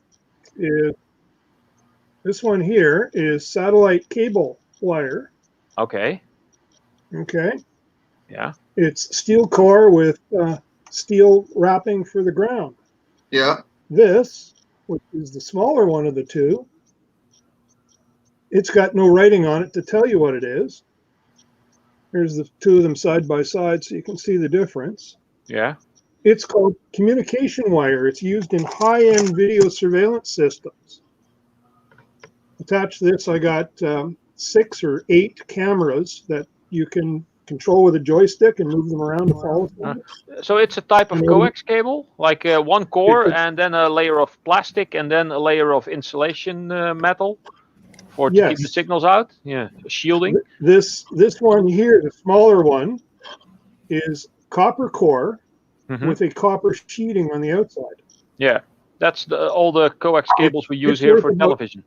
is satellite cable wire. Okay. Okay. Yeah. It's steel core with steel wrapping for the ground. Yeah. This, which is the smaller one of the two, it's got no writing on it to tell you what it is. Here's the two of them side by side so you can see the difference. Yeah. It's called communication wire. It's used in high-end video surveillance systems. Attached to this, I got 6 or 8 cameras that you can control with a joystick and move them around to follow. So it's a type of coax cable, like one core and then a layer of plastic and then a layer of insulation metal to keep the signals out. Yeah, shielding. This one here, the smaller one, is copper core with a copper sheeting on the outside. Yeah, that's all the coax cables we use here for television.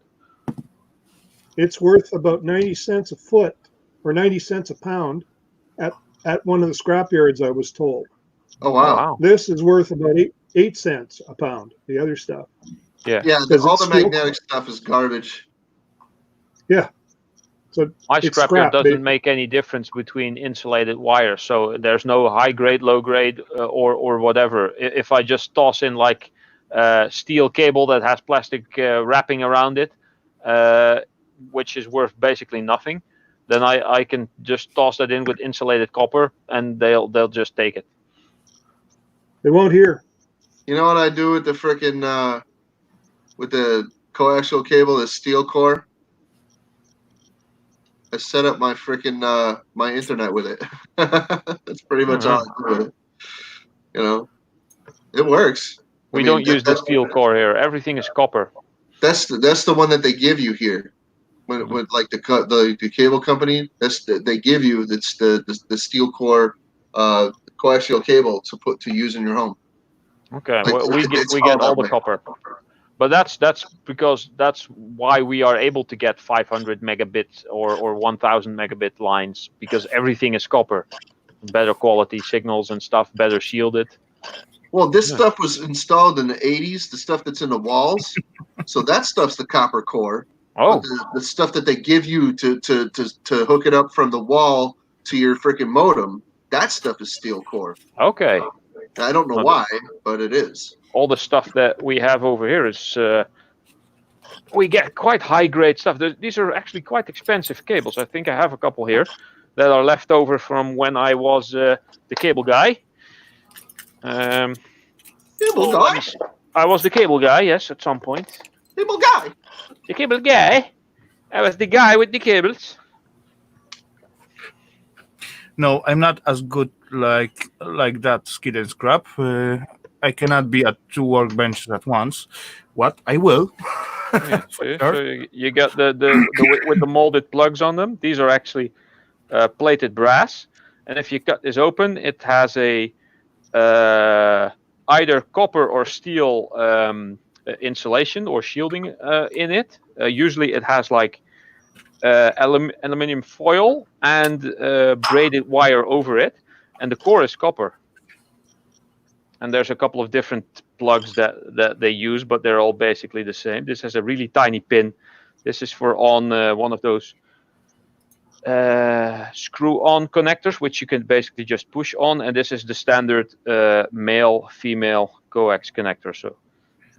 It's worth about 90 cents a foot or 90 cents a pound at one of the scrap yards, I was told. Oh, wow. This is worth about 8 cents a pound, the other stuff. Yeah. Yeah, all the magnetic stuff is garbage. Yeah. So my scrapyard doesn't make any difference between insulated wire, so there's no high grade, low grade, or whatever. If I just toss in like steel cable that has plastic wrapping around it, which is worth basically nothing, then I can just toss that in with insulated copper, and they'll just take it. They won't hear. You know what I do with the frickin' with the coaxial cable, the steel core? I set up my frickin' my internet with it. That's pretty much all I do with it. You know, it works. We don't use the steel core here. Everything is copper. That's the one that they give you here. When like the cable company, they give you the steel core coaxial cable to use in your home. Okay, well, we get all the copper. But that's because that's why we are able to get 500 megabit or 1000 megabit lines, because everything is copper. Better quality signals and stuff, better shielded. Well, this stuff was installed in the 80s, the stuff that's in the walls. So that stuff's the copper core. Oh. The stuff that they give you to hook it up from the wall to your freaking modem, that stuff is steel core. Okay. I don't know why, but it is. All the stuff that we have over here is we get quite high grade stuff. These are actually quite expensive cables. I think I have a couple here that are left over from when I was the cable guy. Cable guy? I was the cable guy, yes, at some point. Cable guy? The cable guy? I was the guy with the cables. No, I'm not as good like that, Skid and Scrap. I cannot be at 2 workbenches at once. What? I will. Yeah, so you got the with the molded plugs on them. These are actually plated brass, and if you cut this open, it has a either copper or steel insulation or shielding in it. Usually, it has like aluminum foil and braided wire over it, and the core is copper. And there's a couple of different plugs that they use, but they're all basically the same. This has a really tiny pin. This is for on one of those screw-on connectors, which you can basically just push on. And this is the standard male-female coax connector. So,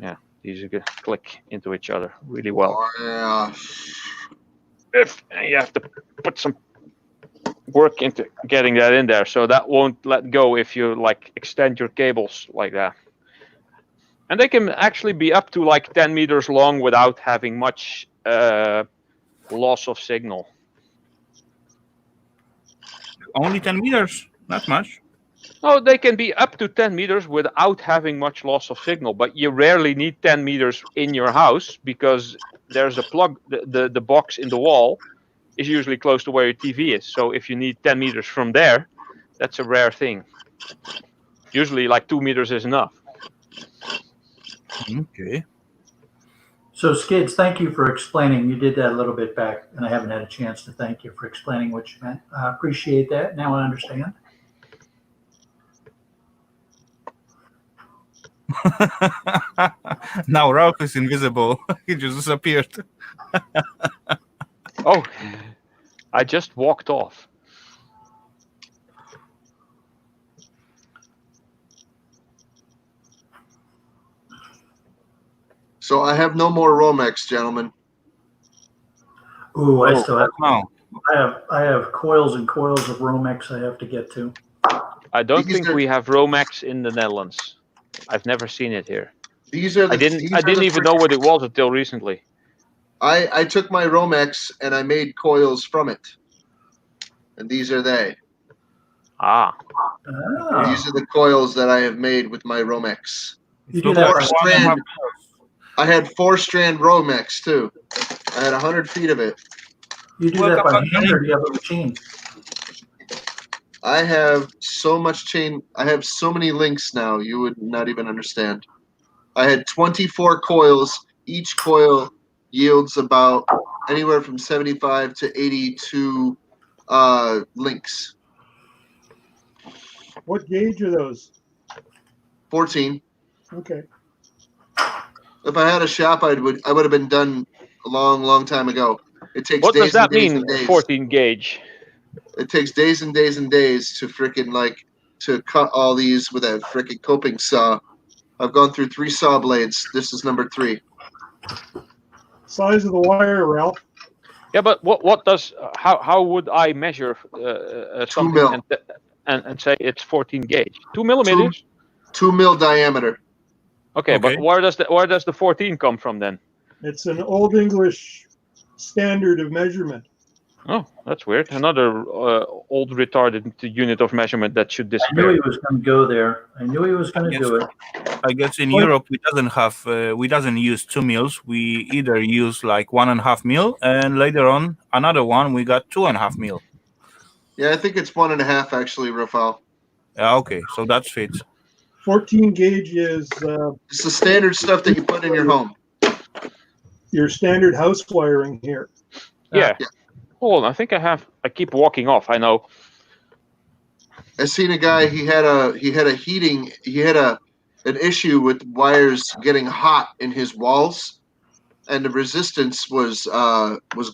yeah, these are going to click into each other really well. Oh, yeah. If you have to put some work into getting that in there, so that won't let go if you like extend your cables like that. And they can actually be up to like 10 meters long without having much loss of signal. Only 10 meters, not much. No, they can be up to 10 meters without having much loss of signal, but you rarely need 10 meters in your house because there's a plug, the box in the wall is usually close to where your TV is. So if you need 10 meters from there, that's a rare thing. Usually like 2 meters is enough. Okay. So Skids, thank you for explaining. You did that a little bit back, and I haven't had a chance to thank you for explaining what you meant. I appreciate that. Now I understand. Now Ralph is invisible. He just disappeared. Oh, I just walked off. So I have no more Romex, gentlemen. Ooh, I still have. No. I have coils and coils of Romex I have to get to. I don't These think are- we have Romex in the Netherlands. I've never seen it here. These are the. I didn't even know what it was until recently. I took my Romex and I made coils from it, and these are they. Ah, Ah, These are the coils that I have made with my Romex. you do that Four by strand. I had 4-strand Romex too. I had 100 feet of it. you do that by hand, or do you have a machine? I have so much chain. I have so many links now. You would not even understand. I had 24 coils. Each coil yields about anywhere from 75 to 82 links. What gauge are those? 14. Okay. If I had a shop, I would have been done a long time ago. It takes what days does that and days mean? and days. 14 gauge. It takes days and days and days to frickin' to cut all these with a frickin' coping saw. I've gone through 3 saw blades. This is number 3. Size of the wire, Ralph? Yeah, but what does how would I measure something mil. and say it's 14 gauge? 2 millimeters. 2 mil diameter. Okay, Okay. but where does the 14 come from then? It's an Old English standard of measurement. Oh, that's weird. Another old retarded unit of measurement that should I knew disappear. he was going to go there. I knew he was going to Yes. do it. I guess in Europe we doesn't use 2 mils. We either use like 1.5 mil, and later on another one we got 2.5 mil. Yeah, I think it's 1.5 actually, Rafal. Yeah, okay, so that fits. 14 gauge is It's the standard stuff that you put in your home. your standard house wiring here. Yeah. Yeah. Hold on, I think I keep walking off. I know. I seen a guy. He had an issue with wires getting hot in his walls, and the resistance was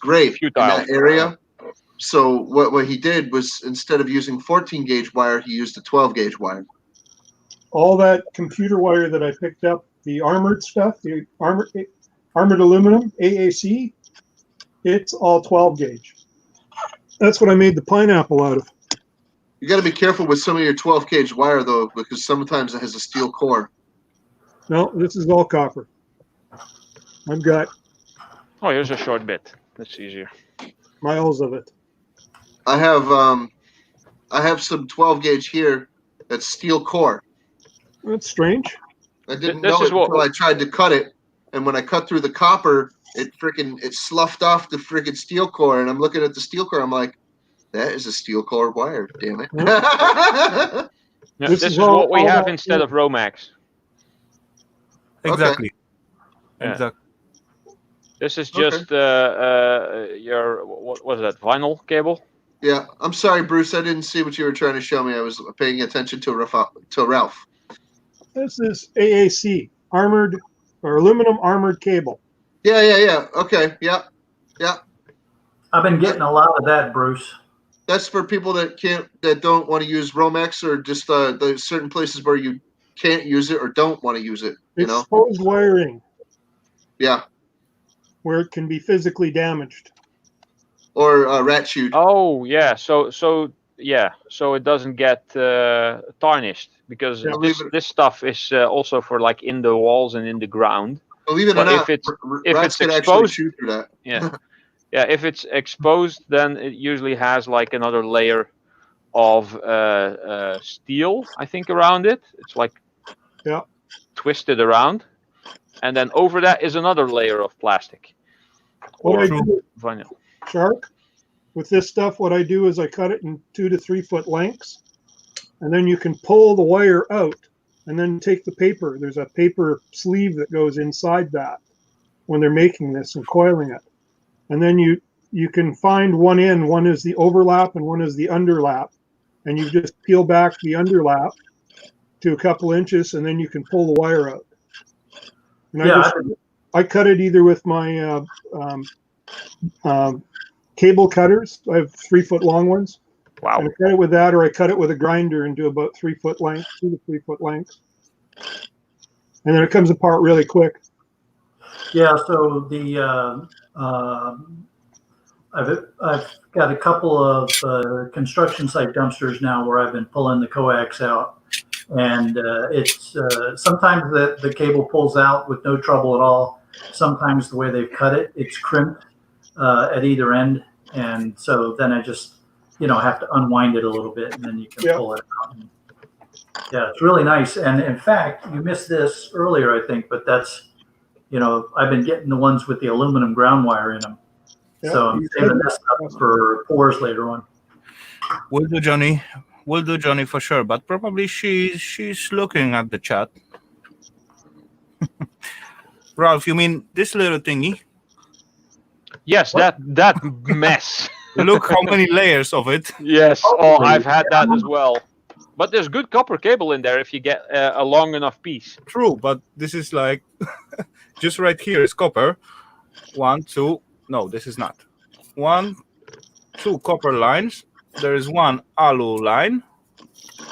great Futile. in that area. So what he did was, instead of using 14 gauge wire, he used a 12 gauge wire. all that computer wire that I picked up, the armored stuff, the armored aluminum, AAC, it's all 12 gauge. That's what I made the pineapple out of. You got to be careful with some of your 12 gauge wire though, because sometimes it has a steel core. No, this is all copper. I've got Oh, here's a short bit. That's easier. miles of it. I have some 12 gauge here that's steel core. That's strange. I didn't This know is it what- until I tried to cut it, and when I cut through the copper, it sloughed off the freaking steel core, and I'm looking at the steel core, I'm like, that is a steel core wire, damn it. Yeah, This this is is all- what we all have that- instead of Romex. Exactly. Yeah. Exactly. This is Okay. just your what was that, vinyl cable? Yeah, I'm sorry, Bruce. I didn't see what you were trying to show me. I was paying attention to Ralph. This is AAC, armored or aluminum armored cable. Yeah. Okay, yeah. I've been getting a lot of that, Bruce. That's for people that don't want to use Romex, or just the certain places where you can't use it or don't want to use it. You know? Exposed wiring Yeah. where it can be physically damaged. Or rat shoot. Oh yeah, so it doesn't get tarnished, because Yeah. this stuff is also for like in the walls and in the ground. Believe it or but not, if rats it's can actually exposed- shoot through that. Yeah, yeah. If it's exposed, then it usually has like another layer of steel, I think, around it. It's like Yeah. twisted around, and then over that is another layer of plastic What or I do, vinyl. Shark, with this stuff, what I do is I cut it in 2 to 3 foot lengths, and then you can pull the wire out and then take the paper. There's a paper sleeve that goes inside that when they're making this and coiling it. And then you can find one end, one is the overlap and one is the underlap. And you just peel back the underlap to a couple inches, and then you can pull the wire out. And Yeah, I cut it either with my cable cutters. I have 3 foot long ones. Wow. And I cut it with that, or I cut it with a grinder and do about 3 foot length, 2 to 3 foot lengths. And then it comes apart really quick. Yeah, so I've got a couple of construction site dumpsters now where I've been pulling the coax out, and it's sometimes the cable pulls out with no trouble at all. Sometimes the way they've cut it, it's crimped at either end, and so then I just have to unwind it a little bit, and then you can pull it out. Yeah, it's really nice. And in fact, you missed this earlier, I think, but that's I've been getting the ones with the aluminum ground wire in them. Yeah. So I'm saving this up for pours later on. Will do, Johnny. Will do, Johnny, for sure. But probably she's looking at the chat. Ralph, you mean this little thingy? Yes, that mess. Look how many layers of it. Yes. Oh, I've had that as well. But there's good copper cable in there if you get a long enough piece. True, but this is like just right here is copper. 1, 2. No, this is not. 1, 2 copper lines. There is 1 alu line.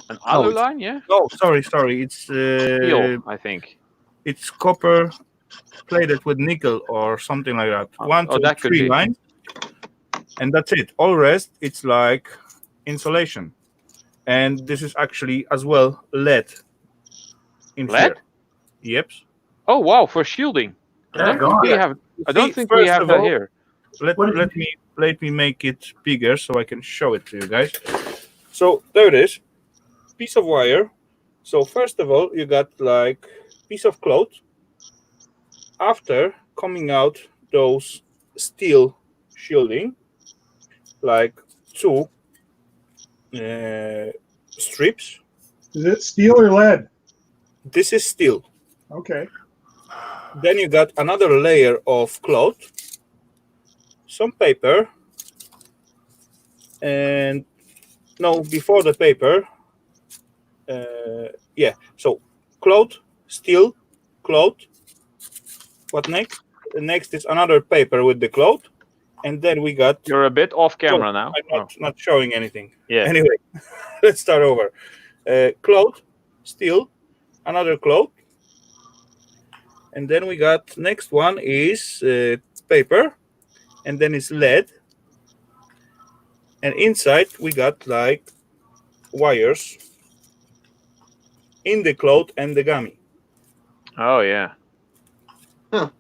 An alu it's- line, yeah? Oh, sorry. It's Steel, I think. it's copper plated with nickel or something like that. 1, 2, that could 3 be. lines, and that's it. All rest, it's like insulation, and this is actually as well lead. In Lead? Here. Yep. Oh wow, for shielding. I don't think we have. I don't think we First have of that all, here. Let me make it bigger so I can show it to you guys. So there it is, piece of wire. So first of all, you got like piece of cloth. After coming out those steel shielding, like 2 strips. Is it steel or lead? This is steel. Okay. Then you got another layer of cloth, some paper, and no, before the paper, so cloth, steel, cloth. What next? Next is another paper with the cloth, and then we got. You're a bit off camera now. I'm not showing anything. Yeah. Anyway, let's start over. Cloth, steel, another cloth. And then we got next one is paper, and then it's lead. And inside we got like wires in the cloth and the gummy. Oh yeah. Huh.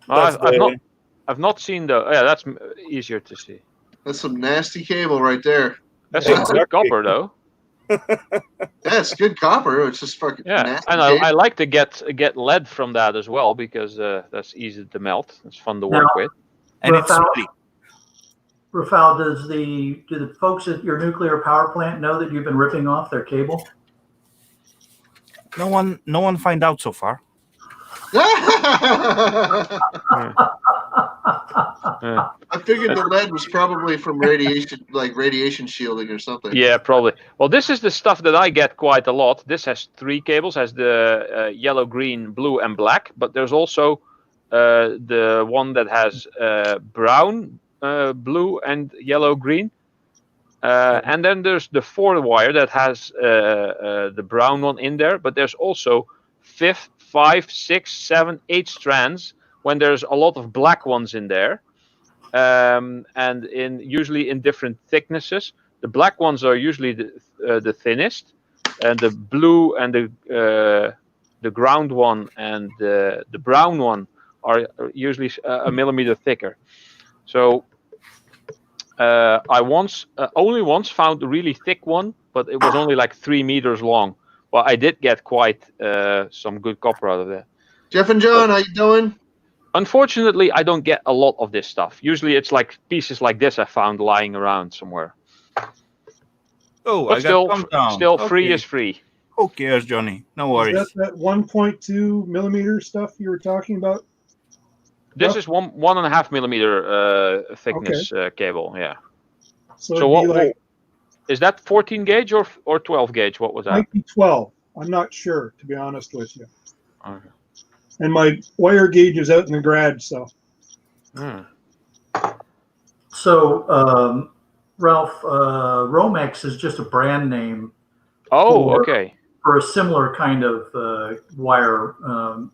Well, That's I've not seen the. Yeah, that's easier to see. That's some nasty cable right there. That's Yeah, some good exactly. copper though. That's good copper. It's just fucking Yeah, nasty and cable. I like to get lead from that as well because that's easy to melt. It's fun to work Now- with. and it's Rafal, smelly. Rafal, do the folks at your nuclear power plant know that you've been ripping off their cable? No one find out so far. I figured the lead was probably from radiation, like radiation shielding or something. Yeah, probably. Well, this is the stuff that I get quite a lot. This has 3 cables, has the yellow, green, blue, and black. But there's also the one that has brown, blue, and yellow, green. And then there's the 4-wire that has the brown one in there. But there's also 5, 6, 7, 8 strands when there's a lot of black ones in there. And usually in different thicknesses. The black ones are usually the thinnest, and the blue and the ground one and the brown one are usually a millimeter thicker. So I only once found a really thick one, but it was only like 3 meters long. Well, I did get quite some good copper out of that. Jeff and John, how you doing? Unfortunately, I don't get a lot of this stuff. Usually it's like pieces like this I found lying around somewhere. Oh, But I still, got down. still free Okay. is free. Who cares, Johnny? No Is worries. that 1.2 millimeter stuff you were talking about? This Yep. is 1.5 millimeter thickness cable. Yeah. So, So it'd be what like, is that? 14 gauge or 12 gauge? What was that? might be 12. I'm not sure, to be honest with you. Okay. And my wire gauge is out in the garage, so. Hmm. So, Ralph, Romex is just a brand name Oh, For- okay. for a similar kind of wire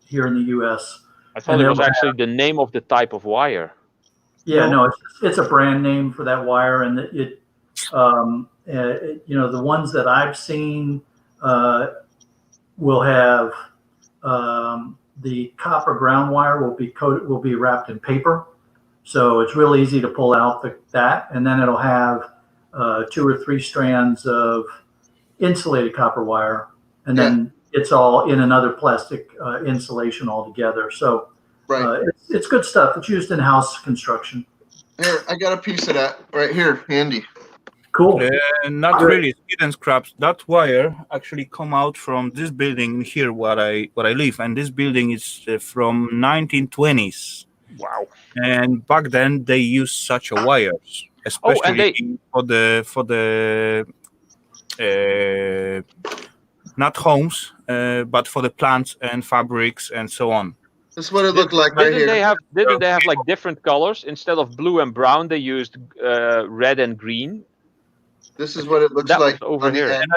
here in the U.S. I thought And it then was we have- actually the name of the type of wire. Yeah, No. no, it's a brand name for that wire, and the ones that I've seen will have the copper ground wire will be wrapped in paper, so it's real easy to pull out that, and then it'll have 2 or 3 strands of insulated copper wire, and then it's all in another plastic insulation altogether. So. Right. It's good stuff. It's used in house construction. Here, I got a piece of that right here, handy. Cool. Not really skid and scraps. That wire actually come out from this building here where I live, and this building is from 1920s. Wow. And back then they used such a wires, especially for the not homes, but for the plants and fabrics and so on. This is what it looked like right Didn't here. they have like different colors instead of blue and brown? They used red and green. This is what it looks That like was over on the here. end. And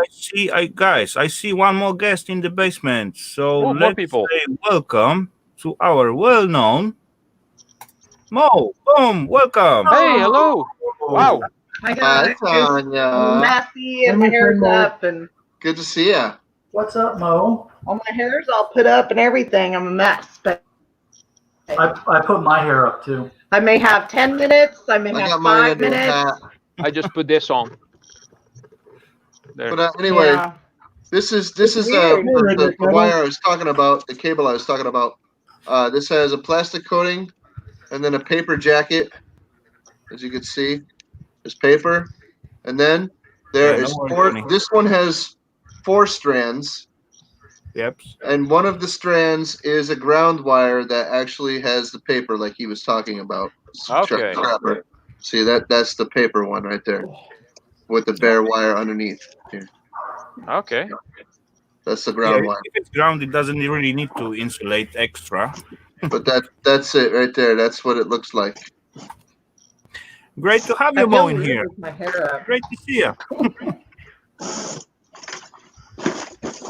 I see one more guest in the basement. So Oh, more let's people. say welcome to our well-known Mo. Boom, welcome. Hey, hello. Wow. Hi Hi, guys. I'm Tanya. messy and Hi, my hair's Mo. up and Good to see ya. What's up, Mo? all my hair's all put up and everything. I'm a mess, but I put my hair up too. I may have 10 minutes. I may I have got mine 5 under a minutes. hat. I just put this on. There. But anyway, Yeah. this is weird. the wire I was talking about, the cable I was talking about. This has a plastic coating and then a paper jacket. As you can see, there's paper, and then there Yeah, is no worries, 4. Johnny. This one has 4 strands, Yep. and one of the strands is a ground wire that actually has the paper, like he was talking about. Okay. Scrapper. See that's the paper one right there, with the bare wire underneath. Here. Okay. That's the Yeah, ground wire. if it's ground, it doesn't really need to insulate extra. But that's it right there. That's what it looks like. Great to have I you, Mo, feel in weird here. with my hair up. Great to see you.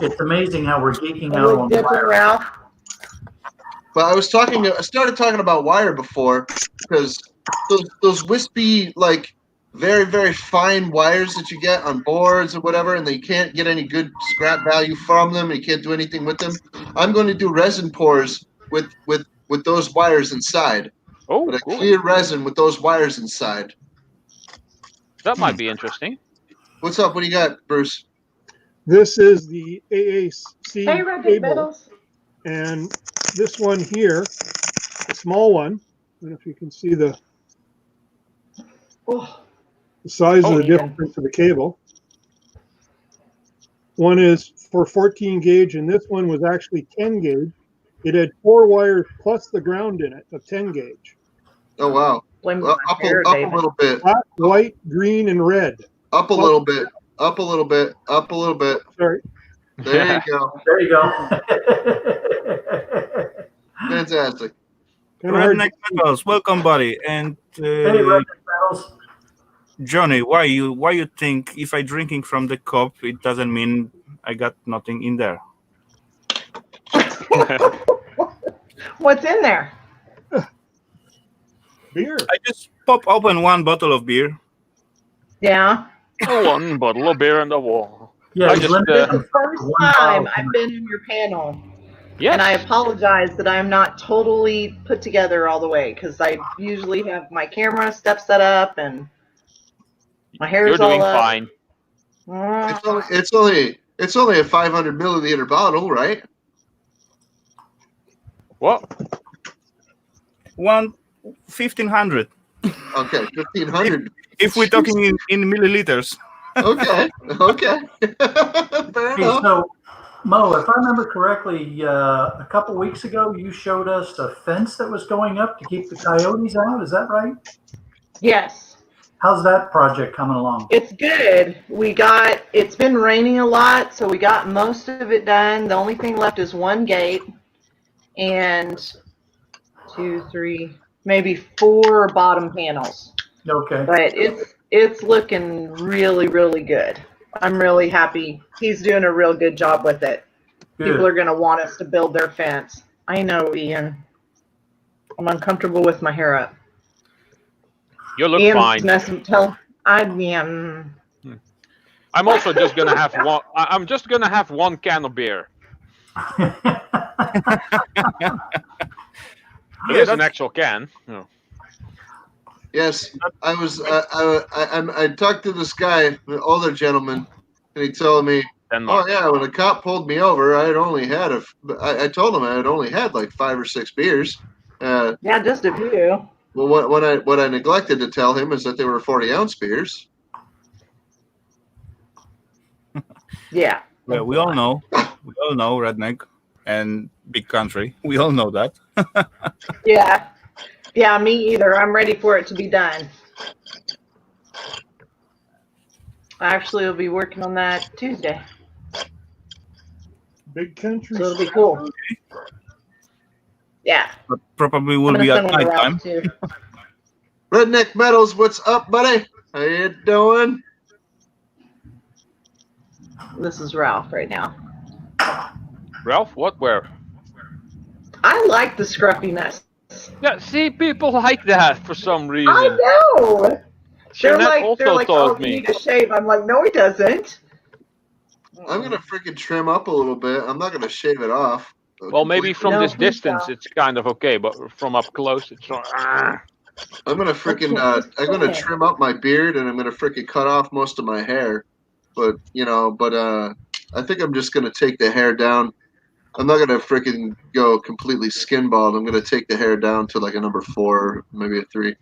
it's amazing how we're geeking A out little on different, wire. Ralph. But I started talking about wire before because those wispy, like very, very fine wires that you get on boards or whatever, and they can't get any good scrap value from them, and you can't do anything with them. I'm going to do resin pours with those wires inside. Oh, But a cool. clear resin with those wires inside. That might be interesting. What's up? What do you got, Bruce? This is the AAC Hey, Red cable, Metals. and this one here, the small one. I don't know if you can see the Oh, size Oh, of the even. difference of the cable. One is for 14 gauge, and this one was actually 10 gauge. It had 4 wires plus the ground in it of 10 gauge. Oh wow! Blame Well, my up hair, a David. little bit. Black, white, green, and red. Up a little bit. Up a little bit. Up a little bit. Sorry. There you go. There you go. Fantastic. Kind of hard. Redneck Metals, welcome, buddy. And Hey, Red Metals. Johnny, why you think if I drinking from the cup, it doesn't mean I got nothing in there? What's in there? Beer. I just pop open one bottle of beer. Yeah. One bottle of beer on the wall. Yeah, I he's just, limited This to is the first one time bottle. I've been on your panel. Yes. And I apologize that I'm not totally put together all the way because I usually have my camera stuff set up and my hair's You're doing all up. fine. It's only a 500 milliliter bottle, right? What? 1,500. Okay, 1,500. If we're talking in milliliters. Okay. Fair Hey, enough. so, Mo, if I remember correctly, a couple weeks ago, you showed us a fence that was going up to keep the coyotes out. Is that right? Yes. How's that project coming along? It's good. It's been raining a lot, so we got most of it done. The only thing left is one gate and 2, 3, maybe 4 bottom panels. Okay. But it's looking really, really good. I'm really happy. He's doing a real good job with it. Good. People are going to want us to build their fence. I know, Ian. I'm uncomfortable with my hair up. You look Ian's fine. I'm also just gonna have one. I'm just gonna have one can of beer. It is an actual can. Oh. Yes, I was. I talked to this guy, an older gentleman, and he told me, Denmark. "Oh yeah, when a cop pulled me over, I told him I had only had like 5 or 6 beers. Yeah, just a few. Well, what I neglected to tell him is that they were 40-ounce beers. Yeah. Well, we all know, redneck and big country. We all know that. Yeah. Yeah, me either. I'm ready for it to be done. I actually will be working on that Tuesday. Big country. So it'll be cool. Yeah. But probably will I'm be gonna at send one night around time. too. Redneck Metals, what's up, buddy? How you doing? This is Ralph right now. Ralph, what? Where? I like the scruffiness. Yeah. See, people like that for some reason. I know. They're Jeanette like, also oh, told you me. need to shave. I'm like, no, he doesn't. I'm gonna freaking trim up a little bit. I'm not gonna shave it off. Well, maybe from No, this please distance don't. it's kind of okay, but from up close it's. I'm gonna freaking I'm gonna trim up my beard and I'm gonna freaking cut off most of my hair. But I think I'm just gonna take the hair down. I'm not gonna freaking go completely skin bald. I'm gonna take the hair down to like a number 4, maybe a 3.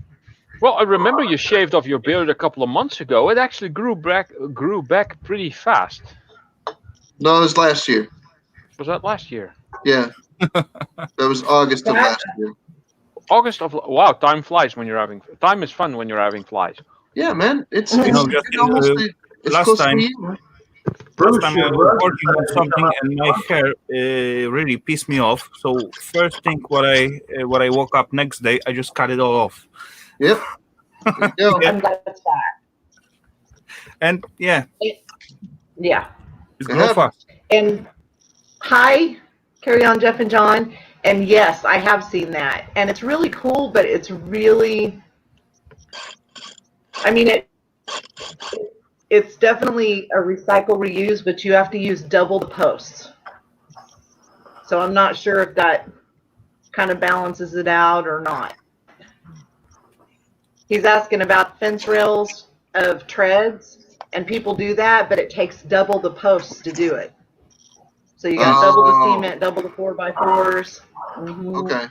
Well, I remember you shaved off your beard a couple of months ago. It actually grew back pretty fast. No, it was last year. Was that last year? Yeah, that was August of last year. August of wow, time flies when you're having time is fun when you're having flies. Yeah, man, it's Just, almost it's last close to time- a year. Last time I was working on something and my hair really pissed me off. So first thing what I woke up next day, I just cut it all off. Yep. There you go. And that's that. And yeah, Yeah. It's It grow happens. fast. And hi, carry on, Jeff and John. And yes, I have seen that, and it's really cool. But it's really, I mean, it's definitely a recycle reuse, but you have to use double the posts. So I'm not sure if that kind of balances it out or not. He's asking about fence rails of treads, and people do that, but it takes double the posts to do it. So you got double the Oh. cement, double the 4x4s. Mhm. Okay.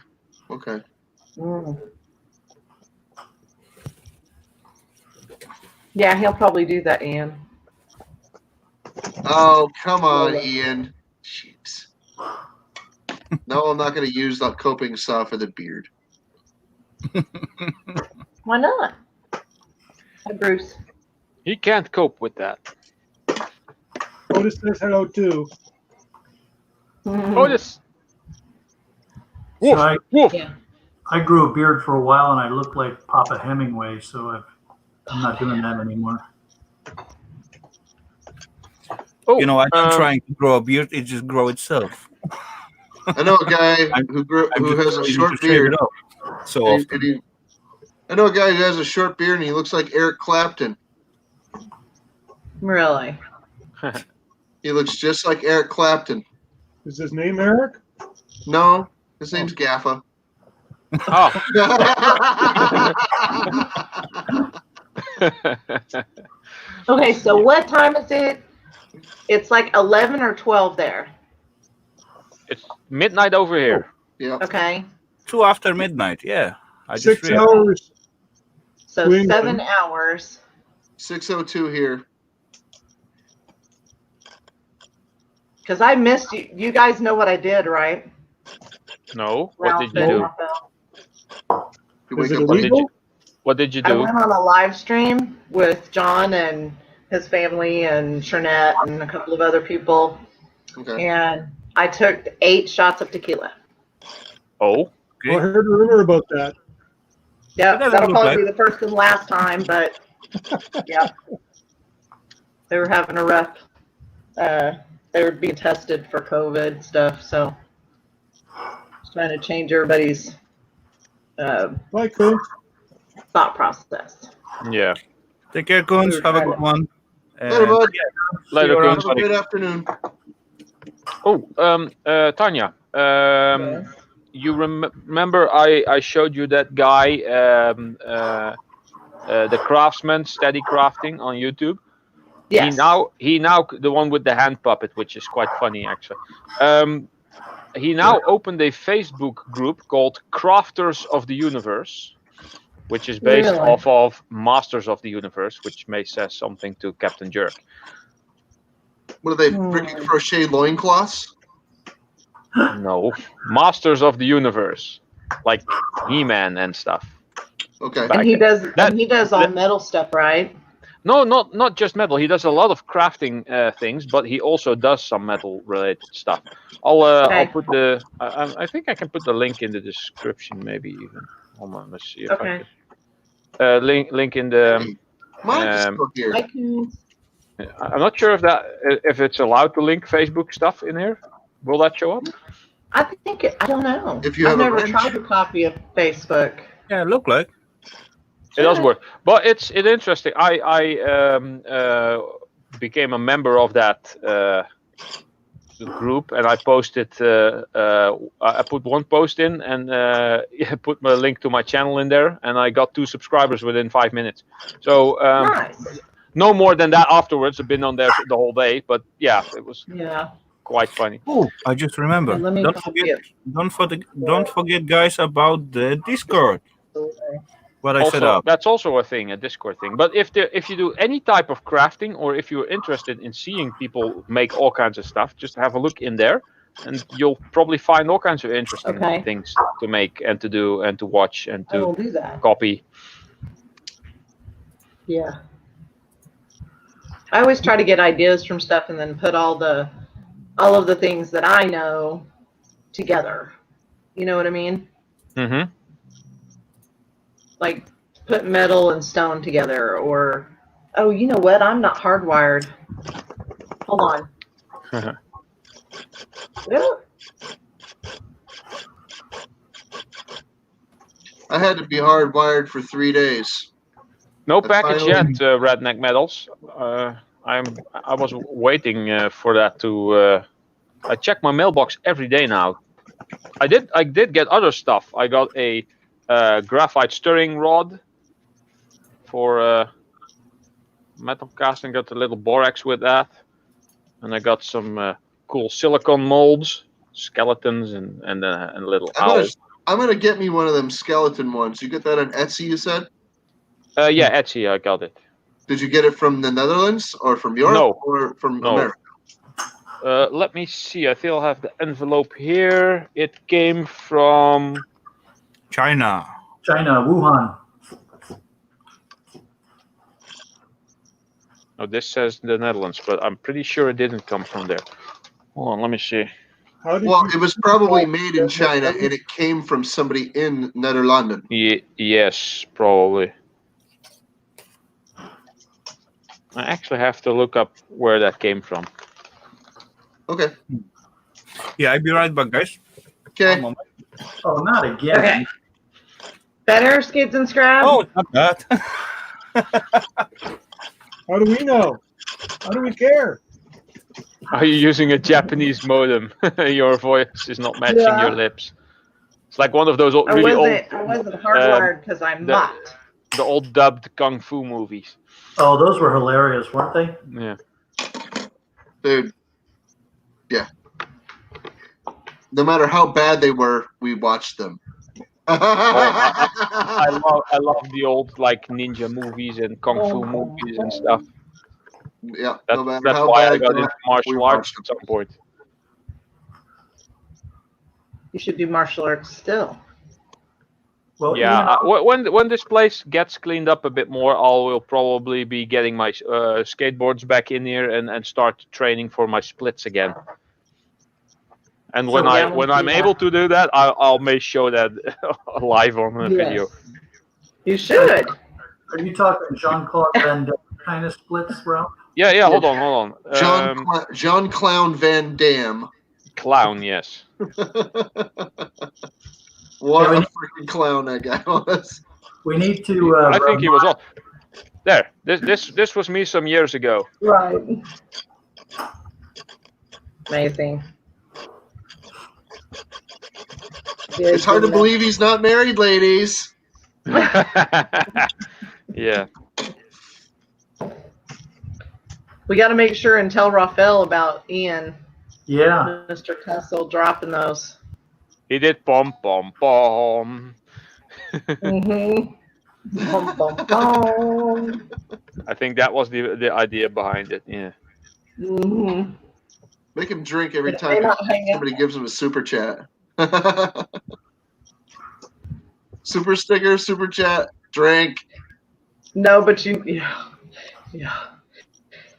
Okay. Mm. Yeah, he'll probably do that, Ian. Oh, come on, Ian. Jeez. No, I'm not going to use the coping saw for the beard. Why not? Hi, Bruce. He can't cope with that. Otis says hello too. Otis. So Woof, I, woof. Yeah. I grew a beard for a while and I looked like Papa Hemingway, so I'm not doing that anymore. Oh, You know, I'm not trying to grow a beard; it just grow itself. I know a guy I'm who just has a waiting short to shave beard. it off so And often. I know a guy who has a short beard and he looks like Eric Clapton. Really? He looks just like Eric Clapton. Is his name Eric? No, his name's Gaffa. Oh. Okay, so what time is it? It's like 11 or 12 there. It's midnight over here. Yeah. Okay. 2 after midnight. Yeah, I just 6 realized. hours. So Swing. 7 hours. 6:02 here. Because I missed you. You guys know what I did, right? No. What Ralph did you and do? Raphael. You Is wake it up What did illegal? you? What did you I do? went on a live stream with John and his family and Shernette and a couple of other people. Okay. And I took 8 shots of tequila. Oh. I heard a rumor about that. Yeah, It doesn't that'll look probably like- be the first and last time, but yeah. They were having a rough, they were being tested for COVID stuff, so just trying to change everybody's Bye, Coons. thought process. Yeah. Take care, Coons. Have a good one. Later, bud. Later, you around. Coons. Have a great afternoon. Oh, Tanya. You remember I showed you that guy, the craftsman, steady crafting on YouTube. Yes. He now the one with the hand puppet, which is quite funny actually. He now opened a Facebook group called Crafters of the Universe, which is based Really? off of Masters of the Universe, which may say something to Captain Jerk. What are they, freaking crochet loincloths? No, Masters of the Universe, like He-Man and stuff. Okay. And he does That- and he does all metal stuff, right? No, not just metal. He does a lot of crafting things, but he also does some metal related stuff. I'll Okay. put the I think I can put the link in the description, maybe even. Hold on, let's see if Okay. I can. Link in the. Mine's still here. I can I'm not sure if it's allowed to link Facebook stuff in here. Will that show up? I think I don't know. If you I've have a never wrench. tried a copy of Facebook. Yeah, look like. It does work, but it's interesting. I became a member of that group, and I posted. I put one post in, and put my link to my channel in there, and I got 2 subscribers within 5 minutes. So Nice. no more than that afterwards. I've been on there the whole day, but yeah, it was Yeah. quite funny. Oh, I just remember. And let me Don't copy forget, it. don't forget, guys, about the Discord. What I set up. That's also a thing, a Discord thing. But if you do any type of crafting, or if you're interested in seeing people make all kinds of stuff, just have a look in there, and you'll probably find all kinds of interesting Okay. things to make and to do and to watch and I will to do that. copy. Yeah. I always try to get ideas from stuff and then put all of the things that I know together. You know what I mean? Mm-hmm. Like put metal and stone together, or oh, you know what? I'm not hardwired. Hold on. Yeah. I had to be hardwired for 3 days. No I package finally- yet, Redneck Metals. I was waiting for that to. I check my mailbox every day now. I did get other stuff. I got a graphite stirring rod for metal casting. Got a little borax with that, and I got some cool silicone molds, skeletons, and a little owl. I'm gonna get me one of them skeleton ones. You get that on Etsy, you said? Yeah, Etsy, I got it. Did you get it from the Netherlands or from Europe No. or from No. America? Let me see. I still have the envelope here. It came from. China. China, Wuhan. Oh, this says the Netherlands, but I'm pretty sure it didn't come from there. Hold on, let me see. How did Well, you it was probably made in China and it came from somebody in Netherlands. Yes, probably. I actually have to look up where that came from. Okay. Yeah, I'll be right back, guys. Okay. One moment. Oh, not again. Okay. Better, Skids and Scrabs? Oh, not that. How do we know? How do we care? Are you using a Japanese modem? Your voice is not matching Yeah. your lips. It's like one of those I really old, wasn't hardwired because I'm not. the old dubbed kung fu movies. Oh, those were hilarious, weren't they? Yeah. Dude. Yeah. No matter how bad they were, we watched them. I love the old like ninja movies and kung fu movies and stuff. Yeah, That, no matter that's how why I bad got they into were, we martial arts watched at some point. You should do martial arts still. Well, Yeah, when this place gets cleaned up a bit more, I will probably be getting my skateboards back in here and start training for my splits again. And when I'm able to do that, I'll make sure that live on a video. You should. Are you talking Jean-Claude Van Damme kind of splits, Ralph? Yeah. Hold on. John Clown Van Damme. Clown, yes. What a freaking clown that guy was. We need to. I think he was all there. This was me some years ago. Right. Amazing. It's hard to believe he's not married, ladies. Yeah. We got to make sure and tell Rafal about Ian. Yeah. Mr. Kessel dropping those. He did pom pom pom. Mm-hmm. Bum, bum, bum. I think that was the idea behind it. Yeah. Mm-hmm. Make him drink every They time not hang out. somebody gives him a super chat. Super sticker, super chat, drink. No, but yeah.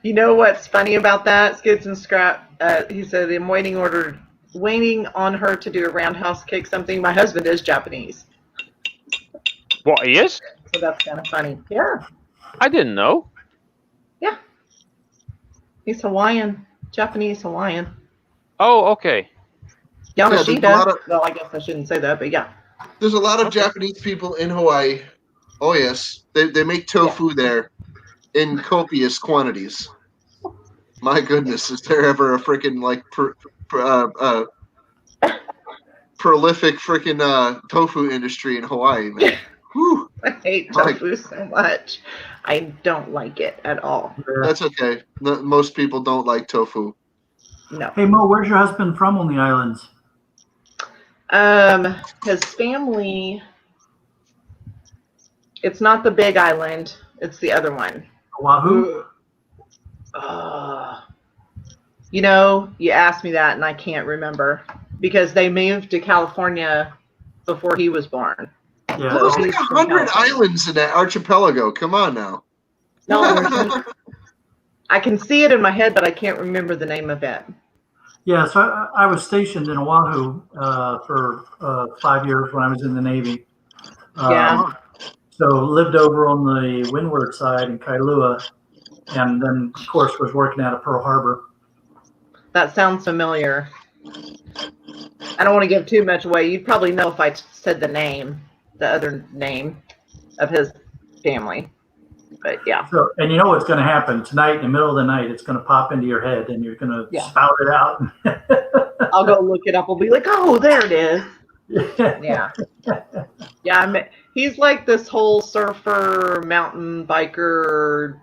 You know what's funny about that? Skids and Scrap. He said, "I'm waiting on her to do a roundhouse kick something." My husband is Japanese, What, he is? so that's kind of funny. Yeah, I didn't know. yeah. He's Hawaiian, Japanese Hawaiian. Oh, okay. Yamashita. there's a lot of- Well, I guess I shouldn't say that, but yeah. There's a lot of Japanese people in Hawaii. Oh yes, they make tofu there in copious quantities. My goodness, is there ever a freaking like prolific freaking tofu industry in Hawaii, man? Whew. I hate tofu so much. I don't like it at all. That's okay. Most people don't like tofu. No. Hey Mo, where's your husband from on the islands? His family. It's not the big island. It's the other one. Oahu? You know, you asked me that and I can't remember because they moved to California before he was born. Yeah. Well, there's like he's from 100 California. islands in that archipelago. Come on now. No, I can see it in my head, but I can't remember the name of it. Yeah, so I was stationed in Oahu for 5 years when I was in the Navy. Yeah. So lived over on the windward side in Kailua, and then, of course, was working out of Pearl Harbor. That sounds familiar. I don't want to give too much away. You'd probably know if I said the other name of his family. But yeah. So, and you know what's going to happen tonight in the middle of the night? It's going to pop into your head, and you're going to Yeah. spout it out. I'll go look it up. I'll be like, oh, there it is. Yeah. Yeah. He's like this whole surfer, mountain biker,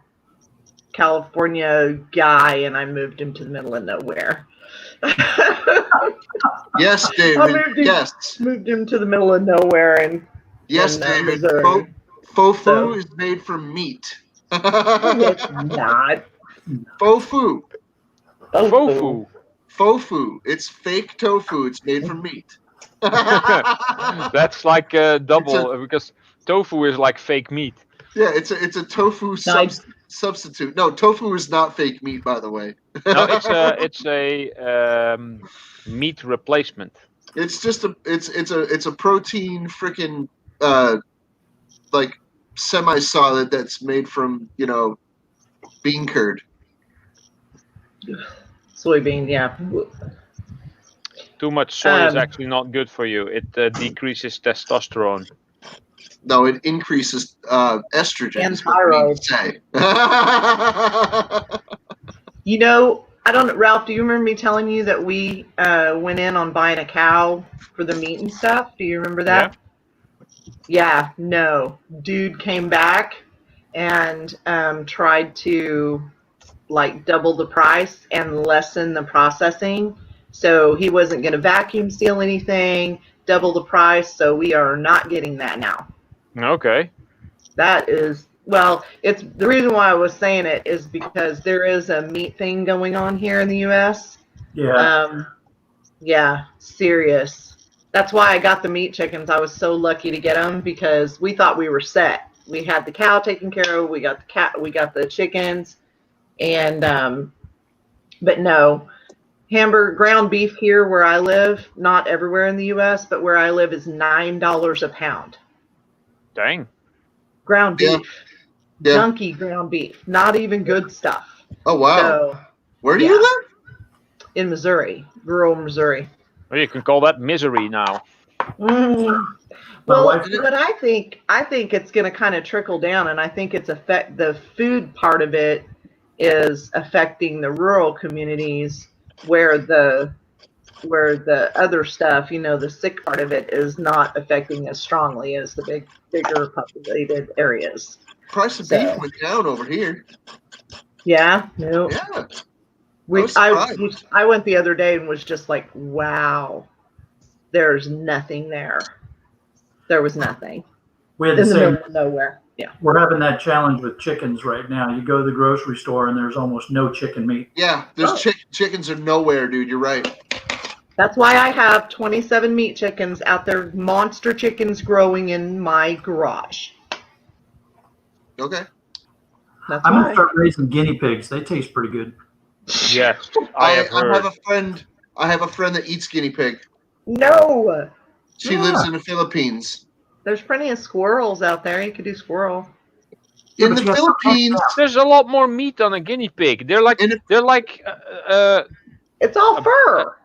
California guy, and I moved him to the middle of nowhere. Yes, David. Yes. Moved him to the middle of nowhere, and yes, David. Missouri. Tofu is made from meat. It's not. Tofu. Tofu. Tofu. It's fake tofu. It's made from meat. That's like double because tofu is like fake meat. Yeah, it's a tofu substitute. No, tofu is not fake meat, by the way. No, it's a meat replacement. It's just it's a protein freaking like semi-solid that's made from bean curd. Soybean, yeah. Too much soy is actually not good for you. It decreases testosterone. No, it increases estrogen. And is what we thyroid. say. I don't know, Ralph, do you remember me telling you that we went in on buying a cow for the meat and stuff? Do you remember that? Yeah, no. Dude came back and tried to double the price and lessen the processing. So he wasn't going to vacuum seal anything, double the price. So we are not getting that now. Okay. That is, it's the reason why I was saying it is because there is a meat thing going on here in the U.S. Yeah. Yeah, serious. That's why I got the meat chickens. I was so lucky to get them because we thought we were set. We had the cow taken care of. We got the chickens, and but no, ground beef here where I live, not everywhere in the U.S., but where I live is $9 a pound. Dang. Ground beef. Yeah. Junky ground beef. Not even good stuff. Oh, wow. So, where do you live? In Missouri. Rural Missouri. Well, you can call that misery now. Well, but I think it's going to kind of trickle down, and I think the food part of it is affecting the rural communities where the other stuff, the sick part of it is not affecting as strongly as the bigger populated areas. Price of beef went down over here. Yeah, no. Yeah. I went the other day and was just like, wow, there's nothing there. There was nothing. We had in the middle of nowhere. Yeah. We're having that challenge with chickens right now. You go to the grocery store and there's almost no chicken meat. Yeah, there's chickens are nowhere, dude. You're right. That's why I have 27 meat chickens out there, monster chickens growing in my garage. Okay. That's I'm gonna start raising guinea pigs. They taste pretty good. Yes, I have a friend. I have a friend that eats guinea pig. No. She lives in the Philippines. There's plenty of squirrels out there. You could do squirrel. In the Philippines, there's a lot more meat on a guinea pig. They're like it's all fur.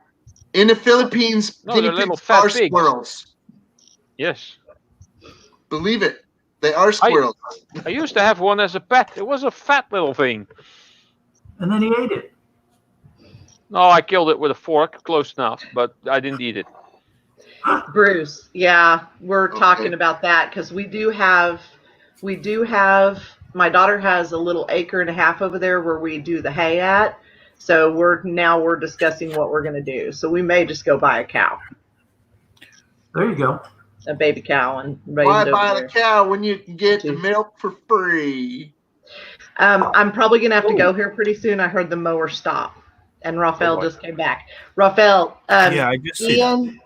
In the Philippines, guinea pigs are squirrels. Yes. Believe it. They are squirrels. I used to have one as a pet. It was a fat little thing. And then he ate it. No, I killed it with a fork, close enough, but I didn't eat it. Bruce, yeah, we're talking about that because we do have, my daughter has a little 1.5 acres over there where we do the hay at. So we're discussing what we're going to do. So we may just go buy a cow. There you go. A baby cow and raise Why it buy over a cow when you can get the milk for free? I'm probably going to have to go here pretty soon. I heard the mower stop. And Rafal just came back. Rafal, yeah, I just see Ian,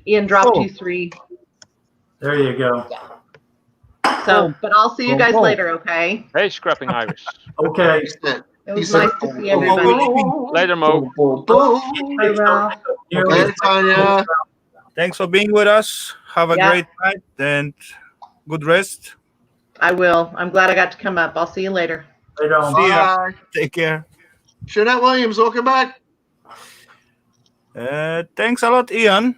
Ian dropped you 3. There you go. So, but I'll see you guys later, okay? Hey, Scrapping Iris. Okay. It was nice to see everybody. Later, Mo. Bye, Ralph. Later, Tanya. Thanks for being with us. Have a Yeah. great night and good rest. I will. I'm glad I got to come up. I'll see you later. Later on. See ya. Take care. Jeanette Williams, welcome back. Thanks a lot, Ian.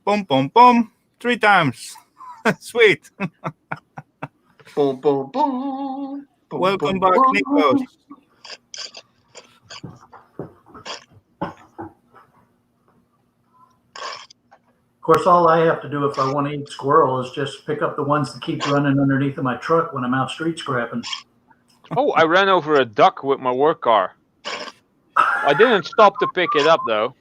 Pom pom pom. 3 times. Sweet. Boom, boom, boom. Boom, Welcome boom, back, boom. Nikos. Of course, all I have to do if I want to eat squirrel is just pick up the ones that keep running underneath of my truck when I'm out street scrapping. Oh, I ran over a duck with my work car. I didn't stop to pick it up though.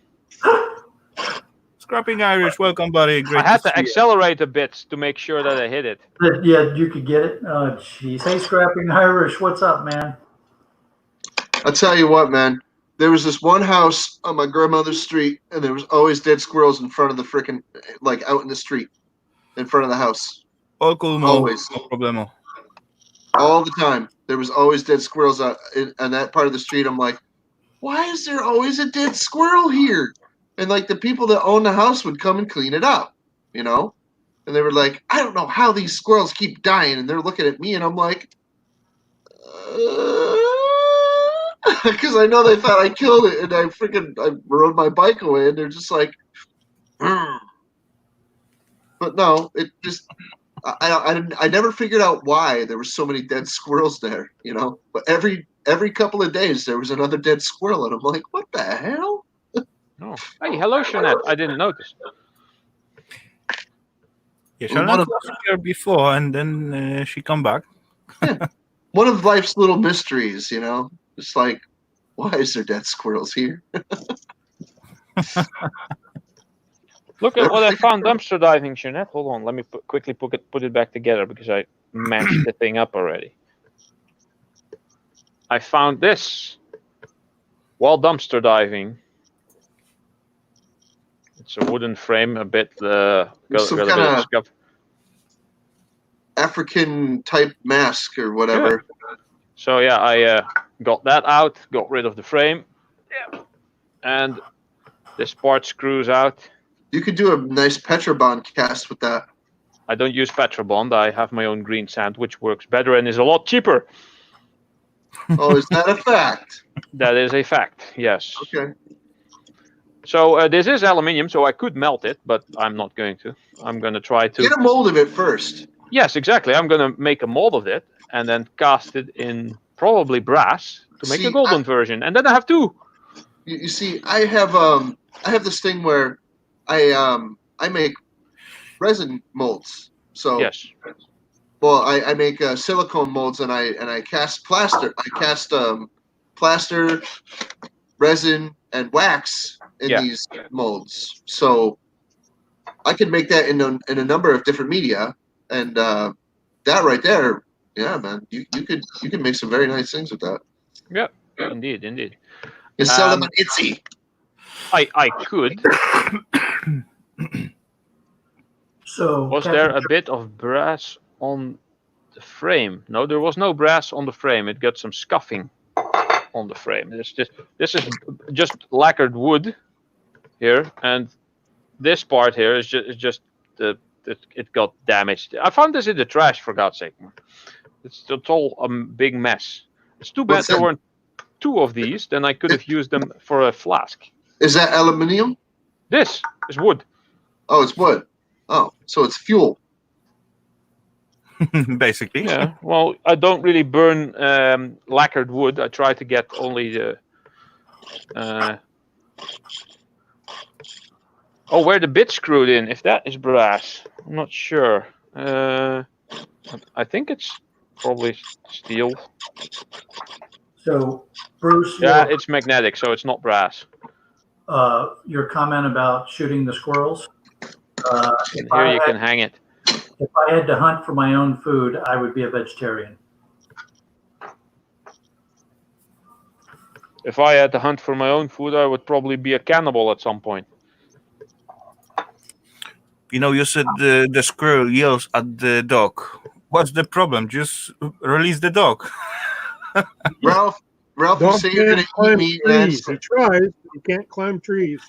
Scrapping Irish, welcome, buddy. Great I had to to see you. accelerate a bit to make sure that I hit it. But yeah, you could get it. Oh, jeez. Hey, Scrapping Irish, what's up, man? I'll tell you what, man. There was this one house on my grandmother's street, and there was always dead squirrels in front of the frickin', like out in the street, in front of the house. All cool, Mo. Always. No problemo. All the time. There was always dead squirrels out on that part of the street. I'm like, why is there always a dead squirrel here? And like the people that own the house would come and clean it up, you know? And they were like, I don't know how these squirrels keep dying. And they're looking at me, and I'm like, because I know they thought I killed it, and I rode my bike away, and they're just like, "Hmm." But no, it just I never figured out why there were so many dead squirrels there, you know. But every couple of days there was another dead squirrel, and I'm like, what the hell? Oh. Hey, hello, Jeanette. I didn't notice. Yeah, One Charlotte of- was here before, and then she come back. One of life's little mysteries, you know. It's like, why is there dead squirrels here? Look at what I found dumpster diving, Jeanette. Hold on, let me quickly put it back together because I mashed the thing up already. I found this while dumpster diving. It's a wooden frame, a bit got Some a bit kinda- of scuff. African type mask or whatever. So yeah, I got that out, got rid of the frame, and this part screws out. You could do a nice Petrobond cast with that. I don't use Petrobond. I have my own green sand, which works better and is a lot cheaper. Oh, is that a fact? That is a fact. Yes. Okay. So this is aluminium, so I could melt it, but I'm not going to. I'm going to try to. Get a mold of it first. Yes, exactly. I'm going to make a mold of it and then cast it in probably brass to make See, a golden version, and then I have two. You see, I have this thing where I make resin molds. So Yes. well, I make silicone molds, and I cast plaster. I cast plaster, resin, and wax in Yeah. these molds. So I can make that in a number of different media, and that right there, yeah, man, you can make some very nice things with that. Yeah. Indeed. You sell them on Etsy. I could. So Was there a bit of brass on the frame? No, there was no brass on the frame. It got some scuffing on the frame. This is just lacquered wood here, and this part here is just it got damaged. I found this in the trash, for God's sake. It's all a big mess. It's too bad What's there that? weren't two of these. Then I could have used them for a flask. Is that aluminium? This is wood. Oh, it's wood. Oh, so it's fuel. Basically. Yeah. Well, I don't really burn lacquered wood. I try to get only the. Oh, where the bit screwed in. If that is brass, I'm not sure. I think it's probably steel. So, Bruce, Yeah, it's magnetic, so it's not brass. your comment about shooting the squirrels. And here you can hang it. If I had to hunt for my own food, I would be a vegetarian. If I had to hunt for my own food, I would probably be a cannibal at some point. You know, you said the squirrel yells at the dog. What's the problem? Just release the dog. Ralph, you Dog say you're gonna can't eat climb me, and I trees. say, He tries, but he can't climb trees.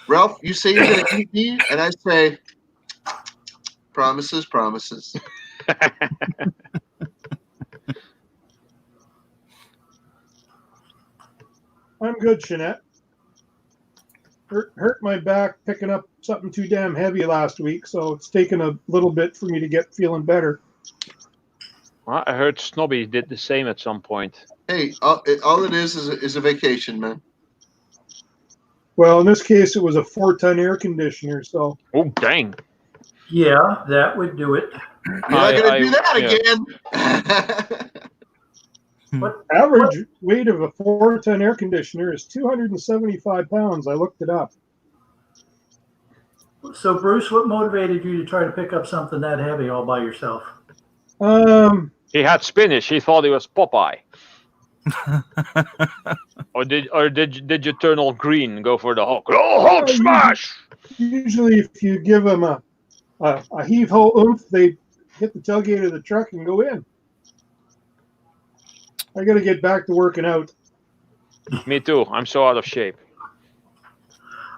Ralph, you say you're gonna eat me, and I say, promises. I'm good, Jeanette. Hurt my back picking up something too damn heavy last week, so it's taken a little bit for me to get feeling better. Well, I heard Snobby did the same at some point. Hey, all it is a vacation, man. Well, in this case, it was a 4-ton air conditioner, so. Oh, dang. Yeah, that would do it. You're not gonna do that yeah. again. Average weight of a 4-ton air conditioner is 275 pounds. I looked it up. So, Bruce, what motivated you to try to pick up something that heavy all by yourself? He had spinach. He thought he was Popeye. or did you turn all green and go for the Hulk? Oh, Hulk smash! Usually, if you give them a heave-ho oomph, they hit the tailgate of the truck and go in. I got to get back to working out. Me too. I'm so out of shape.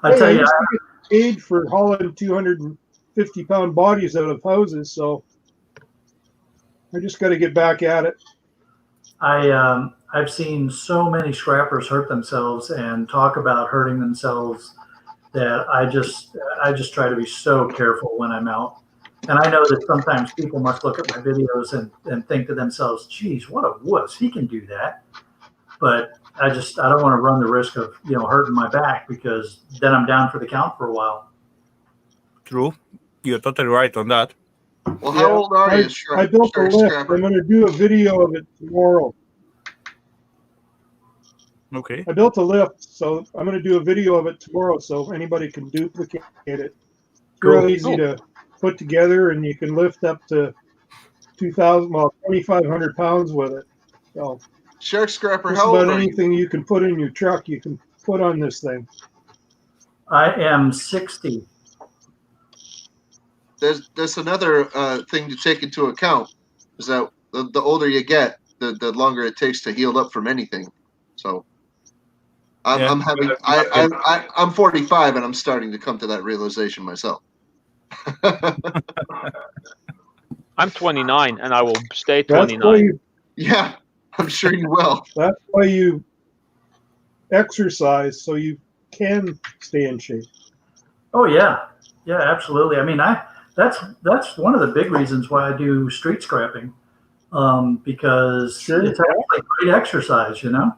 I tell you, I get paid for hauling 250-pound bodies out of houses, so I just got to get back at it. I've seen so many scrappers hurt themselves and talk about hurting themselves that I just try to be so careful when I'm out. And I know that sometimes people must look at my videos and think to themselves, geez, what a wuss, he can do that. But I don't want to run the risk of, hurting my back, because then I'm down for the count for a while. True. You're totally right on that. Well, how old are you, I built a lift. I'm going to do a video of it tomorrow. Okay. I built a lift, so I'm going to do a video of it tomorrow so anybody can duplicate it. It's real easy to put together, and you can lift up to 2,500 pounds with it. So, Shark Scrapper, just how old about are you? anything you can put in your truck, you can put on this thing. I am 60. There's another thing to take into account, is that the older you get, the longer it takes to heal up from anything. So I'm 45 and I'm starting to come to that realization myself. I'm 29 and I will stay 29. Yeah, I'm sure you will. That's why you exercise, so you can stay in shape. Oh yeah, absolutely. I mean, that's one of the big reasons why I do street scrapping, because it's actually great exercise, Yeah.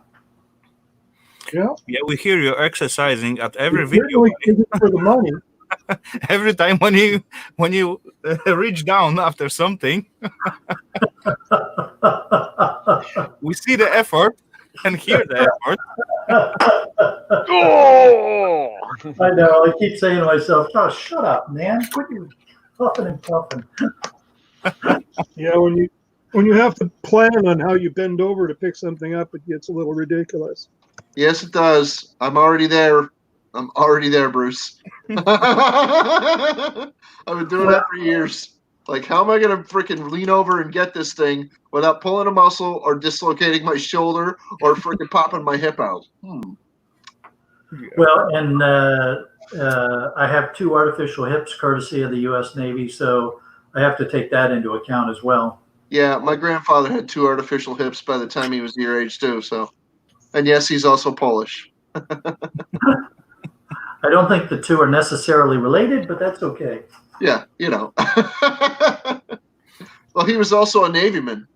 Yeah, we hear you exercising at every video. For the money. Every time when you reach down after something, we see the effort and hear the effort. Oh! I know. I keep saying to myself, "Oh, shut up, man! Quit your puffing and puffing." Yeah, when you have to plan on how you bend over to pick something up, it gets a little ridiculous. Yes, it does. I'm already there. Bruce. I've been doing that for years. Like, how am I going to freaking lean over and get this thing without pulling a muscle or dislocating my shoulder or freaking popping my hip out? Well, and I have 2 artificial hips courtesy of the U.S. Navy, so I have to take that into account as well. Yeah, my grandfather had 2 artificial hips by the time he was your age too. So, and yes, he's also Polish. I don't think the 2 are necessarily related, but that's okay. Yeah, Well, he was also a Navyman.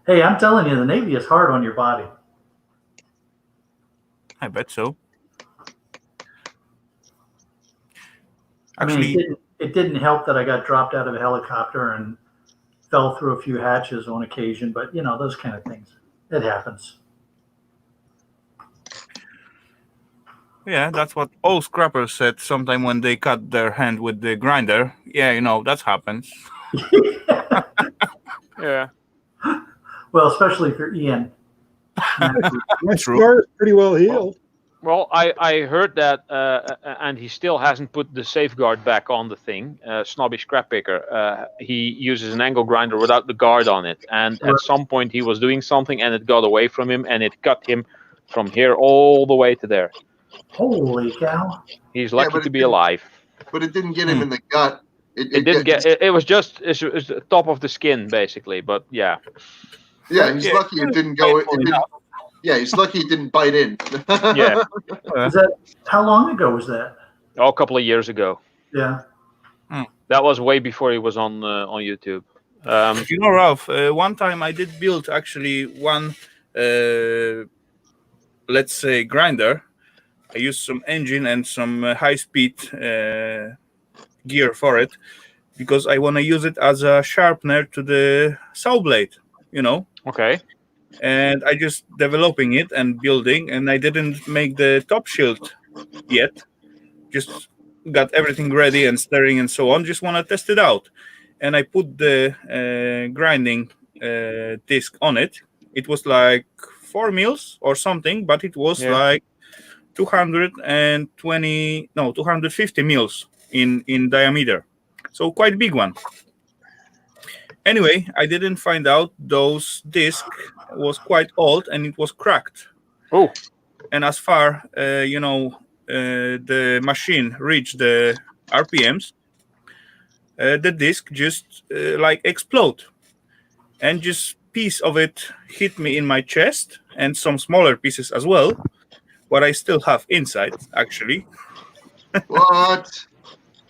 Hey, I'm telling you, the Navy is hard on your body. I bet so. Actually, I mean, it didn't help that I got dropped out of a helicopter and fell through a few hatches on occasion, but those kind of things. It happens. Yeah, that's what all scrappers said sometime when they cut their hand with the grinder. Yeah, that happens. Yeah. Well, especially if you're Ian. My scar is pretty well healed. Well, I heard that, and he still hasn't put the safeguard back on the thing. Snobby Scrap Picker. He uses an angle grinder without the guard on it, and at some point he was doing something, and it got away from him, and it cut him from here all the way to there. Holy cow! He's lucky to be alive. But it didn't get him in the gut. It didn't get. It was just it was the top of the skin, basically. But yeah. Yeah, he's lucky it didn't go. Yeah, he's lucky he didn't bite in. Yeah. Is that how long ago was that? Oh, a couple of years ago. Yeah. That was way before he was on YouTube. You know, Ralph, one time I did build actually one, let's say, grinder. I used some engine and some high-speed gear for it because I want to use it as a sharpener to the saw blade, you know. Okay. And I just developing it and building, and I didn't make the top shield yet. Just got everything ready and stirring and so on. Just want to test it out, and I put the grinding disc on it. It was like 4 mils or something, but it was like 250 mils in diameter, so quite big one. Anyway, I didn't find out those disc was quite old and it was cracked. Oh. And as far the machine reached the RPMs, the disc just like explode, and just piece of it hit me in my chest and some smaller pieces as well, what I still have inside actually. What?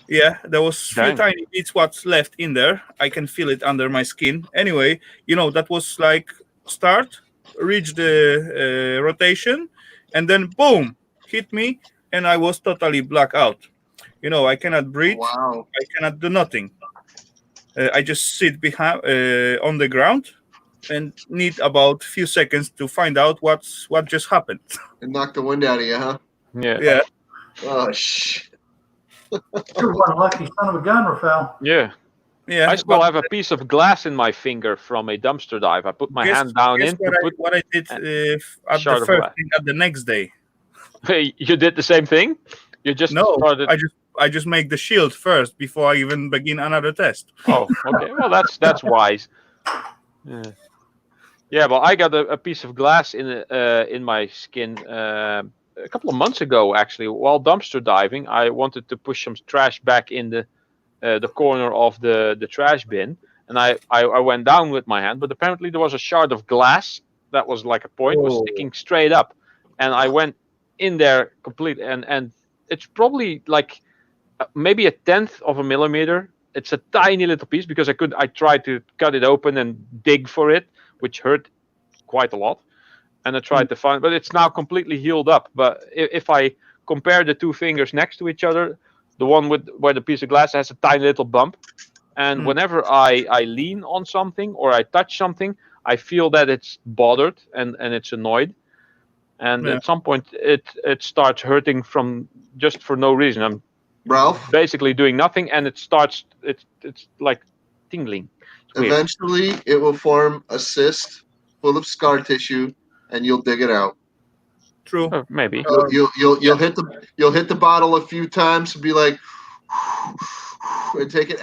Yeah, there was few Dang. tiny bits what's left in there. I can feel it under my skin. Anyway, that was like start, reach the rotation, and then boom, hit me, and I was totally black out. I cannot breathe. Wow. I cannot do nothing. I just sit behind on the ground and need about few seconds to find out what just happened. It knocked the wind out of you, huh? Yeah. Yeah. Oh, shh. You're one lucky son of a gun, Rafal. Yeah. Yeah. I still have a piece of glass in my finger from a dumpster dive. I put my hand down in to put what I did at the shard of first glass. thing at the next day. Hey, you did the same thing? You just started. I just make the shield first before I even begin another test. Oh, okay. Well, that's wise. Yeah, well, I got a piece of glass in my skin a couple of months ago, actually. While dumpster diving, I wanted to push some trash back in the corner of the trash bin, and I went down with my hand, but apparently there was a shard of glass that was like a point was sticking straight up, and I went in there completely, and it's probably like maybe 1/10 of a millimeter. It's a tiny little piece because I tried to cut it open and dig for it, which hurt quite a lot, and I tried to find, but it's now completely healed up. But if I compare the two fingers next to each other, the one where the piece of glass has a tiny little bump, and whenever I lean on something or I touch something, I feel that it's bothered and it's annoyed, and at some point it starts hurting from just for no reason. I'm Ralph, basically doing nothing, and it's like tingling. It's weird. eventually it will form a cyst full of scar tissue, and you'll dig it out. True. Maybe. You'll hit the bottle a few times and be like, and take it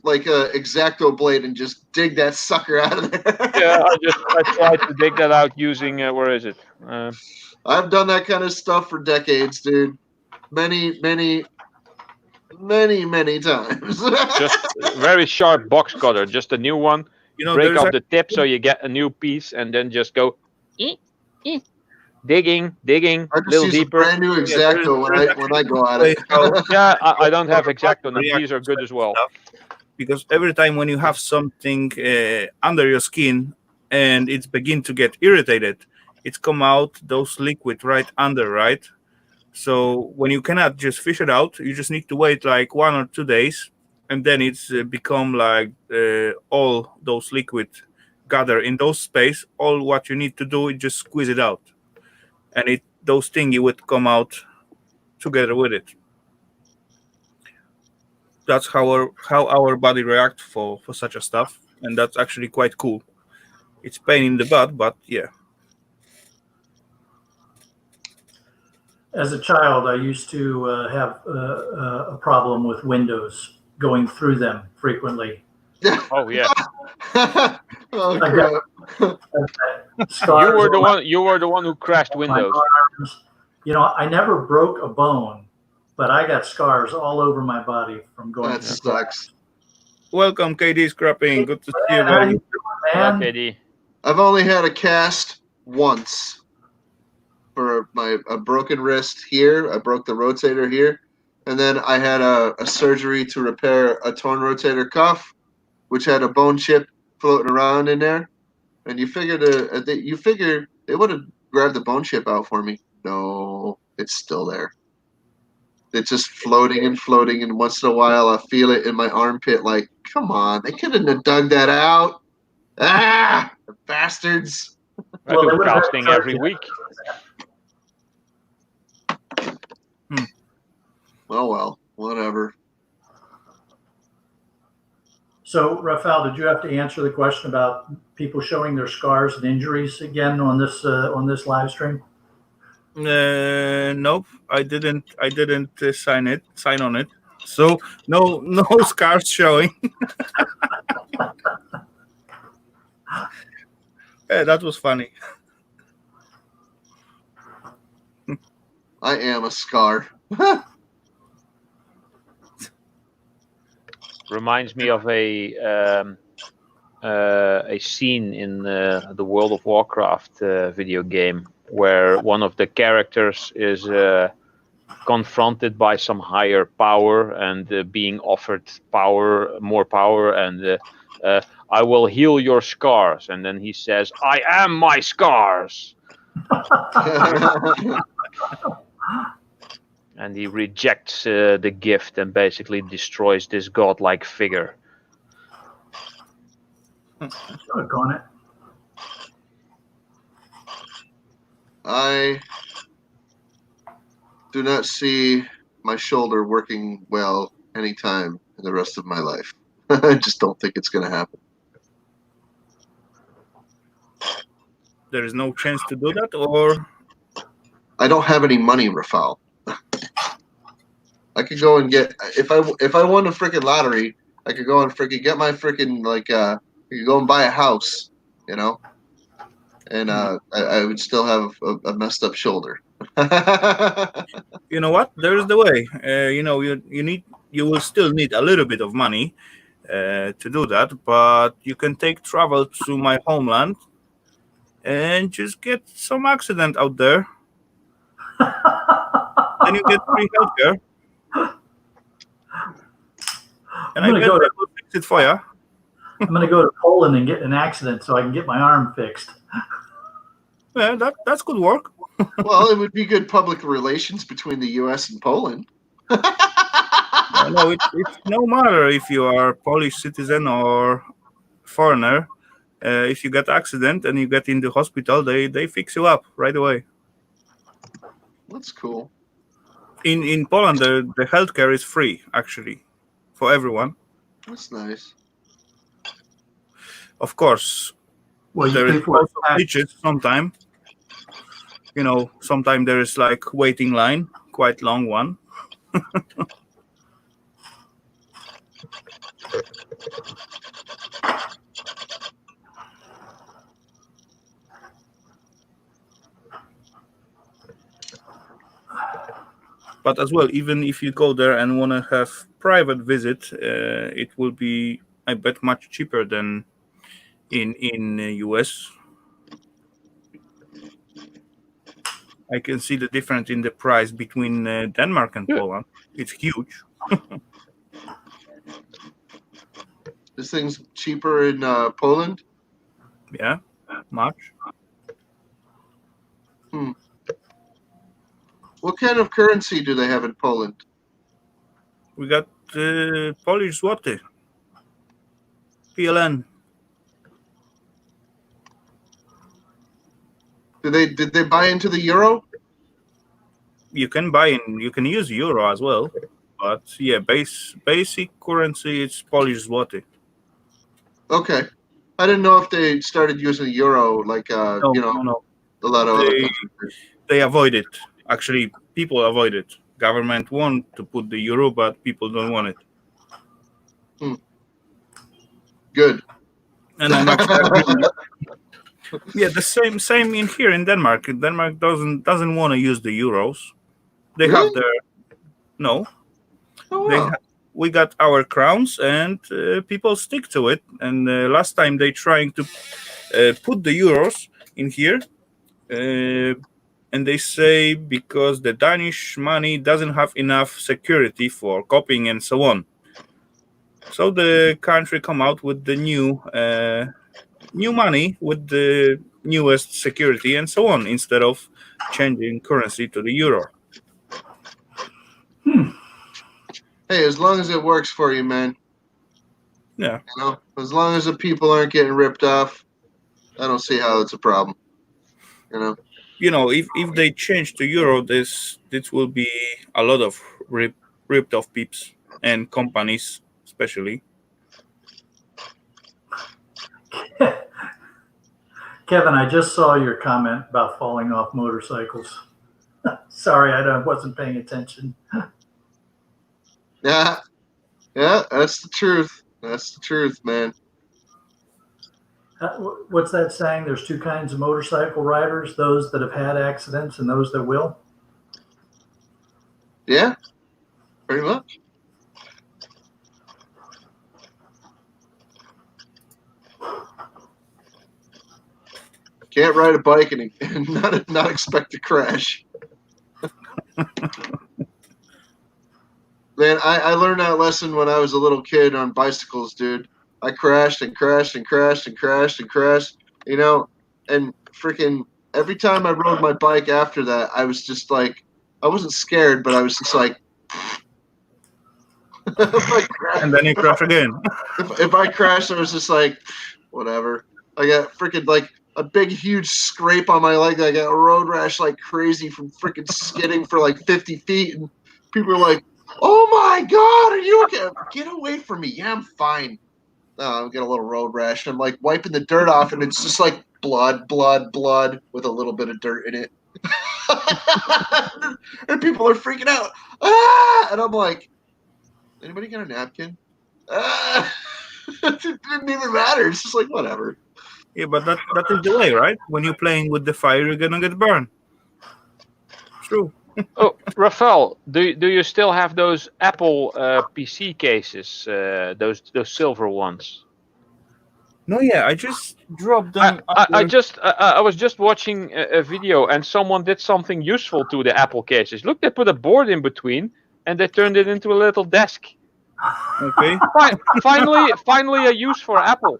like a X-Acto blade and just dig that sucker out of there. Yeah, I tried to dig that out using where is it? I've done that kind of stuff for decades, dude. Many times. Just very sharp box cutter, just a new one. Break off the tip so you get a new piece, and then just go digging I just little use deeper. a brand new X-Acto when I go at it. Yeah, I don't have X-Acto, and these are good as well. Because every time when you have something under your skin and it's begin to get irritated, it's come out those liquid right under, right? So when you cannot just fish it out, you just need to wait like 1 or 2 days, and then it's become like all those liquid gather in those space. All what you need to do is just squeeze it out, and those thingy would come out together with it. That's how our body reacts for such a stuff, and that's actually quite cool. It's pain in the butt, but yeah. As a child, I used to have a problem with windows, going through them frequently. Oh yeah. Oh, I crap. got scars You were the one who crashed on my windows. arms. I never broke a bone, but I got scars all over my body from going That through sucks. Welcome, KD Scrapping. Good to see you, How you buddy. doing, man? KD. I've only had a cast once. for a broken wrist here. I broke the rotator here, and then I had a surgery to repair a torn rotator cuff, which had a bone chip floating around in there. And you figure they would have grabbed the bone chip out for me. No, it's still there. It's just floating and floating, and once in a while I feel it in my armpit. Like, come on, they couldn't have dug that out. Ah, the bastards. I Well, they do would've had to casting charge every you. week. Well, whatever. So, Rafal, did you have to answer the question about people showing their scars and injuries again on this live stream? Nope, I didn't. I didn't sign on it. So no scars showing. Yeah, that was funny. I am a scar. Reminds me of a scene in the World of Warcraft video game where one of the characters is confronted by some higher power and being offered more power, and I will heal your scars, and then he says, "I am my scars," and he rejects the gift and basically destroys this godlike figure. On it. I do not see my shoulder working well anytime in the rest of my life. I just don't think it's going to happen. There is no chance to do that, or I don't have any money, Rafal. I could go and get if I won a freaking lottery, I could go and freaking get my freaking I could go and buy a house, you know, and I would still have a messed up shoulder. you know what? There's the way. You will still need a little bit of money to do that, but you can take travel to my homeland and just get some accident out there. Then you get free healthcare. And I bet I will fix it for you. I'm going to go to Poland and get in an accident so I can get my arm fixed. Yeah, that's good work. Well, it would be good public relations between the U.S. and Poland. No, it's no matter if you are Polish citizen or foreigner. If you get accident and you get in the hospital, they fix you up right away. That's cool. In Poland, the healthcare is free, actually, for everyone. That's nice. Of course, Well, you there pay is for it. also glitches sometimes. Sometimes there is like waiting line, quite long one. But as well, even if you go there and want to have private visit, it will be, I bet, much cheaper than in US. I can see the difference in the price between Denmark and Poland. It's huge. This thing's cheaper in Poland? Yeah, much. What kind of currency do they have in Poland? We got Polish zloty. PLN. Did they buy into the euro? You can buy in. You can use euro as well, but yeah, basic currency is Polish zloty. Okay, I didn't know if they started using euro like No. a lot of other countries. They avoid it. Actually, people avoid it. Government want to put the euro, but people don't want it. Good. And I'm actually yeah, the same in here in Denmark. Denmark doesn't want to use the euros. They Really? have their no. Oh, They wow. we got our crowns, and people stick to it. And last time they trying to put the euros in here, and they say because the Danish money doesn't have enough security for copying and so on. So the country come out with the new money with the newest security and so on, instead of changing currency to the euro. Hey, as long as it works for you, man. Yeah. You know, as long as the people aren't getting ripped off, I don't see how it's a problem. You know. You know, if they change to euro, this will be a lot of ripped off peeps and companies, especially. Kevin, I just saw your comment about falling off motorcycles. Sorry, I wasn't paying attention. Yeah, that's the truth. That's the truth, man. What's that saying? There's two kinds of motorcycle riders: those that have had accidents and those that will. Yeah, pretty much. Can't ride a bike and not expect to crash. Man, I learned that lesson when I was a little kid on bicycles, dude. I crashed and crashed and crashed and crashed and crashed, you know, and freaking every time I rode my bike after that, I was just like, I wasn't scared, but I was just like, And then you crash again. if I crashed, I was just like, whatever. I got freaking like a big, huge scrape on my leg. I got a road rash like crazy from freaking skidding for like 50 feet. And people are like, oh my God, are you okay? Get away from me. Yeah, I'm fine. I get a little road rash. I'm like wiping the dirt off, and it's just like blood with a little bit of dirt in it. And people are freaking out. Ah! And I'm like, anybody got a napkin? Ah! It didn't even matter. It's just like, whatever. Yeah, but that is the way, right? When you're playing with the fire, you're gonna get burned. True. Oh, Rafal, do you still have those Apple PC cases, those silver ones? No, yeah, I just dropped them. I was just watching a video, and someone did something useful to the Apple cases. Look, they put a board in between, and they turned it into a little desk. Okay. Finally a use for Apple.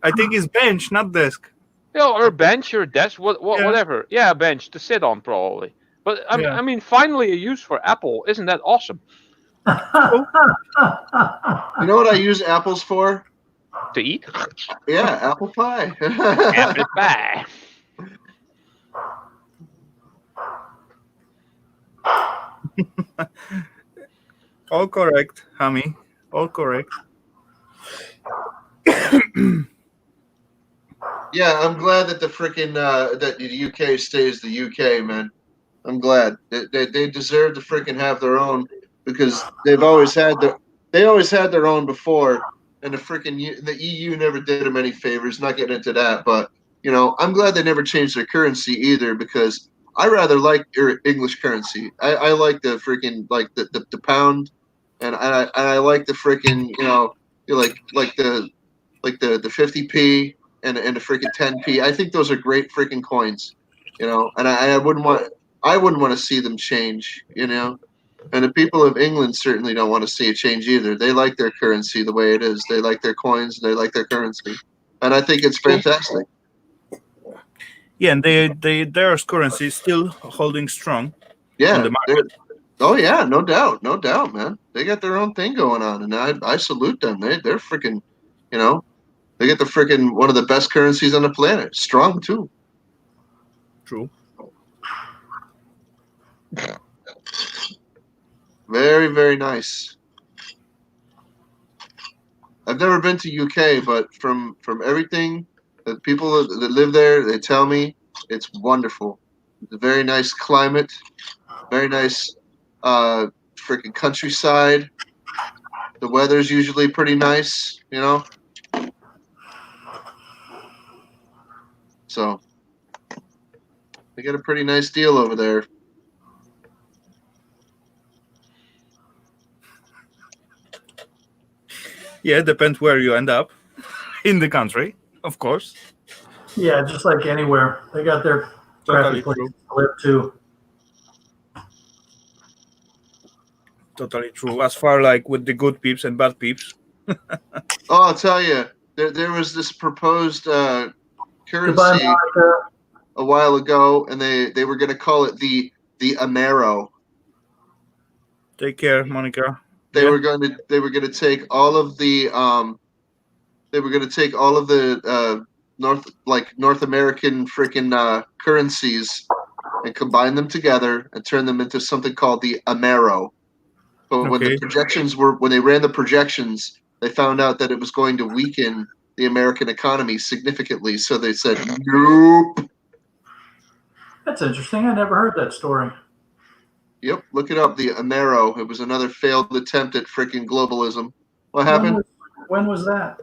I think it's bench, not desk. Yeah, or a bench or a desk, Yeah. whatever. Yeah, a bench to sit on probably. But I mean, finally a use for Apple. Isn't that awesome? You know what I use apples for? To eat? Yeah, apple pie. Apple pie. All correct, Hammy. All correct. Yeah, I'm glad that the freaking that the UK stays the UK, man. I'm glad they deserve to freaking have their own, because they always had their own before, and the EU never did them any favors. Not getting into that, but you know, I'm glad they never changed their currency either, because I rather like English currency. I like the freaking like the pound, and I like the freaking, you know, like the 50p and the freaking 10p. I think those are great freaking coins, you know, and I wouldn't want to see them change, you know. And the people of England certainly don't want to see it change either. They like their currency the way it is. They like their coins. They like their currency, and I think it's fantastic. Yeah, and their currency is still holding strong on Yeah. the market. Oh yeah, no doubt, man. They got their own thing going on, and I salute them. They're freaking, you know, they get the freaking one of the best currencies on the planet. Strong too. True. Very, very nice. I've never been to UK, but from everything that people that live there, they tell me it's wonderful. It's a very nice climate, very nice freaking countryside. The weather's usually pretty nice, you know. So they get a pretty nice deal over there. Yeah, it depends where you end up in the country, of course. Yeah, just like anywhere, they got their crappy Totally places true. to live too. Totally true. As far like with the good peeps and bad peeps. Oh, I'll tell you, there was this proposed Goodbye, currency Monica. a while ago, and they were going to call it the Amero. Take care, Monica. They Yeah. were going to take all of the North American freaking currencies and combine them together and turn them into something called the Amero. But when Okay. they ran the projections, they found out that it was going to weaken the American economy significantly. So they said, nope. That's interesting. I never heard that story. Yep, look it up. The Amero. It was another failed attempt at freaking globalism. What happened? When was that?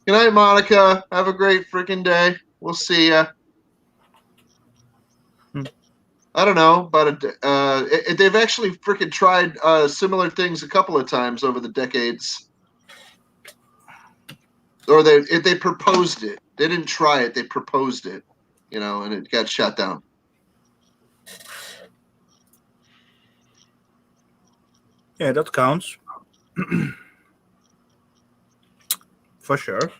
Good night, Monica. Have a great freaking day. We'll see ya. I don't know, but they've actually freaking tried similar things a couple of times over the decades. Or they proposed it. They didn't try it. They proposed it, and it got shut down. Yeah, that counts. For sure.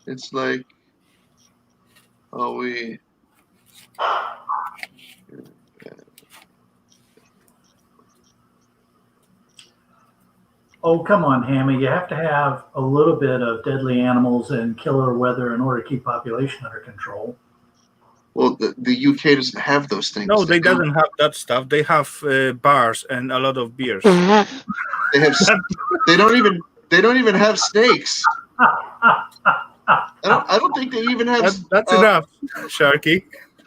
It's like, we. Oh, come on, Hammy. You have to have a little bit of deadly animals and killer weather in order to keep population under control. Well, the UK doesn't have those things. No, they doesn't have that stuff. They have bars and a lot of beers. They have. They don't even have snakes. I don't think they even have. That's enough, Sharky.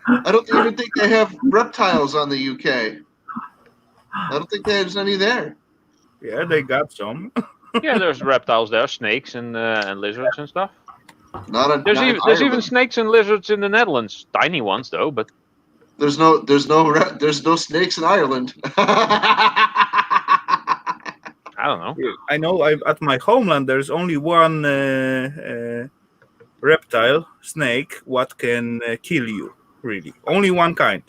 I don't even think they have reptiles on the UK. I don't think there's any there. Yeah, they got some. Yeah, there's reptiles there, snakes and lizards and stuff. There's even snakes and lizards in the Netherlands. Tiny ones though, but there's no snakes in Ireland. I don't know. I know. At my homeland, there's only one reptile, snake, what can kill you. Really, only one kind,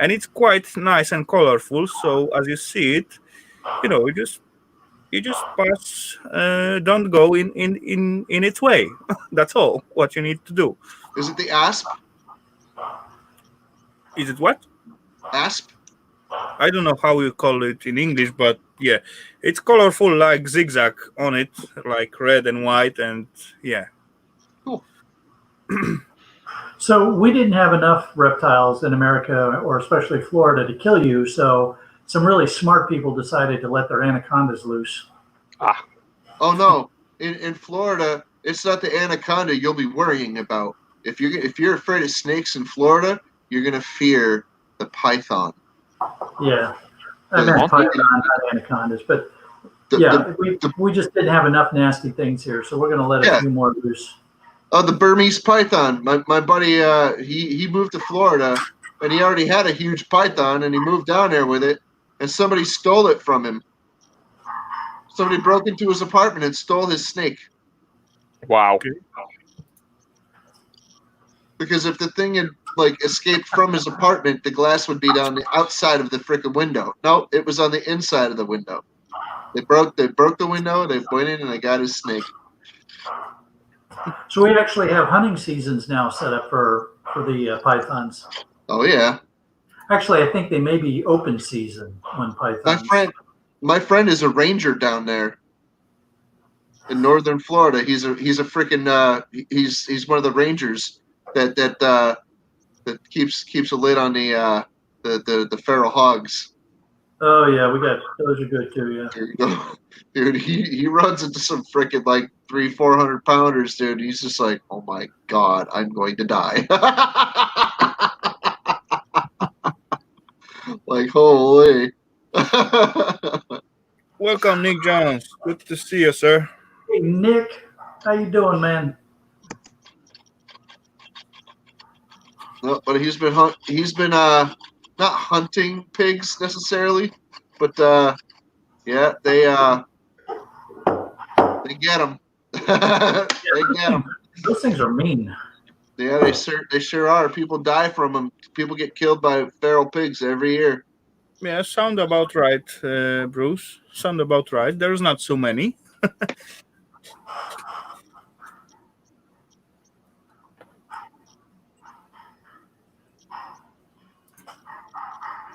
and it's quite nice and colorful. So as you see it, you just pass. Don't go in its way. That's all. What you need to do. Is it the asp? Is it what? Asp? I don't know how you call it in English, but yeah, it's colorful like zigzag on it, like red and white, and yeah. Cool. So we didn't have enough reptiles in America, or especially Florida, to kill you. So some really smart people decided to let their anacondas loose. Ah. Oh no! In Florida, it's not the anaconda you'll be worrying about. If you're afraid of snakes in Florida, you're gonna fear the python. Yeah, I meant python, not anacondas, but we just didn't have enough nasty things here, so we're gonna let a few more loose. Oh, the Burmese python. My buddy, he moved to Florida, and he already had a huge python, and he moved down there with it, and somebody stole it from him. Somebody broke into his apartment and stole his snake. Wow. Because if the thing had escaped from his apartment, the glass would be down the outside of the frickin' window. No, it was on the inside of the window. They broke the window, they went in, and they got his snake. So we actually have hunting seasons now set up for the pythons. Oh yeah. Actually, I think they may be open season when pythons. My friend is a ranger down there in northern Florida. He's a freaking he's one of the rangers that keeps a lid on the feral hogs. Oh yeah, those are good too. Yeah. There you go. Dude, he runs into some freaking 300-400 pounders, dude. He's just like, oh my god, I'm going to die. Holy. Welcome, Nick Jones. Good to see you, sir. Hey, Nick. How you doing, man? No, but he's been not hunting pigs necessarily, but yeah, they get them. They get them. Those things are mean. Yeah, they sure are. People die from them. People get killed by feral pigs every year. Yeah, sound about right, Bruce. Sound about right. There's not so many.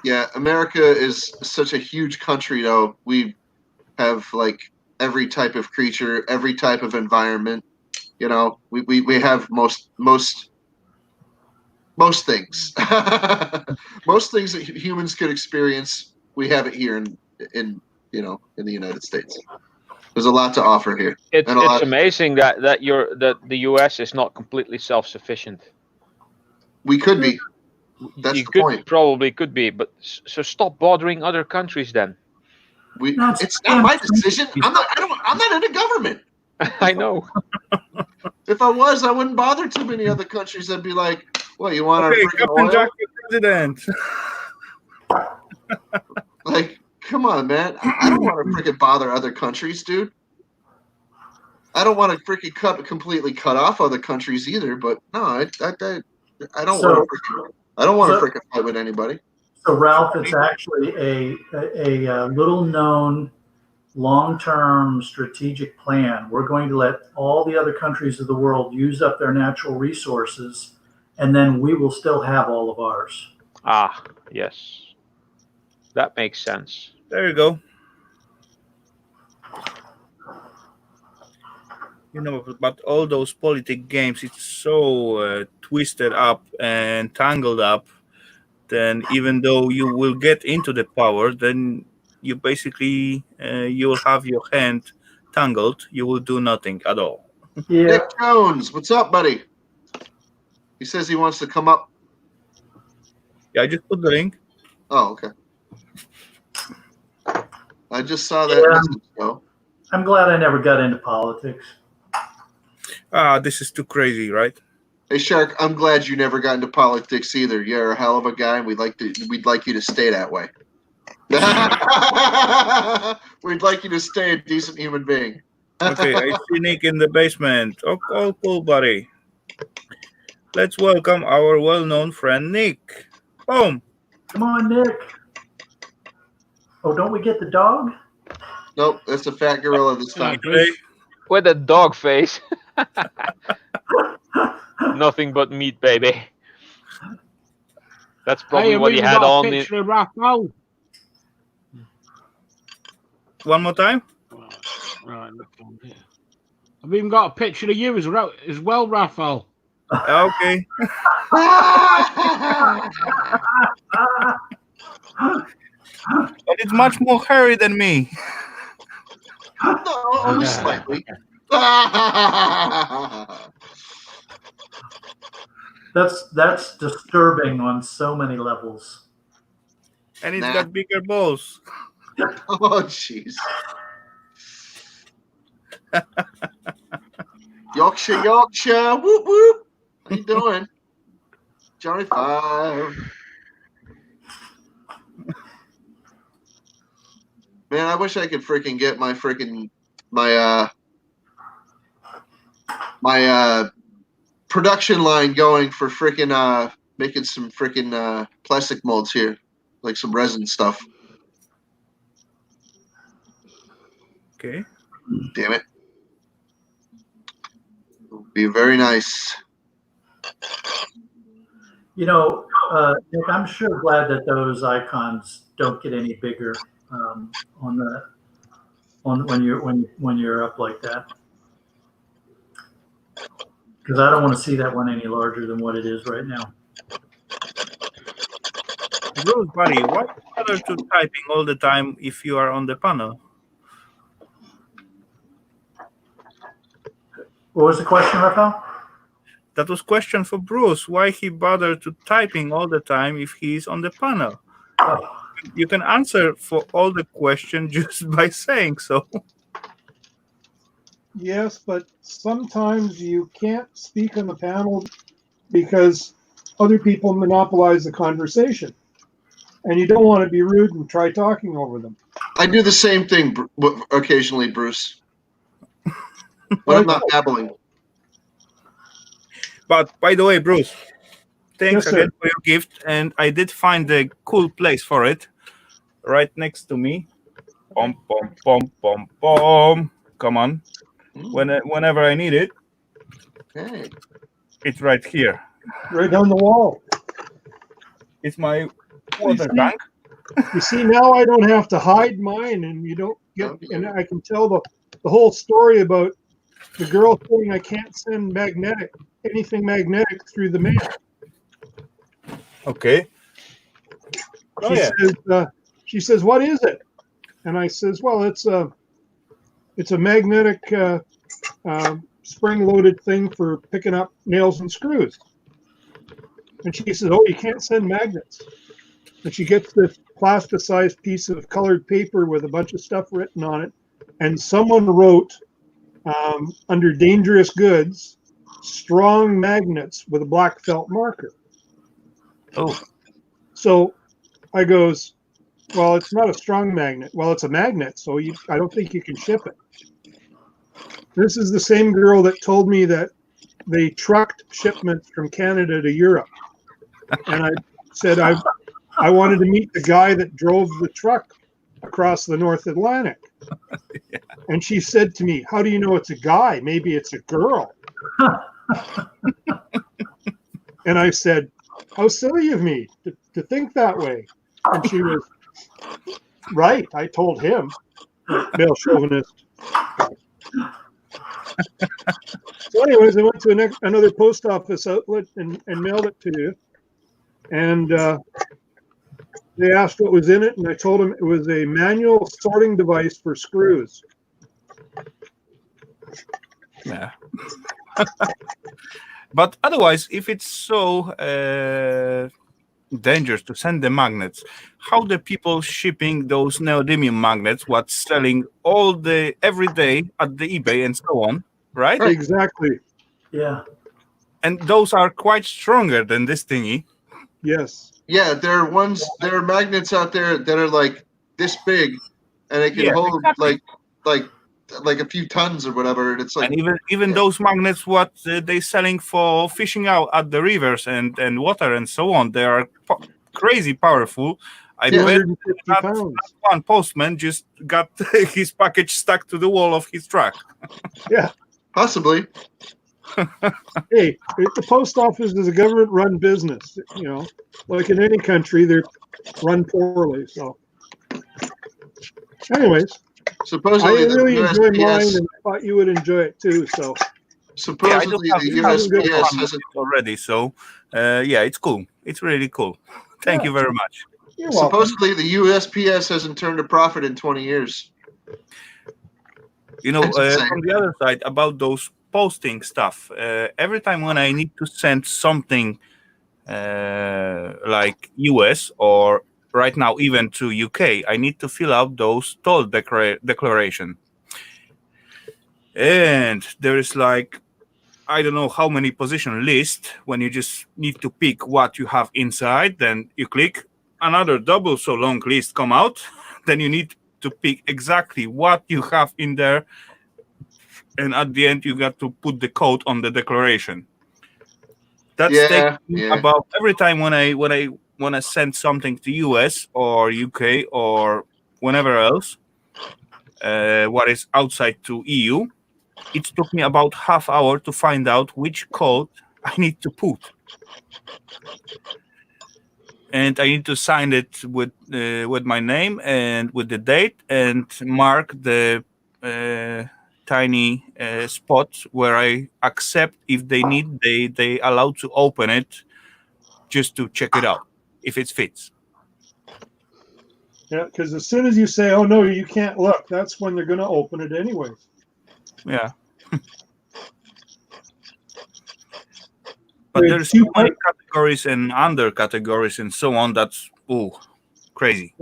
Yeah, America is such a huge country, though. We have like every type of creature, every type of environment. You know, we have most things. Most things that humans could experience, we have it here in in the United States. There's a lot to offer here. It's And a lot amazing that the US is not completely self-sufficient. we could be. That's You the could point. probably could be, but so stop bothering other countries then. It's not my decision. I'm not in the government. I know. If I was, I wouldn't bother too many other countries. I'd be like, "What, you want Okay, our freaking Captain oil?" Jack for president. Like, come on, man. I don't want to freaking bother other countries, dude. I don't want to freaking completely cut off other countries either. But no, I don't So- want to. I don't want to so- freaking fight with anybody. So, Ralph, it's actually a little known long-term strategic plan. We're going to let all the other countries of the world use up their natural resources, and then we will still have all of ours. Ah, yes. That makes sense. There you go. You know, but all those politic games, it's so twisted up and tangled up. Then even though you will get into the power, then you basically you will have your hand tangled. You will do nothing at all. Yeah. Nick Jones, what's up, buddy? He says he wants to come up. Yeah, I just put the link. Oh, okay. I just saw that Yeah. message, though. I'm glad I never got into politics. This is too crazy, right? Hey, Shark, I'm glad you never got into politics either. You're a hell of a guy, and we'd like you to stay that way. We'd like you to stay a decent human being. Okay, I see Nick in the basement. Oh, cool, buddy. Let's welcome our well-known friend Nick. Boom. Come on, Nick. Oh, don't we get the dog? Nope, that's a fat gorilla this time. Today. With a dog face. Nothing but meat, baby. That's probably Hey, what he we've had got on. a picture of Rafal. One more time. Right, look on here. I've even got a picture of you as well, Rafal. Okay. But it's much more hairy than me. No, only slightly. That's disturbing on so many levels. And it's Nah. got bigger balls. Oh, jeez. Yorkshire, whoop whoop. How you doing? Johnny Five. Man, I wish I could freaking get my production line going for freaking making some freaking plastic molds here, like some resin stuff. Okay. Damn it. Would be very nice. You know, Nick, I'm sure glad that those icons don't get any bigger when you're up like that, because I don't want to see that one any larger than what it is right now. Bruce, buddy, why bother to typing all the time if you are on the panel? What was the question, Rafal? That was question for Bruce. Why he bothered to typing all the time if he's on the panel? Oh, You can answer for all the question just by saying so. Yes, but sometimes you can't speak on the panel because other people monopolize the conversation. And you don't want to be rude and try talking over them. I do the same thing occasionally, Bruce. when I'm not babbling. But by the way, Bruce, thanks Yes, sir. again for your gift, and I did find a cool place for it, right next to me. Pom pom pom pom pom. Come on, whenever I need it, Hey. it's right here. Right down the wall. It's my You water see, tank. you see, now I don't have to hide mine, and you don't get, and I can tell the whole story about the girl saying I can't send anything magnetic through the mail. Okay. Oh She yeah. says, she says, what is it? And I says, well, it's a magnetic spring-loaded thing for picking up nails and screws. And she says, oh, you can't send magnets. And she gets this plasticized piece of colored paper with a bunch of stuff written on it. And someone wrote under dangerous goods, strong magnets with a black felt marker. Oh. So I goes, well, it's not a strong magnet. Well, it's a magnet, so I don't think you can ship it. This is the same girl that told me that they trucked shipments from Canada to Europe. And I said I wanted to meet the guy that drove the truck across the North Atlantic. Yeah. And she said to me, how do you know it's a guy? Maybe it's a girl. And I said, how silly of me to think that way. And she was right. I told him, male chauvinist. So anyways, I went to another post office outlet and mailed it to you. And they asked what was in it, and I told them it was a manual sorting device for screws. Yeah. But otherwise, if it's so dangerous to send the magnets, how the people shipping those neodymium magnets, what's selling every day at the eBay and so on, right? Exactly. Yeah. And those are quite stronger than this thingy. Yes. Yeah, there are magnets out there that are like this big, and it can hold exactly. like a few tons or whatever. And it's like, and even those magnets, what they selling for fishing out at the rivers and water and so on, they are crazy powerful. I bet 250 that pounds. one postman just got his package stuck to the wall of his truck. Yeah. possibly. Hey, the post office is a government-run business. Like in any country, they're run poorly. So, anyways, Supposedly I really the enjoy mine, USPS. and I thought you would enjoy it too. So, Supposedly the have a good USPS one. hasn't. already. So, yeah, it's cool. It's really cool. Thank you very much. You're welcome. Supposedly the USPS hasn't turned a profit in 20 years. You know, That's insane. from the other side about those posting stuff, every time when I need to send something like US or right now even to UK, I need to fill out those toll declaration. And there is like, I don't know how many position list when you just need to pick what you have inside, then you click, another double so long list come out, then you need to pick exactly what you have in there, and at the end you got to put the code on the declaration. That's taking about every time when I want to send something to US or UK or whenever else, what is outside to EU, it took me about half hour to find out which code I need to put. And I need to sign it with my name and with the date and mark the tiny spot where I accept if they need, they allow to open it just to check it out if it fits. Yeah, because as soon as you say, "Oh no, you can't look," that's when they're going to open it anyways. Yeah. But there's so many categories and under categories and so on. That's crazy.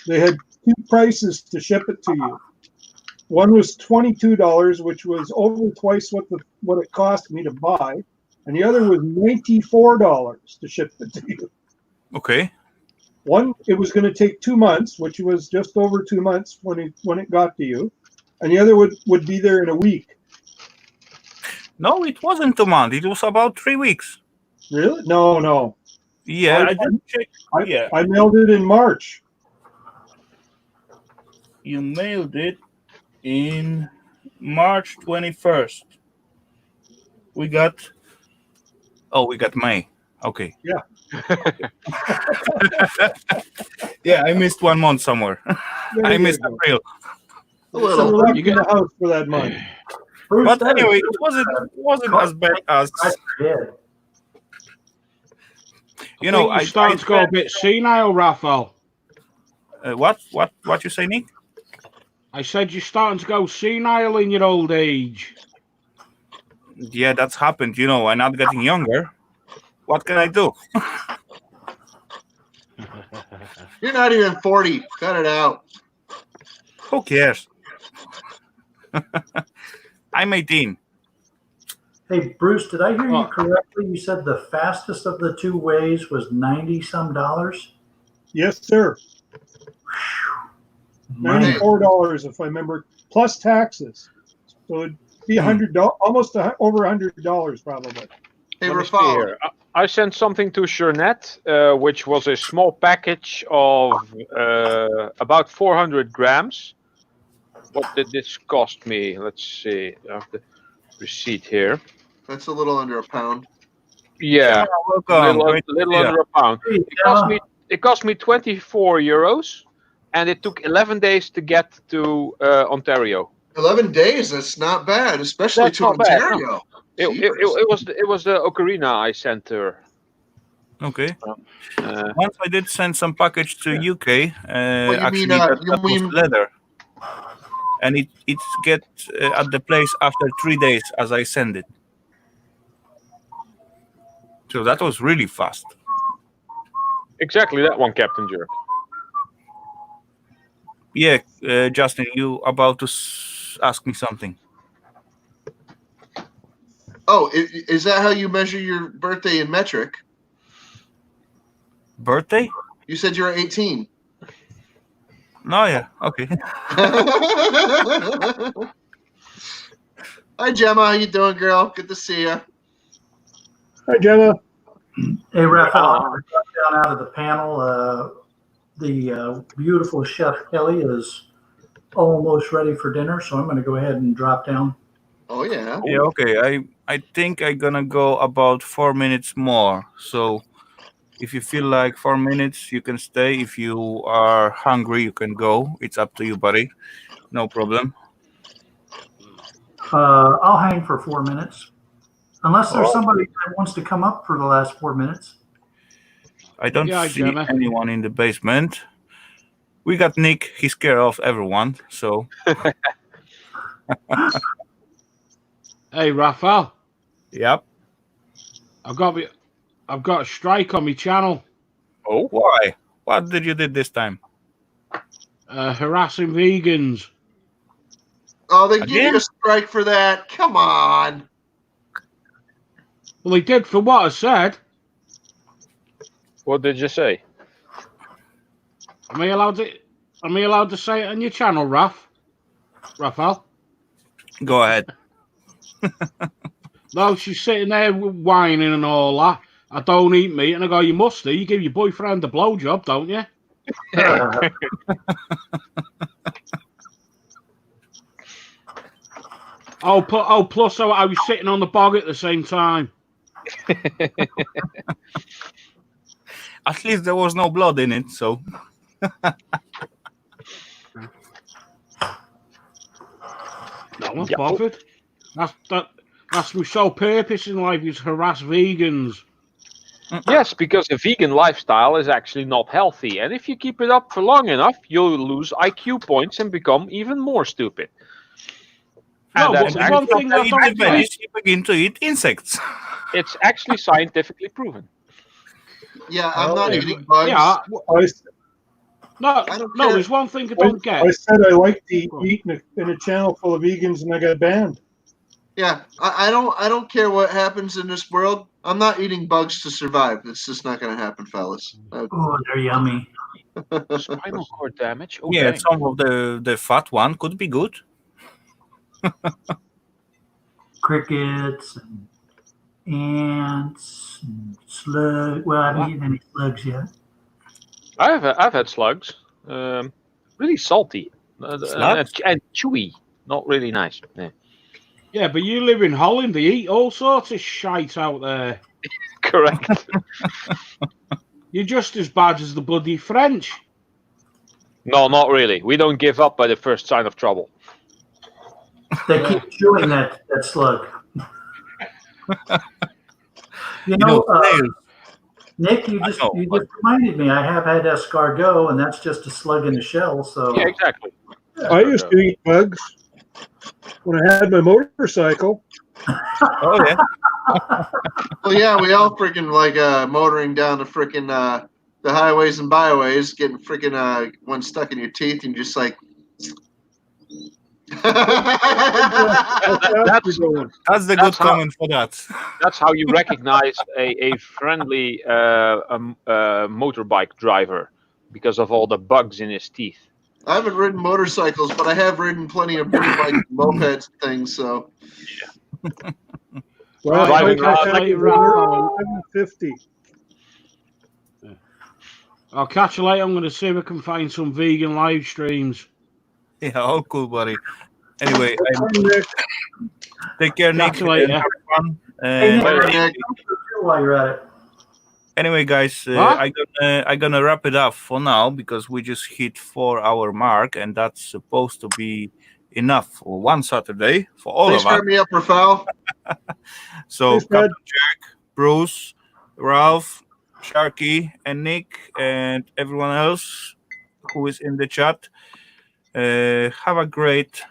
They had two prices to ship it to you. One was $22, which was over twice what it cost me to buy, and the other was $94 to ship it to you. Okay. One, it was going to take 2 months, which was just over 2 months when it got to you, and the other would be there in a week. No, it wasn't 2 months. It was about 3 weeks. Really? No. Yeah, I- I didn't check. Yeah, I mailed it in March. you mailed it in March 21st. We got. Oh, we got May. Okay. Yeah. Yeah, I missed 1 month somewhere. There I you missed go. April. A So little. we're left You in get- the house for that month. Bruce, But that is anyway, really it wasn't as bad as I did. you know. You're starting to go a bit senile, Rafal. What you say, Nick? I said you're starting to go senile in your old age. Yeah, that's happened. You know, I'm not getting younger. What can I do? You're not even 40. Cut it out. Who cares? I'm 18. Hey, Bruce, did I hear you Oh. correctly? You said the fastest of the two ways was $90-some. Yes, sir. $94 if I remember, plus taxes. So it'd be $100, almost over $100 probably. Hey, Let me see Rafal. here. I sent something to Shernette, which was a small package of about 400 grams. What did this cost me? Let's see. I have the receipt here. That's a little under a pound. Yeah, Welcome. little, Great to little see ya. under a pound. Hey, It cost me 24 euros, and it took 11 days to get to Ontario. 11 days. That's not bad, especially That's to not bad, no. Ontario. It was the ocarina I sent her. Okay. Uh, Once I did send some package to UK. Well, you Actually, mean, that you was mean- leather, and it get at the place after 3 days as I send it. So that was really fast. exactly that one, Captain Jerk. Yeah, Justin, you about to ask me something? Oh, is that how you measure your birthday in metric? Birthday? You said you're 18. No, yeah, okay. Hi, Gemma. How you doing, girl? Good to see you. Hi, Jenna. Hey, Rafal, I got down out of the panel. The beautiful Chef Kelly is almost ready for dinner, so I'm going to go ahead and drop down. Oh, yeah. Yeah, okay. I think I'm gonna go about 4 minutes more. So if you feel like 4 minutes, you can stay. If you are hungry, you can go. It's up to you, buddy. No problem. I'll hang for 4 minutes, unless there's somebody that wants to come up for the last 4 minutes. I don't Yeah, see Gemma. anyone in the basement. We got Nick. He's scared of everyone. So Hey, Rafal, yep. I've got a strike on my channel, Oh, Why? What did you did this time? harassing vegans. Oh, they give Again? you a strike for that. Come on. Well, he did for what I said. what did you say? Am I allowed to say it on your channel, Rafal? Go ahead. No, she's sitting there whining and all that. I don't eat meat, and I go, you must do. You give your boyfriend a blowjob, don't you? Plus I was sitting on the bog at the same time. At least there was no blood in it. So No one's Yeah. bothered. That's my sole purpose in life is harass vegans. Yes, because a vegan lifestyle is actually not healthy, and if you keep it up for long enough, you'll lose IQ points and become even more stupid. No, And but that's there's one actually, thing I eat don't the get. veggies, you begin to eat insects. it's actually scientifically proven. Yeah, I'm not Oh, eating bugs. Yeah, I don't no. care. There's one thing I don't get. I said I like to eat in a channel full of vegans, and I got banned. Yeah, I don't care what happens in this world. I'm not eating bugs to survive. It's just not going to happen, fellas. Oh, they're yummy. Spinal cord damage. Oh, Yeah, dang. some of the fat one could be good. crickets and ants and slugs. Well, I haven't eaten any slugs yet. I've had slugs. Really salty Slugs? and chewy. Not really nice. Yeah. Yeah, but you live in Holland. They eat all sorts of shite out there. Correct. You're just as bad as the bloody French. No, not really. We don't give up by the first sign of trouble. They keep chewing that slug. You know, snails. Nick, you just reminded me. I have had escargot, and that's just a slug in the shell. So Yeah, exactly. I used to eat bugs when I had my motorcycle. Oh yeah. Well, yeah, we all freaking like motoring down the freaking the highways and byways, getting freaking one stuck in your teeth, and just like. That's the good comment for that. That's how you recognize a friendly motorbike driver, because of all the bugs in his teeth. I haven't ridden motorcycles, but I have ridden plenty of mini bikes, mopeds, and things. So. Well, Driving around 50. I'll catch you later. I'm going to see if I can find some vegan live streams. Yeah, all cool, buddy. Anyway, Nick. take care, Nick. Catch you later. Have fun. Hey, Nick. While you're at it. Anyway, guys, I'm gonna wrap it up for now because we just hit 4-hour mark, and that's supposed to be enough for one Saturday for all Thanks of us. for me up, Rafal. So, Thanks, Captain Brad. Jack, Bruce, Ralph, Sharky, and Nick, and everyone else who is in the chat. Have a great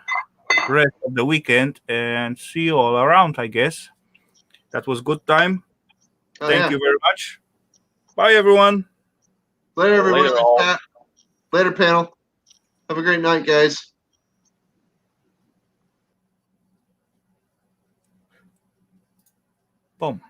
rest of the weekend, and see you all around, I guess. That was good time. Oh, Thank yeah. you very much. Bye, everyone. Later, everyone. Later, all. Later, panel. Have a great night, guys. Boom.